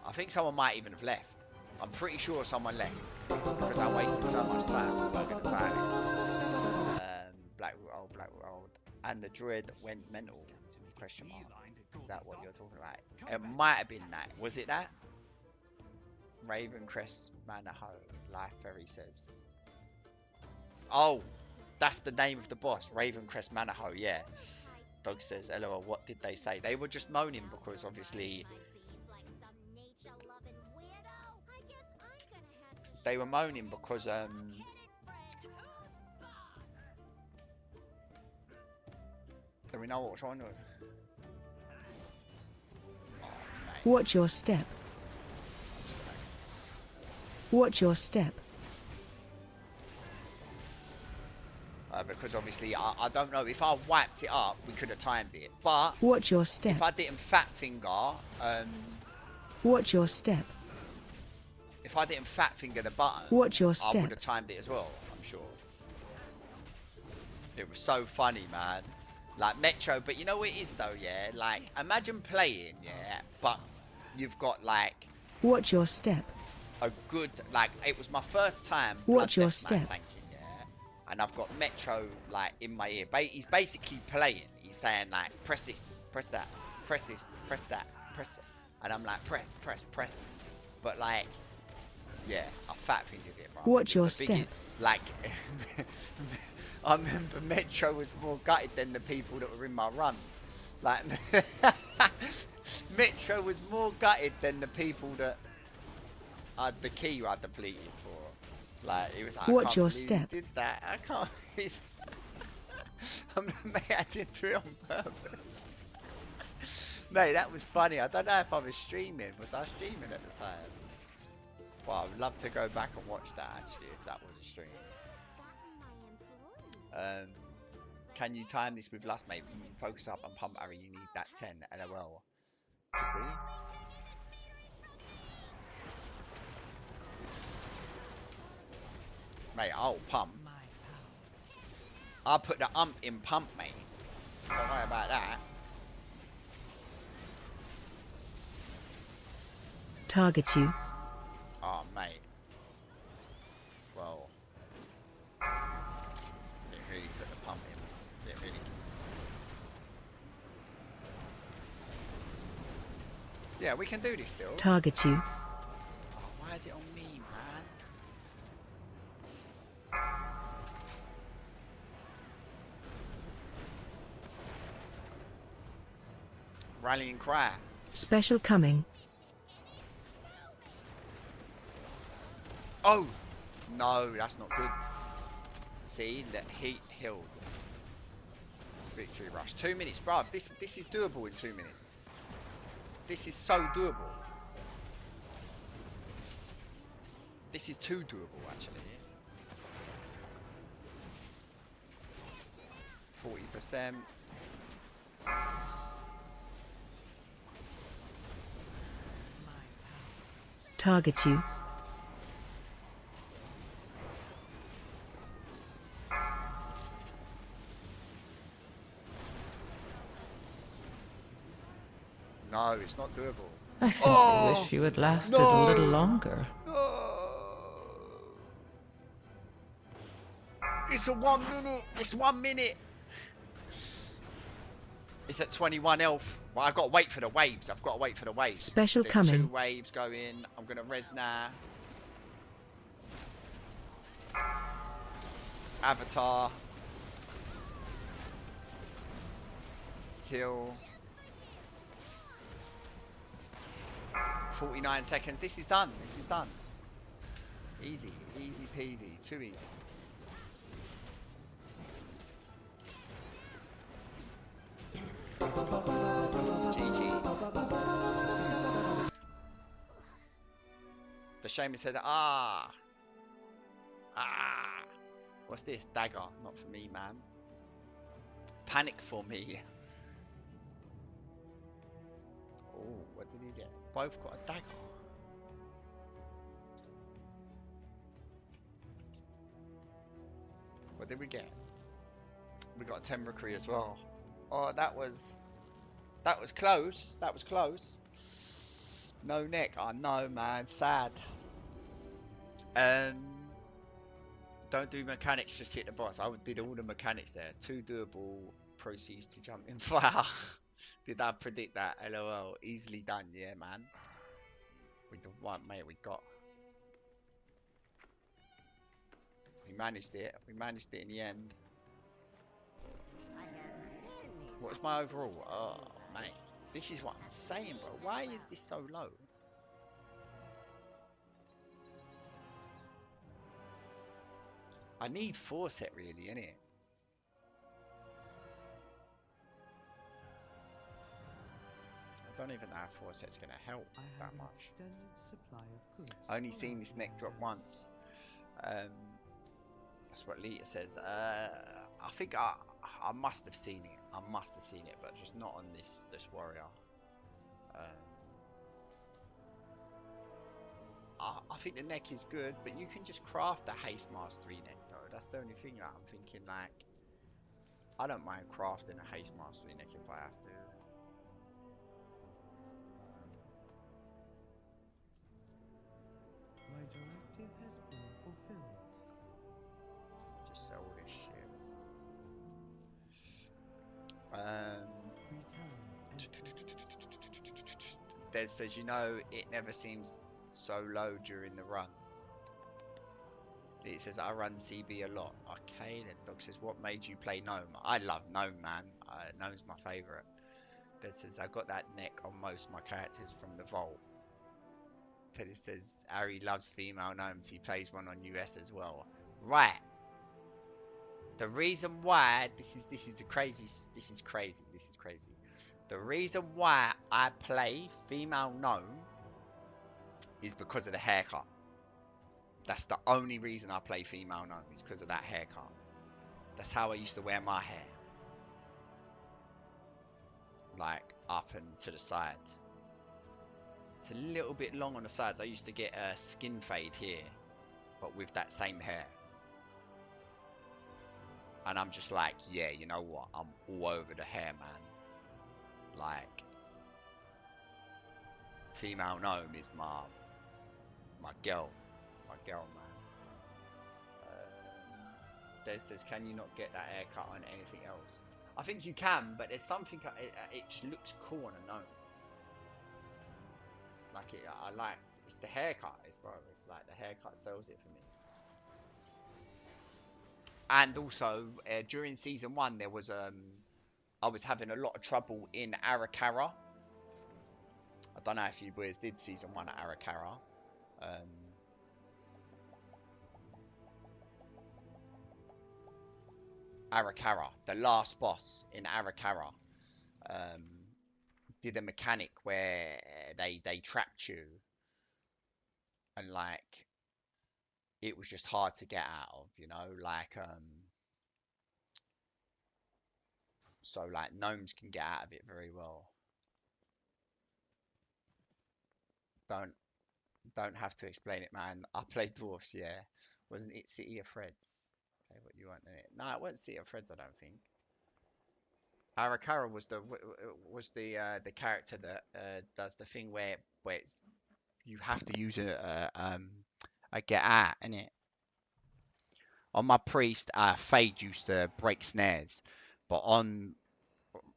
I think someone might even have left. I'm pretty sure someone left. Because I wasted so much time working the time. Black World. And the druid went mental. Question mark. Is that what you're talking about? It might have been that. Was it that? Ravencrest Manaho. Life Fairy says. Oh, that's the name of the boss. Ravencrest Manaho, yeah. Dog says, LOL, what did they say? They were just moaning because obviously they were moaning because do we know what's on? Oh, Watch your step. Watch your step. Because obviously I don't know if I wiped it up, we could have timed it. But Watch your step. if I didn't fat finger, Watch your step. if I didn't fat finger the button, Watch your I step. would have timed it as well. I'm sure. It was so funny, man. Like Metro, but you know what it is though, yeah. Like imagine playing, yeah, but you've got like Watch your step. a good, like it was my first time. Watch your Death Knight step. tanking, yeah. And I've got Metro like in my ear. He's basically playing. He's saying like, press this, press that, press this, press that, press it. And I'm like, press. But like, yeah, I fat fingered it, bro. Watch your step. Like, I remember Metro was more gutted than the people that were in my run. Like, Metro was more gutted than the people that the key I depleted for. Like, it was like, Watch I can't your believe step. you did that. I can't. Mate, I didn't do it on purpose. Mate, that was funny. I don't know if I was streaming. Was I streaming at the time? Well, I would love to go back and watch that actually, if that was a stream. Can you time this with Lust, mate? Focus up and pump Harry. You need that 10. LOL. Could be. Mate, I'll pump. I'll put the in pump, mate. Don't worry about that. Target you. Oh, mate. Well, didn't really put the pump in. Didn't really. Yeah, we can do this still. Target you. Oh, why is it on me, man? Rallying cry. Special coming. Oh! No, that's not good. See, that heat healed. Victory rush. 2 minutes, bruv. This is doable in 2 minutes. This is so doable. This is too doable, actually. 40%. Target you. No, it's not doable. I simply wish you had lasted a little longer. It's a 1 minute. It's 1 minute. It's at 21 health. Well, I've got to wait for the waves. I've got to wait for the waves. Special There's coming. 2 waves going. I'm going to res now. Avatar. Heal. 49 seconds. This is done. This is done. Easy. Easy peasy. Too easy. GG's. The shaman said, ah. What's this? Dagger. Not for me, man. Panic for me. Oh, what did he get? Both got a dagger. What did we get? We got a Tembricary as well. Oh, that was close. That was close. No neck. Oh no, man. Sad. Don't do mechanics, just hit the boss. I did all the mechanics there. 2 doable, proceeds to jump in fire. Did I predict that? LOL. Easily done, yeah, man. We the one, mate. We managed it. We managed it in the end. What was my overall? Oh, mate. This is what I'm saying, bro. Why is this so low? I need 4 set really, innit? I don't even know if 4 set's gonna help that much. I only seen this neck drop once. That's what Lita says. I think I must have seen it. I must have seen it, but just not on this warrior. I think the neck is good, but you can just craft the haste mastery neck though. That's the only thing that I'm thinking. Like, I don't mind crafting a haste mastery neck if I have to. My directive has been fulfilled. Just sell this shit. Des says, you know, it never seems so low during the run. It says, I run CB a lot. Okay, then Dog says, what made you play Gnome? I love Gnome, man. Gnome's my favourite. Des says, I got that neck on most of my characters from the Vault. Teddy says, Ari loves female gnomes. He plays one on US as well. Right. The reason why, this is crazy. The reason why I play female gnome is because of the haircut. That's the only reason I play female gnome, is because of that haircut. That's how I used to wear my hair. Like, up and to the side. It's a little bit long on the sides. I used to get a skin fade here, but with that same hair. And I'm just like, yeah, you know what? I'm all over the hair, man. Like, female gnome is my girl, man. Des says, can you not get that haircut on anything else? I think you can, but there's something it just looks cool on a gnome. It's like I like it's the haircut, bro. It's like the haircut sells it for me. And also during season 1, there was I was having a lot of trouble in Arakara. I don't know if you boys did season 1 at Arakara. Arakara, the last boss in Arakara, did a mechanic where they trapped you, and like it was just hard to get out of, you know, like so like gnomes can get out of it very well. Don't don't have to explain it, man. I played dwarfs, yeah. Wasn't it City of Threads? Okay, what you want in it? No, it wasn't City of Threads, I don't think. Arakara was the character that does the thing where you have to use a get out, innit? On my priest, Fade used to break snares, but on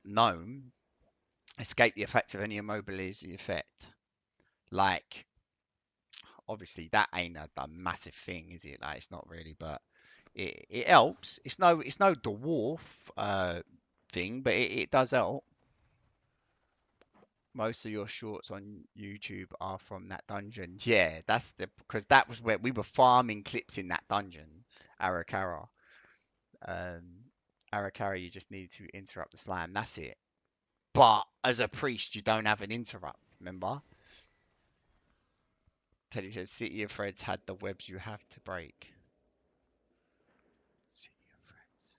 Gnome, escape the effect of any immobilizing effect. Like, obviously that ain't a massive thing, is it? Like, it's not really, but it helps. It's no dwarf thing, but it does help. Most of your shorts on YouTube are from that dungeon. Yeah, that's because that was where we were farming clips in that dungeon, Arakara. Um, Arakara, you just need to interrupt the slime. That's it. But as a priest, you don't have an interrupt. Remember? Teddy says, City of Threads had the webs you have to break. City of Threads.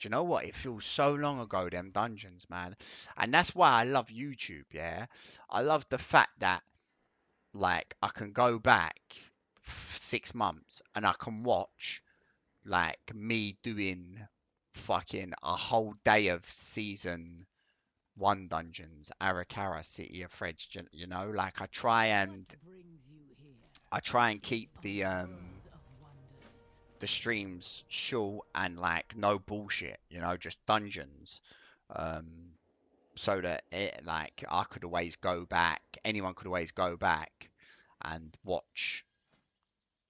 Do you know what? It feels so long ago, them dungeons, man. And that's why I love YouTube, yeah? I love the fact that, like, I can go back 6 months and I can watch, like, me doing fucking a whole day of season 1 dungeons, Arakara, City of Threads, you know? Like, I try and keep the streams short and like no bullshit, you know, just dungeons, um, so that it like I could always go back, anyone could always go back and watch.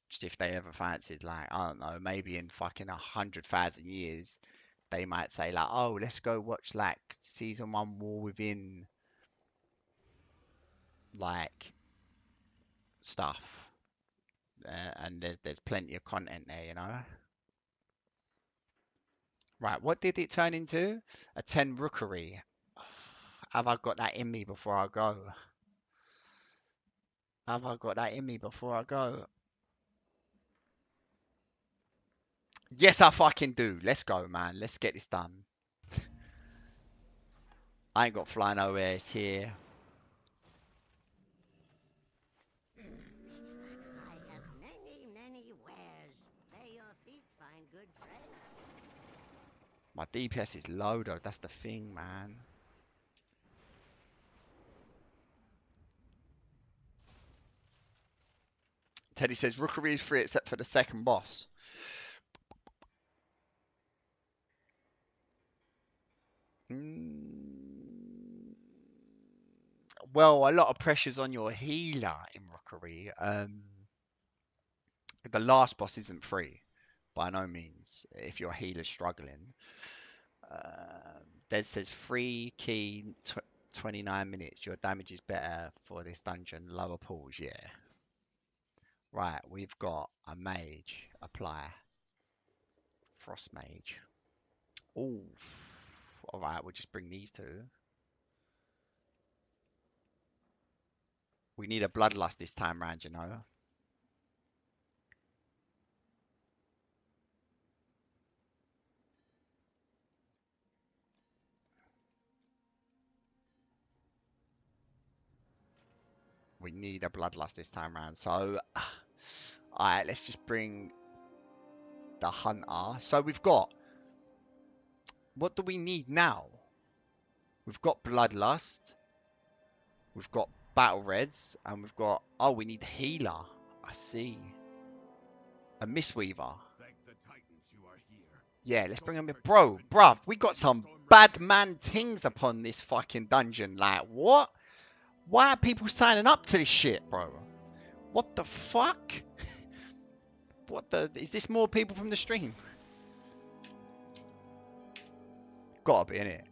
Just if they ever fancied, like I don't know, maybe in fucking 100,000 years, they might say like, oh, let's go watch like season 1 War Within, like stuff, and there's plenty of content there, you know. Right, what did it turn into? A 10 rookery. Have I got that in me before I go? Have I got that in me before I go? Yes, I fucking do. Let's go, man. Let's get this done. I ain't got flying OS here. I have many, many wares. May your feet find good trade. My DPS is low, though. That's the thing, man. Teddy says rookery is free except for the second boss. Well, a lot of pressure's on your healer in rookery. The last boss isn't free by no means if your healer's struggling. Des says free key 29 minutes. Your damage is better for this dungeon. Lower pools, yeah. Right, we've got a mage. Apply. Frost mage. Oh, all right. We'll just bring these two. We need a bloodlust this time round, you know. We need a bloodlust this time round. So, all right. Let's just bring the hunter. So we've got, what do we need now? We've got bloodlust, we've got battle reds, and we've got, oh, we need healer. I see. A mistweaver. Thank the Titans you are here. Yeah, let's bring him in. Bro, bruv, we got some bad man things upon this fucking dungeon. Like, what? Why are people signing up to this shit, bro? What the fuck? What the? Is this more people from the stream? Gotta be, innit?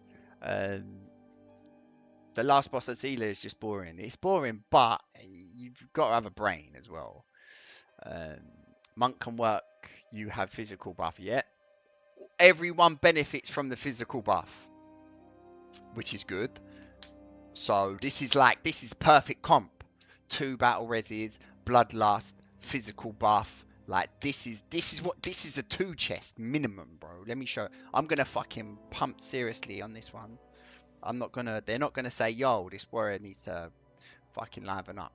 The last boss at Sealer is just boring. It's boring, but you've got to have a brain as well. Monk can work. You have physical buff, yeah. Everyone benefits from the physical buff, which is good. So this is perfect comp. 2 battle reses, bloodlust, physical buff. Like this is a 2 chest minimum, bro. Let me show. I'm gonna fucking pump seriously on this one. They're not gonna say, yo, this warrior needs to fucking liven up.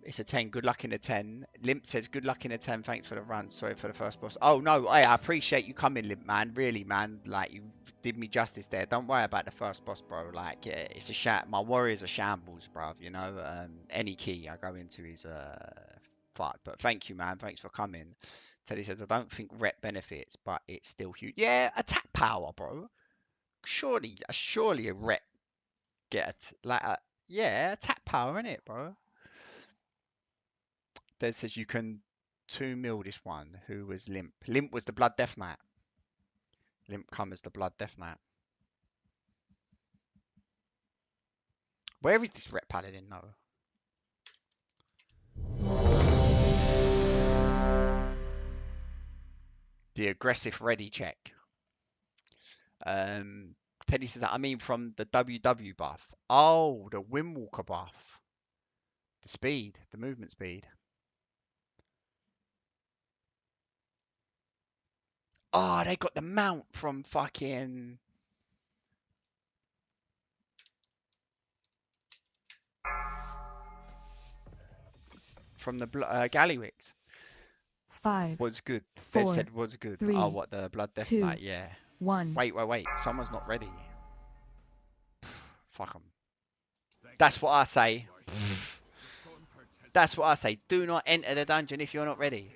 It's a 10. Good luck in a 10. Limp says, good luck in a 10. Thanks for the run. Sorry for the first boss. Oh, no. I appreciate you coming, Limp, man. Really, man. Like, you did me justice there. Don't worry about the first boss, bro. Like, yeah, it's a my warrior's a shambles, bruv. You know, any key I go into is fucked. But thank you, man. Thanks for coming. Teddy says, I don't think rep benefits, but it's still huge. Yeah, attack power, bro. Surely a rep yeah, attack power, innit, bro? Des says you can 2 mil this one. Who was Limp? Limp was the Blood Death Knight. Limp come as the Blood Death Knight. Where is this Rep Paladin though? The aggressive ready check. Teddy says that, I mean from the WW buff. Oh, the Windwalker buff. The speed, the movement speed. Oh, they got the mount from fucking... From the Gallywix. 5, Was good. 4, They said was good. 3, Oh, what, the Blood Death 2, Knight? Yeah. 1. Wait. Someone's not ready. Fuck them. That's what I say. That's what I say. Do not enter the dungeon if you're not ready.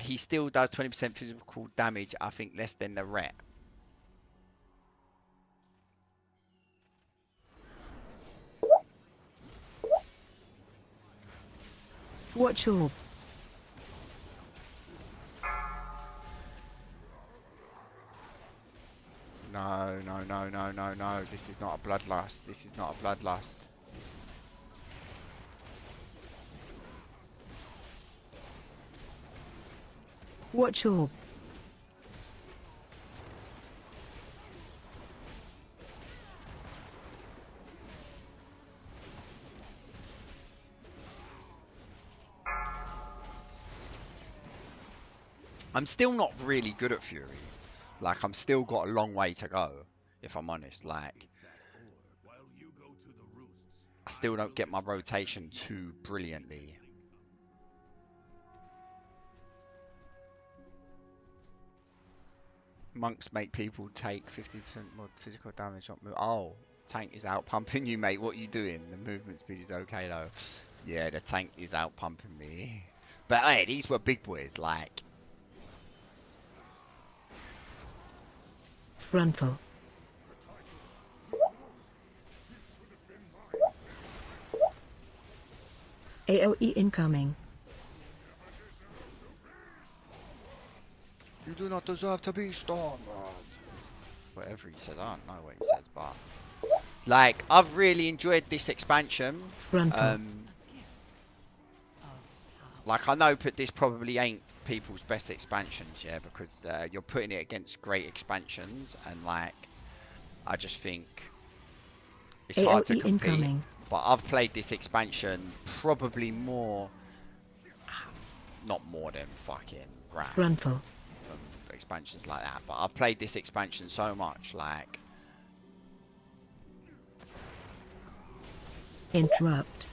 He still does 20% physical damage, I think less than the ret. Watch orb. No. This is not a bloodlust. This is not a bloodlust. Watch orb. I'm still not really good at Fury. Like, I'm still got a long way to go, if I'm honest. Like, I still don't get my rotation too brilliantly. Monks make people take 50% more physical damage. Oh, tank is out pumping you, mate. What are you doing? The movement speed is okay, though. Yeah, the tank is out pumping me. But hey, these were big boys, like... Frontal. AOE incoming. You do not deserve to be stormed. Whatever he says, I don't know what he says, but... Like, I've really enjoyed this expansion. Frontal. Like, I know this probably ain't people's best expansions, yeah, because you're putting it against great expansions, and like, I just think it's hard to compete. Incoming. But I've played this expansion probably more, not more than fucking Wrath. Frontal. Expansions like that, but I've played this expansion so much, like. Interrupt.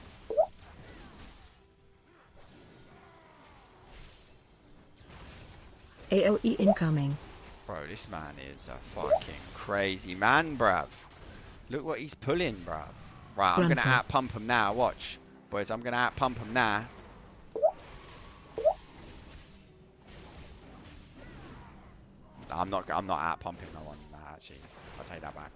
AOE incoming. Bro, this man is a fucking crazy man, bruv. Look what he's pulling, bruv. Right, I'm gonna Gruntle. out pump him now. Watch, boys. I'm gonna out pump him now. I'm not out pumping no one. Nah, actually, I'll take that back.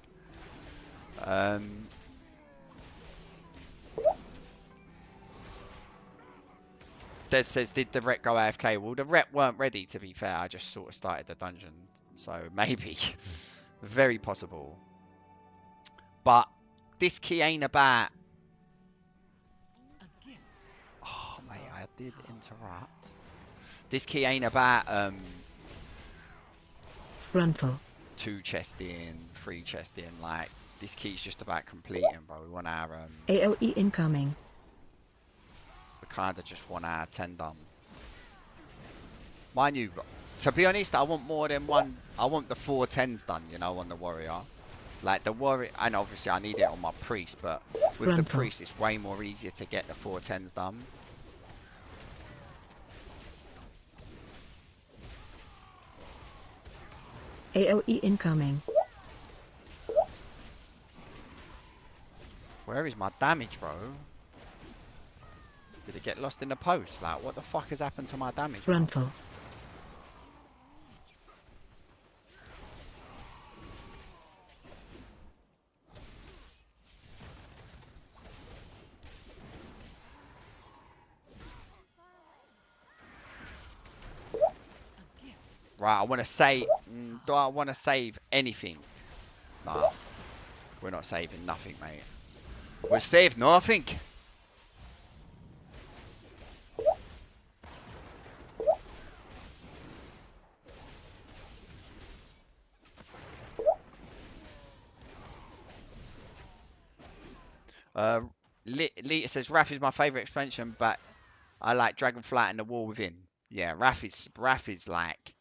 Des says, did the rep go AFK? Well, the rep weren't ready, to be fair. I just sort of started the dungeon. So, maybe. Very possible. But, this key ain't about... Oh, mate, I did interrupt. This key ain't about, Gruntle. 2 chesting, 3 chesting. Like, this key's just about completing, bro. We want our, AOE incoming. we kind of just want our 10 done. Mind you, to be honest, I want more than one. I want the 4 10s done, you know, on the warrior. Like the warrior, and obviously I need it on my priest, but with the Gruntle. priest, it's way more easier to get the 4 10s done. AOE incoming. Where is my damage, bro? Did it get lost in the post? Like, what the fuck has happened to my damage, bro? Gruntle. Right, I want to save. Do I want to save anything? Nah, we're not saving nothing, mate. We'll save nothing. Lita says Wrath is my favourite expansion, but I like Dragonflight and the War Within. Yeah, Wrath is like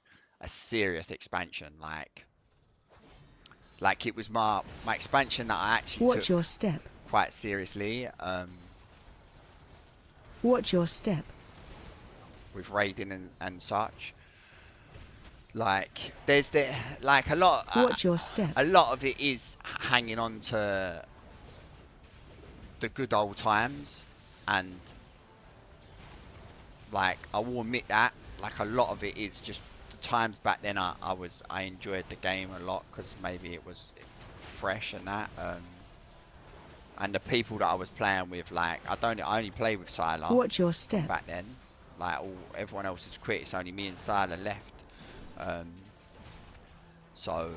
a serious expansion. Like it was my expansion that I actually Watch took your step. quite seriously. Watch your step. With raiding and such. Like there's like a lot. Watch your step. A lot of it is hanging on to the good old times, and like I will admit that like a lot of it is just the times back then. I enjoyed the game a lot because maybe it was fresh and that, and the people that I was playing with, like I only play with Sylar. Watch your step. Back then, like everyone else has quit. It's only me and Sylar left. So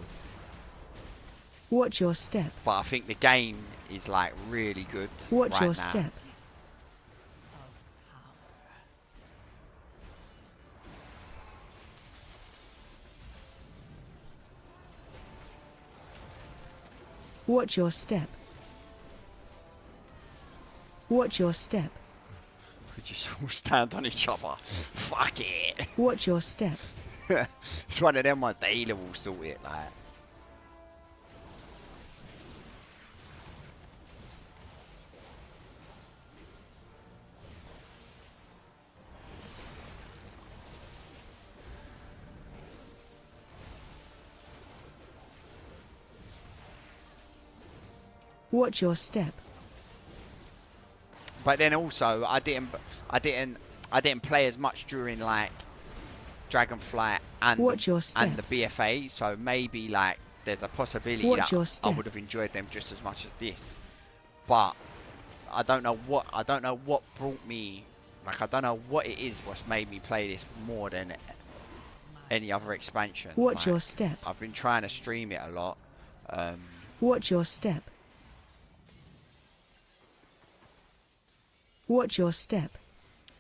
Watch your step. but I think the game is like really good. Watch right your now. step. Watch your step. Watch your step. We just all stand on each other. Fuck it. Watch your step. It's one of them ones. The healer will sort it. Like. Watch your step. But then also, I didn't play as much during like Dragonflight Watch your step. and the BFA. So maybe like there's a possibility Watch your that I step. would have enjoyed them just as much as this. But I don't know what brought me. Like I don't know what it is what's made me play this more than any other expansion. Watch like, your step. I've been trying to stream it a lot. Watch your step. Watch your step.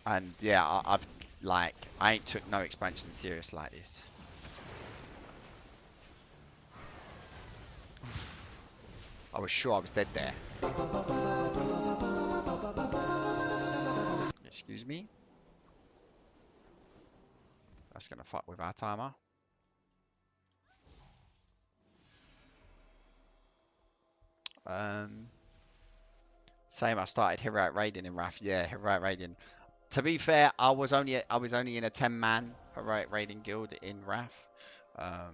And yeah, I ain't took no expansion serious like this. I was sure I was dead there. Excuse me. That's gonna fuck with our timer. Same, I started Heroic Raiding in Wrath. Yeah, Heroic Raiding. To be fair, I was only in a 10-man heroic raiding guild in Wrath. Um,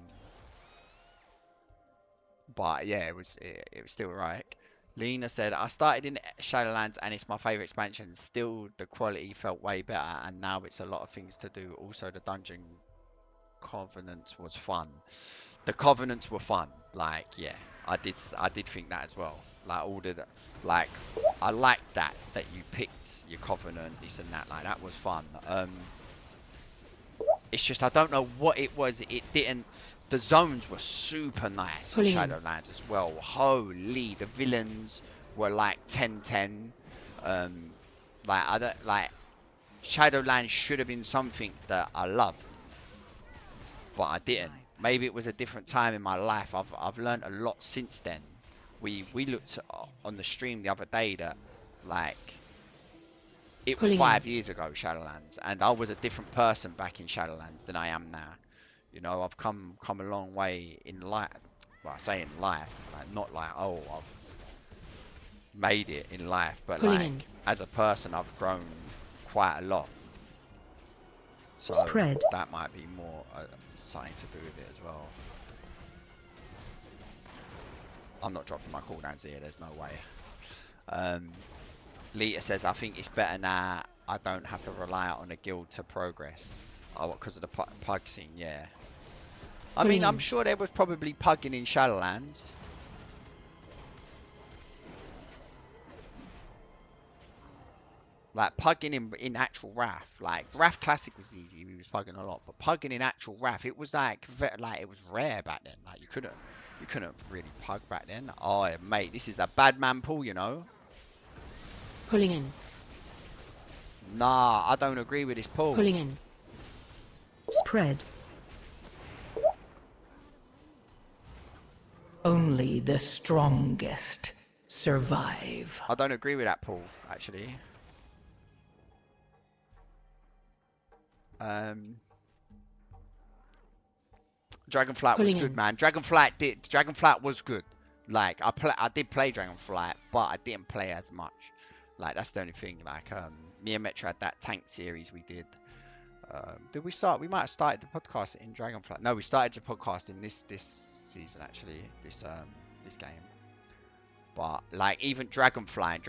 but yeah, it was still right. Lena said, I started in Shadowlands and it's my favorite expansion. Still, the quality felt way better, and now it's a lot of things to do. Also, the dungeon covenants was fun. The covenants were fun. Like, yeah, I did think that as well. Like all the like, I liked that you picked your covenant, this and that. Like that was fun. It's just I don't know what it was. It didn't. The zones were super nice in Shadowlands as well. Holy, the villains were like 10/10. Like I don't like Shadowlands should have been something that I loved, but I didn't. Maybe it was a different time in my life. I've learned a lot since then. We looked on the stream the other day that like it was 5 years ago, Shadowlands, and I was a different person back in Shadowlands than I am now. You know, I've come a long way in life. Well, I say in life, like not like, oh, I've made it in life, but like as a person, I've grown quite a lot. So that might be more something to do with it as well. I'm not dropping my cooldowns here. There's no way. Lita says, I think it's better now. I don't have to rely on a guild to progress. Oh, because of the pug scene, yeah. I mean, I'm sure there was probably pugging in Shadowlands. Like pugging in actual Wrath. Like Wrath Classic was easy. We was pugging a lot, but pugging in actual Wrath, it was like it was rare back then. Like you couldn't really pug back then. Oh mate, this is a bad man pool, you know. Pulling in. Nah, I don't agree with this pull. Pulling in. Spread. Only the strongest survive. I don't agree with that pull, actually. Dragonflight was good, man. Dragonflight was good. Like I did play Dragonflight, but I didn't play as much. Like that's the only thing. Like me and Metro had that tank series we did. Did we start? We might have started the podcast in Dragonflight. No, we started the podcast in this season actually. This game. But like even Dragonfly,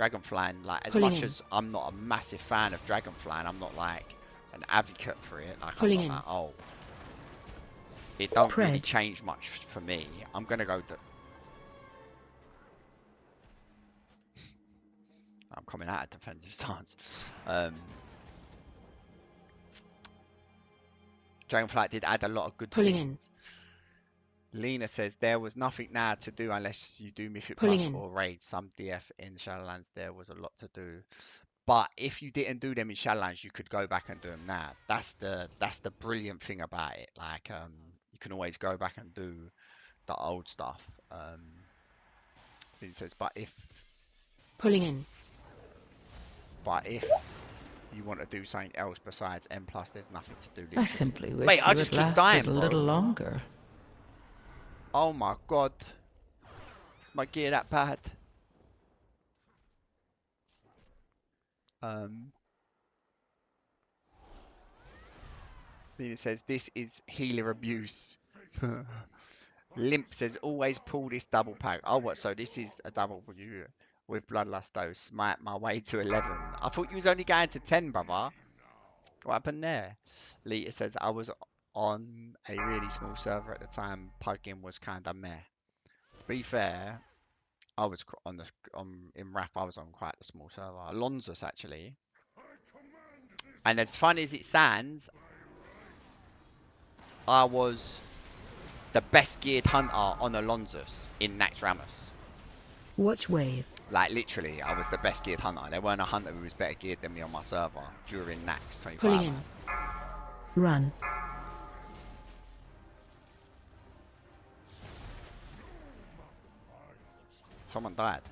like as much as I'm not a massive fan of Dragonfly, and I'm not like an advocate for it. Like I'm not like, oh, it don't really change much for me. I'm gonna go. I'm coming out of defensive stance. Dragonflight did add a lot of good things. Lena says there was nothing now to do unless you do Mythic Plus or Raid. Some DF in Shadowlands there was a lot to do. But if you didn't do them in Shadowlands, you could go back and do them now. That's the brilliant thing about it. Like you can always go back and do the old stuff. It says, but if you want to do something else besides M+, there's nothing to do. I simply wish Mate, I you just had keep lasted dying, a bro. little longer. Oh my god. Is my gear that bad? Then it says this is healer abuse. Limp says always pull this double pack. Oh what, so this is a double with Bloodlust though. Smite my way to 11. I thought you was only going to 10, brother. What happened there? Lita says I was on a really small server at the time. Pugging was kinda meh. To be fair, I was in Wrath. I was on quite a small server. Alonso's actually. And as fun as it sounds, I was the best geared hunter on Alonso's in Nax Ramos. Watch wave. Like literally, I was the best geared hunter. There weren't a hunter who was better geared than me on my server during Nax 25. Pulling in. Run. Someone died.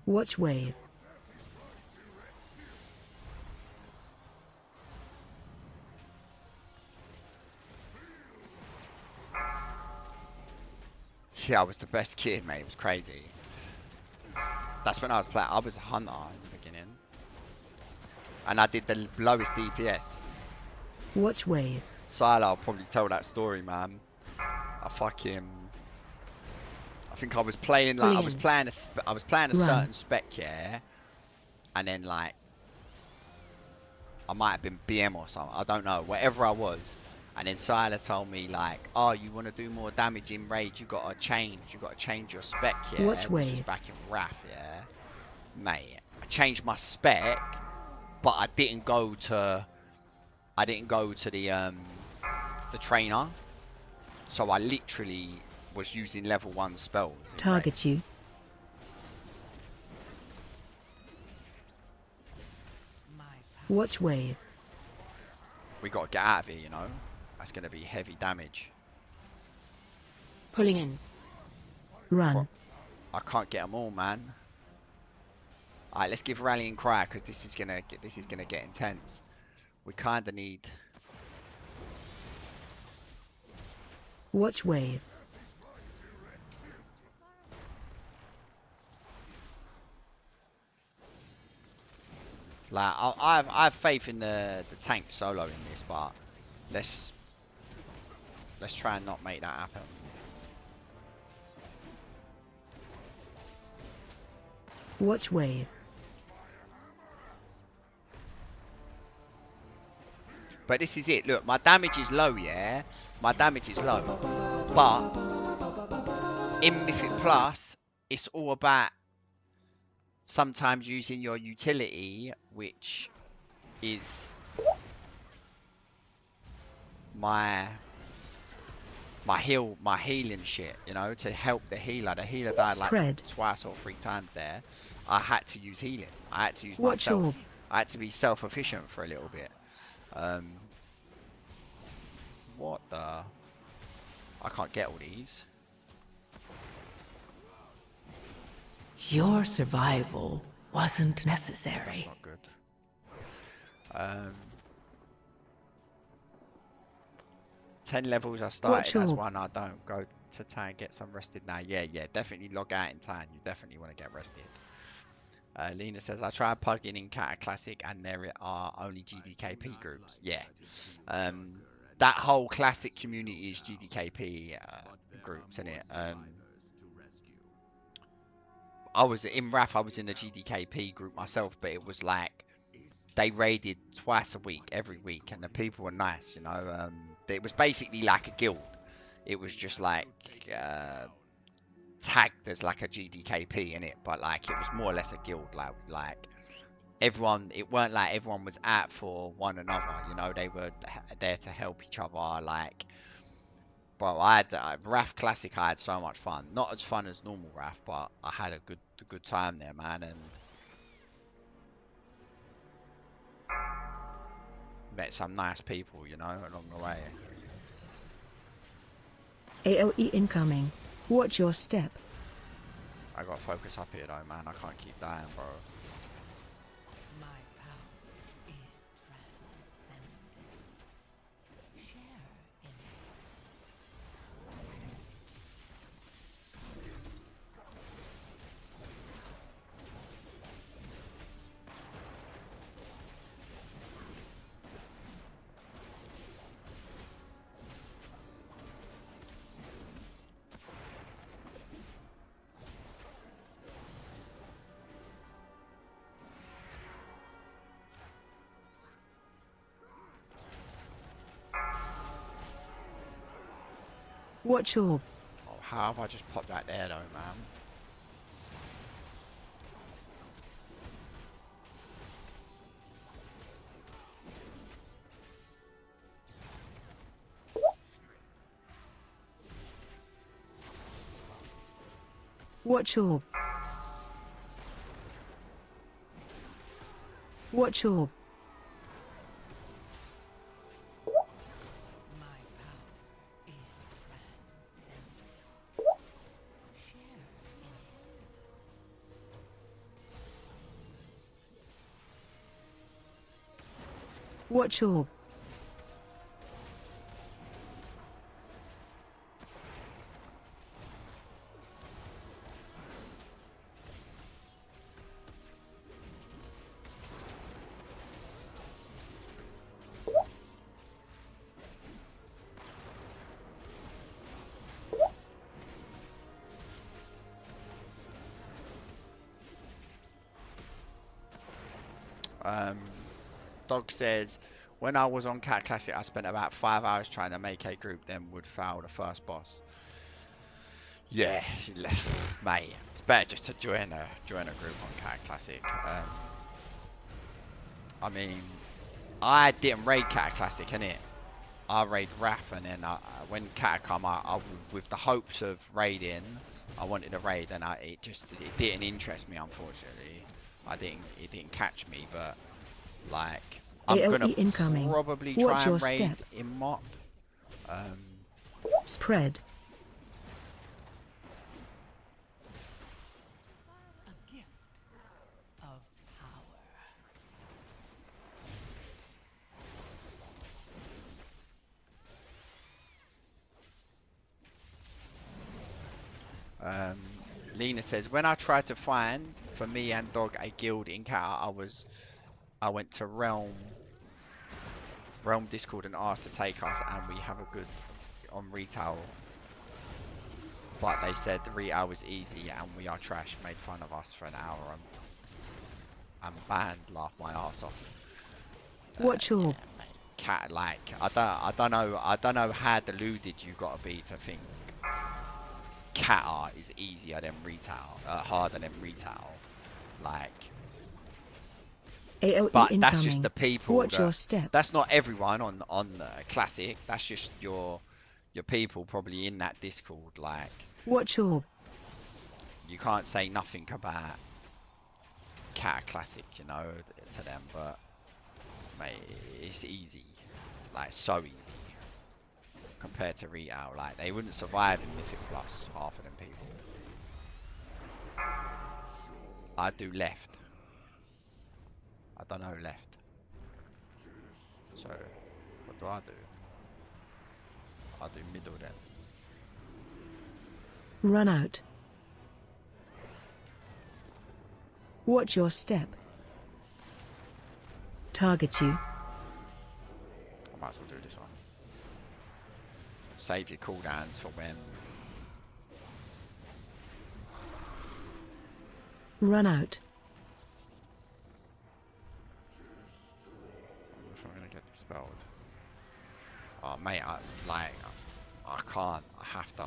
Watch wave. Yeah, I was the best kid, mate. It was crazy. That's when I was playing. I was a hunter in the beginning, and I did the lowest DPS. Watch wave. Sila, I'll probably tell that story, man. I think I was playing like I was Brilliant. playing a Run. certain spec, yeah, and then like I might have been BM or something. I don't know. Whatever I was. And then Sila told me like, oh, you want to do more damage in Rage, you got to change your spec, yeah. Watch This was wave. back in Wrath, yeah. Mate, I changed my spec, but I didn't go to the trainer. So I literally was using level 1 spells in Target Rage. you. Watch wave. We got to get out of here, you know. That's going to be heavy damage. Pulling in. Run. But I can't get them all, man. Alright, let's give Rallying Cry because this is gonna get intense. We kind of need. Watch wave. Like I have faith in the tank solo in this, but let's try and not make that happen. Watch wave. But this is it. Look, my damage is low, yeah. My damage is low, but in Mythic Plus, it's all about sometimes using your utility, which is my healing shit, you know, to help the healer. The healer died like twice or 3 times there. I had to use healing. I had to use myself. I had to be self-efficient for a little bit. What the? I can't get all these. Your survival wasn't necessary. That's not good. 10 levels I started, that's one I don't go to town and get some rested now. Yeah, definitely log out in town. You definitely want to get rested. Lena says, I tried Pugging in Cata Classic and there are only GDKP groups. Yeah. That whole Classic community is GDKP groups, isn't it? I was in Wrath, I was in the GDKP group myself, but it was like they raided twice a week, every week, and the people were nice, you know. It was basically like a guild. It was just like tagged as like a GDKP in it, but like it was more or less a guild. Like everyone, it weren't like everyone was out for one another, you know. They were there to help each other. Like, but I had Wrath Classic. I had so much fun. Not as fun as normal Wrath, but I had a good time there, man, and met some nice people, you know, along the way. AOE incoming. Watch your step. I gotta focus up here though, man. I can't keep dying, bro. My power is transcendent. Share in it. Watch orb. Oh, how have I just popped that there though, man? Watch orb. Watch orb. My power is transcendent. Share in it. Watch orb. Dog says, when I was on Cat Classic, I spent about 5 hours trying to make a group, then would fail the first boss. Yeah, mate, it's better just to join a group on Cat Classic. I mean, I didn't raid Cat Classic, innit? I raid Wrath, and then when Cat come, with the hopes of raiding, I wanted to raid, and it didn't interest me, unfortunately. It didn't catch me, but like I'm AOE gonna incoming. probably Watch try your and raid step. in Mop. Spread. A gift of power. Lena says, when I tried to find for me and Dog a guild in Cat, I went to Realm Discord and asked to take us, and we have a good on retail, but they said the retail was easy and we are trash. Made fun of us for an hour and banned, laughed my ass off. Watch your yeah, mate. Cat, like I don't know how deluded you gotta be to think Cat art is easier than retail, harder than retail, like. AOE But incoming. that's just the people. Watch your step. That's not everyone on the classic. That's just your people probably in that Discord. Like, Watch your. you can't say nothing about Cat Classic, you know, to them. But mate, it's easy, like so easy compared to retail. Like they wouldn't survive in Mythic Plus. Half of them people. I do left. I don't know left. So what do? I do middle then. Run out. Watch your step. Target you. I might as well do this one. Save your cooldowns for when. Run out. If I'm gonna get expelled. Oh mate, I can't. I have to.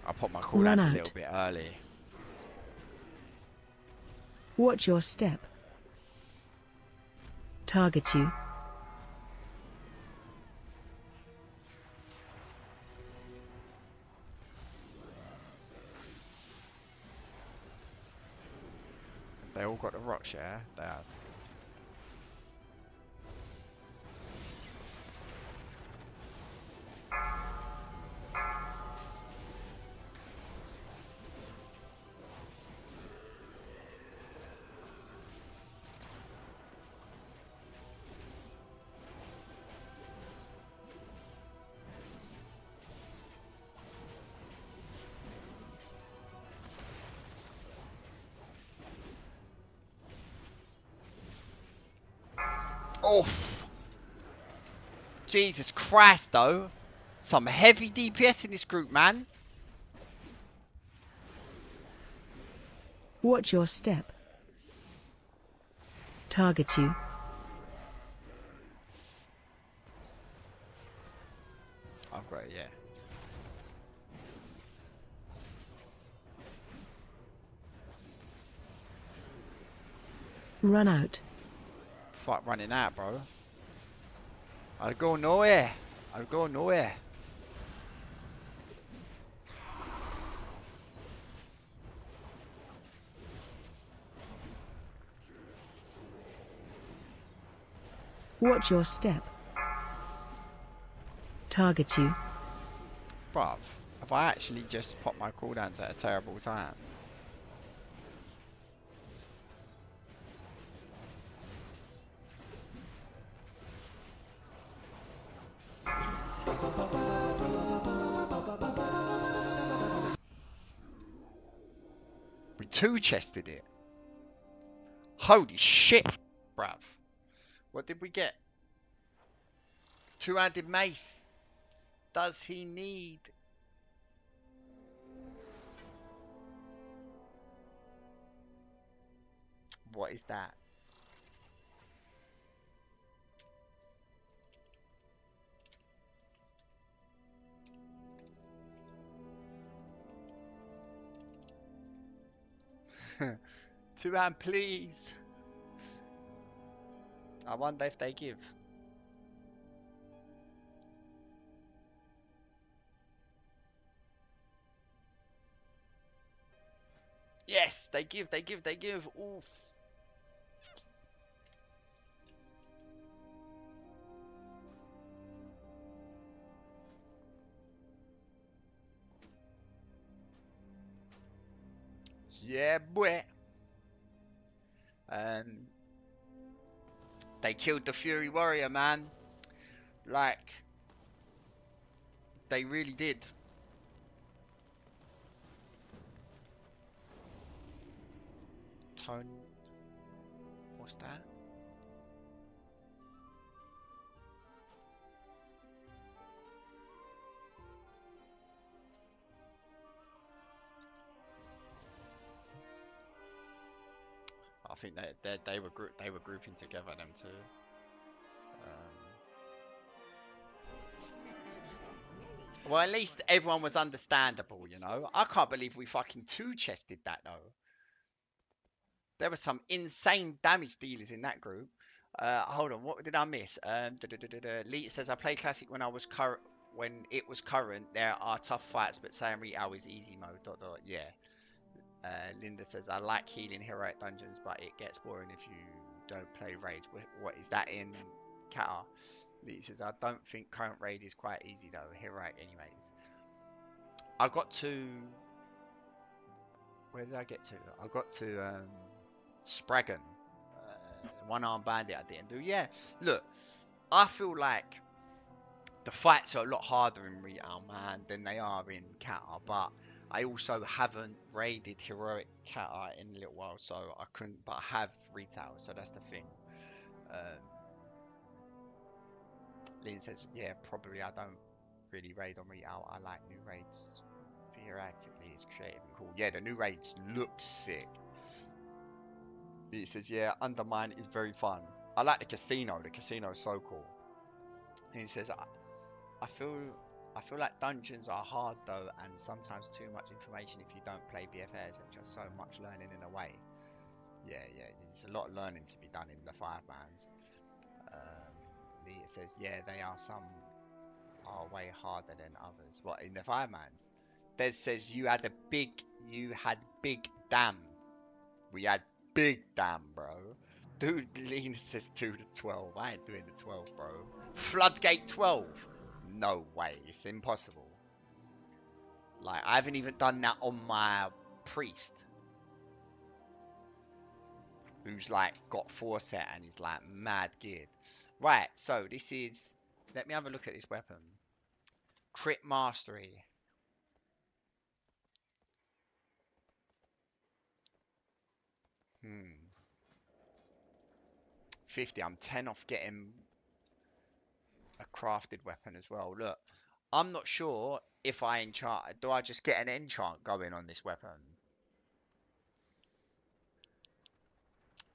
I put my Run cooldowns a out. little bit early. Watch your step. Target you. They all got the rock share. They have. Oof. Jesus Christ, though. Some heavy DPS in this group, man. Watch your step. Target you. I've got it, yeah. Run out. Fuck running out, bro. I'd go nowhere. I'd go nowhere. Watch your step. Target you. Bruv, have I actually just popped my cooldowns at a terrible time? two-chested it. Holy shit, bruv. What did we get? Two-handed mace. Does he need... What is that? Two-hand, please. I wonder if they give. Yes, they give, they give, they give. Ooh. Yeah, boy. They killed the Fury Warrior, man. Like, they really did. Tone. What's that? I think they were grouping together them two. Well, at least everyone was understandable, you know. I can't believe we fucking two-chested that though. There were some insane damage dealers in that group. Hold on, what did I miss? Lee says I played classic when I was current. When it was current, there are tough fights, but saying Retail is easy mode. Yeah. Linda says I like healing heroic dungeons, but it gets boring if you don't play raids. What is that in Qatar? Lee says I don't think current raid is quite easy though. Heroic, anyways. I got to. Where did I get to? I got to Spraggan. One-armed bandit I didn't do. Yeah, look, I feel like the fights are a lot harder in Retail, man, than they are in Qatar, but I also haven't raided Heroic Qatar in a little while, so I couldn't, but I have Retail, so that's the thing. Lynn says, yeah, probably I don't really raid on Retail. I like new raids. Actively, it's creative and cool. Yeah, the new raids look sick. He says, yeah, Undermine is very fun. I like the casino. The casino is so cool. And he says, I feel like dungeons are hard though, and sometimes too much information if you don't play BFAs, and just so much learning in a way. Yeah, there's a lot of learning to be done in the 5-mans. Lee says, yeah, they are some are way harder than others. What, in the 5-mans? Des says you had big damn. We had big damn, bro. Dude, Lena says 2 to 12. I ain't doing the 12, bro. Floodgate 12. No way. It's impossible. Like, I haven't even done that on my priest. Who's, like, got 4 set and is, like, mad geared. Right, so this is... Let me have a look at this weapon. Crit Mastery. 50. I'm 10 off getting a crafted weapon as well. Look, I'm not sure if I enchant. Do I just get an enchant going on this weapon?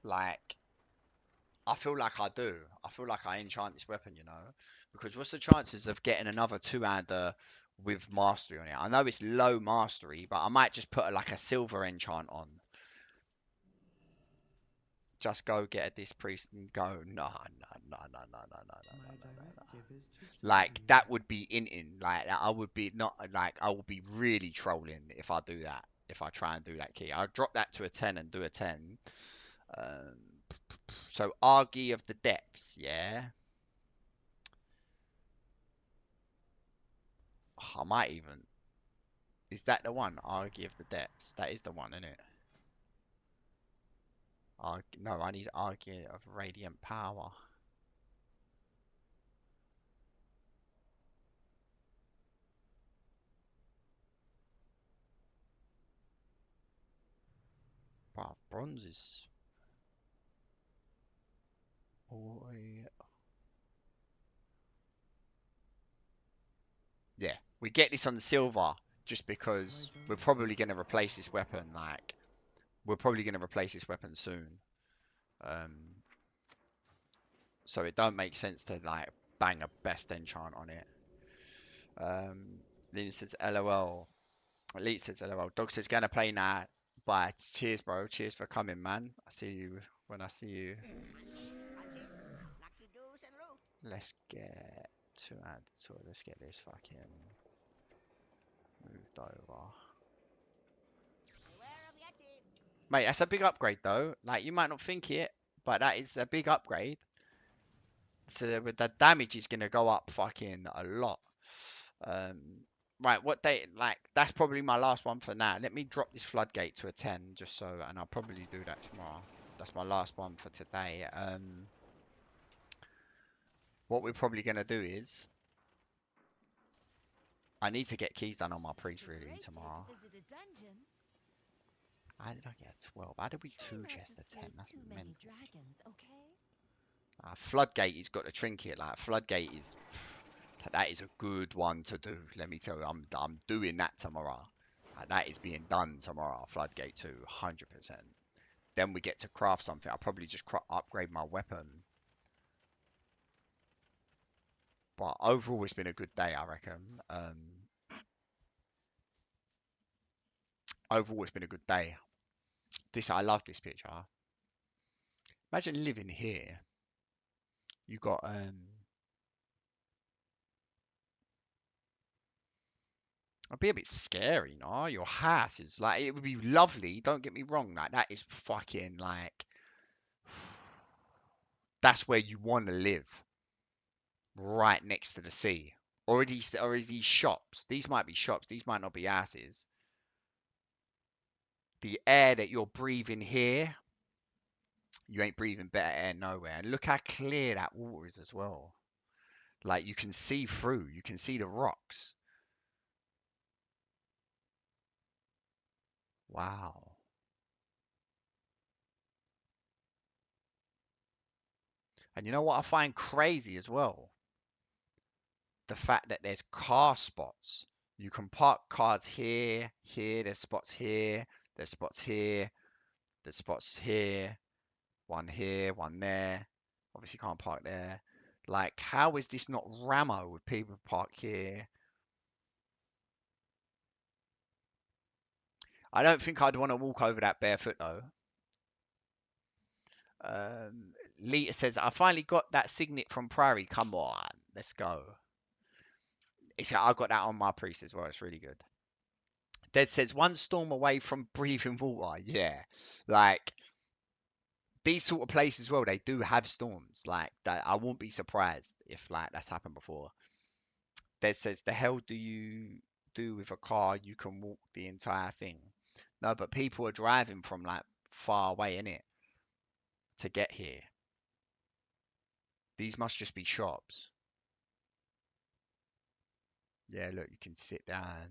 Like, I feel like I do. I feel like I enchant this weapon, you know? Because what's the chances of getting another two-hander with mastery on it? I know it's low mastery, but I might just put like a silver enchant on. Just go get a disc priest and go, no. Like, that would be like, I would be not, like, I would be really trolling if I do that. If I try and do that key. I'll drop that to a 10 and do a 10. So, Argy of the Depths, yeah? I might even... Is that the one? Argy of the Depths. That is the one, isn't it? No, I need Argy of Radiant Power. Wow, bronze is. Boy. Yeah, we get this on the silver just because we're probably going to replace this weapon. Like, we're probably going to replace this weapon soon. Um, so it don't make sense to like bang a best enchant on it. Lynn says LOL. Elite says LOL. Dog says gonna play now. Bye. Cheers, bro. Cheers for coming, man. I see you when I see you. Lucky doos and root. Let's get to add. So let's get this fucking moved over. Beware of Yeti. Mate, that's a big upgrade though. Like you might not think it, but that is a big upgrade. So the damage is gonna go up fucking a lot. Um, right, what day? Like that's probably my last one for now. Let me drop this floodgate to a 10, just so, and I'll probably do that tomorrow. That's my last one for today. What we're probably gonna do is I need to get keys done on my priest really tomorrow. How did I get 12? How did we two chest a 10? That's mental. Floodgate, he's got a trinket. Like Floodgate is that is a good one to do. Let me tell you, I'm doing that tomorrow. That is being done tomorrow. Floodgate 2, 100%. Then we get to craft something. I'll probably just upgrade my weapon. But overall, it's been a good day, I reckon. Overall, it's been a good day. I love this picture. Imagine living here. You got it'd be a bit scary, no? Your house is like it would be lovely. Don't get me wrong. Like that is fucking like that's where you want to live, right next to the sea. Or these shops. These might be shops. These might not be houses. The air that you're breathing here, you ain't breathing better air nowhere. And look how clear that water is as well. Like you can see through. You can see the rocks. Wow. And you know what I find crazy as well? The fact that there's car spots. You can park cars here, here, there's spots here, there's spots here, there's spots here, one there. Obviously can't park there. Like, how is this not Ramo with people park here? I don't think I'd want to walk over that barefoot though. Lita says, I finally got that signet from Prairie. Come on, let's go. I got that on my priest as well. It's really good. Des says, one storm away from breathing water. Yeah, like these sort of places as well, they do have storms. Like that, I won't be surprised if like that's happened before. Des says, the hell do you do with a car? You can walk the entire thing. No, but people are driving from like far away in it to get here. These must just be shops. Yeah, look, you can sit down.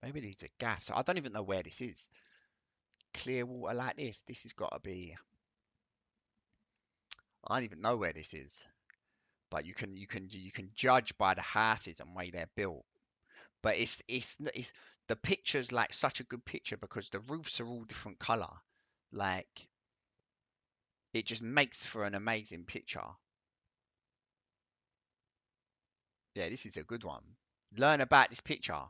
Maybe these are gaffs. I don't even know where this is. Clear water like this. This has got to be. I don't even know where this is. But you can judge by the houses and way they're built. But it's the picture's like such a good picture because the roofs are all different color. Like it just makes for an amazing picture. Yeah, this is a good one. Learn about this picture.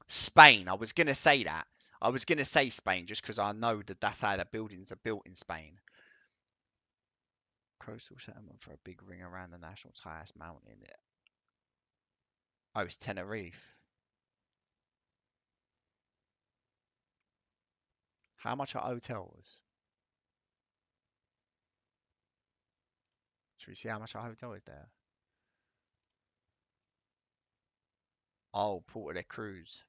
Spain. I was gonna say that. I was gonna say Spain just because I know that that's how the buildings are built in Spain. Coastal settlement for a big ring around the national's highest mountain. Oh, it's Tenerife. How much are hotels? Should we see how much a hotel is there? Oh, Porto de Cruz.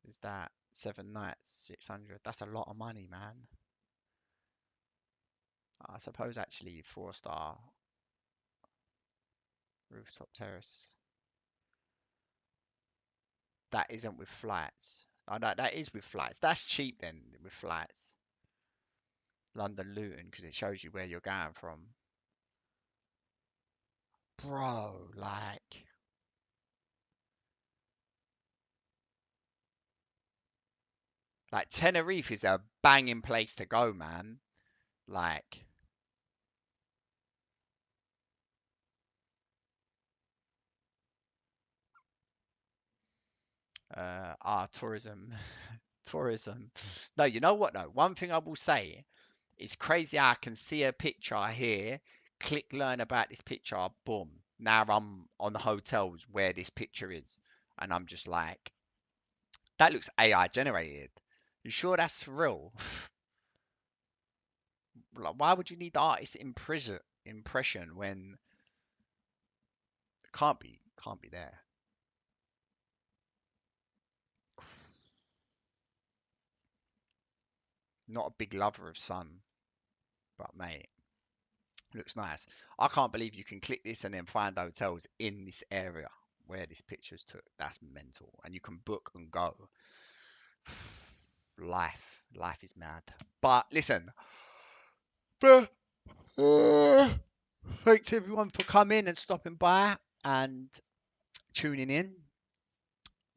Is that 7 nights, 600? That's a lot of money, man. I suppose actually 4-star rooftop terrace. That isn't with flights. Oh, no, that is with flights. That's cheap then with flights. London Luton, because it shows you where you're going from. Bro, like Tenerife is a banging place to go, man. Like, tourism, tourism. No, you know what though? One thing I will say, it's crazy how I can see a picture here, click learn about this picture, boom. Now I'm on the hotels where this picture is, and I'm just like, that looks AI generated. You sure that's real? Like, why would you need the artist impression when it can't be there? Not a big lover of sun, but mate, looks nice. I can't believe you can click this and then find hotels in this area where this picture's took. That's mental. And you can book and go. Life is mad. But listen, uh, thanks everyone for coming and stopping by and tuning in.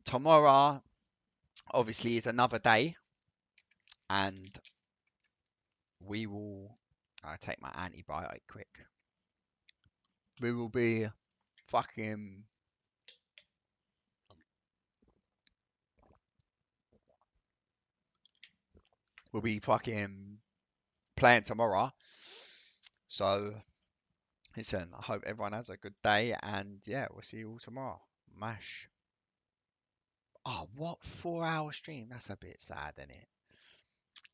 Tomorrow, obviously, is another day, and we will. I take my antibiotic quick. We will be fucking. We'll be fucking playing tomorrow. So, listen, I hope everyone has a good day, and yeah, we'll see you all tomorrow. Mash. Oh, what 4 hour stream? That's a bit sad, isn't it?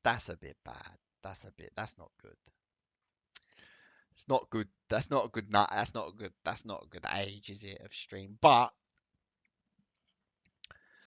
That's a bit bad. That's not good. It's not good. That's not a good nut. That's not a good age, is it, of stream? But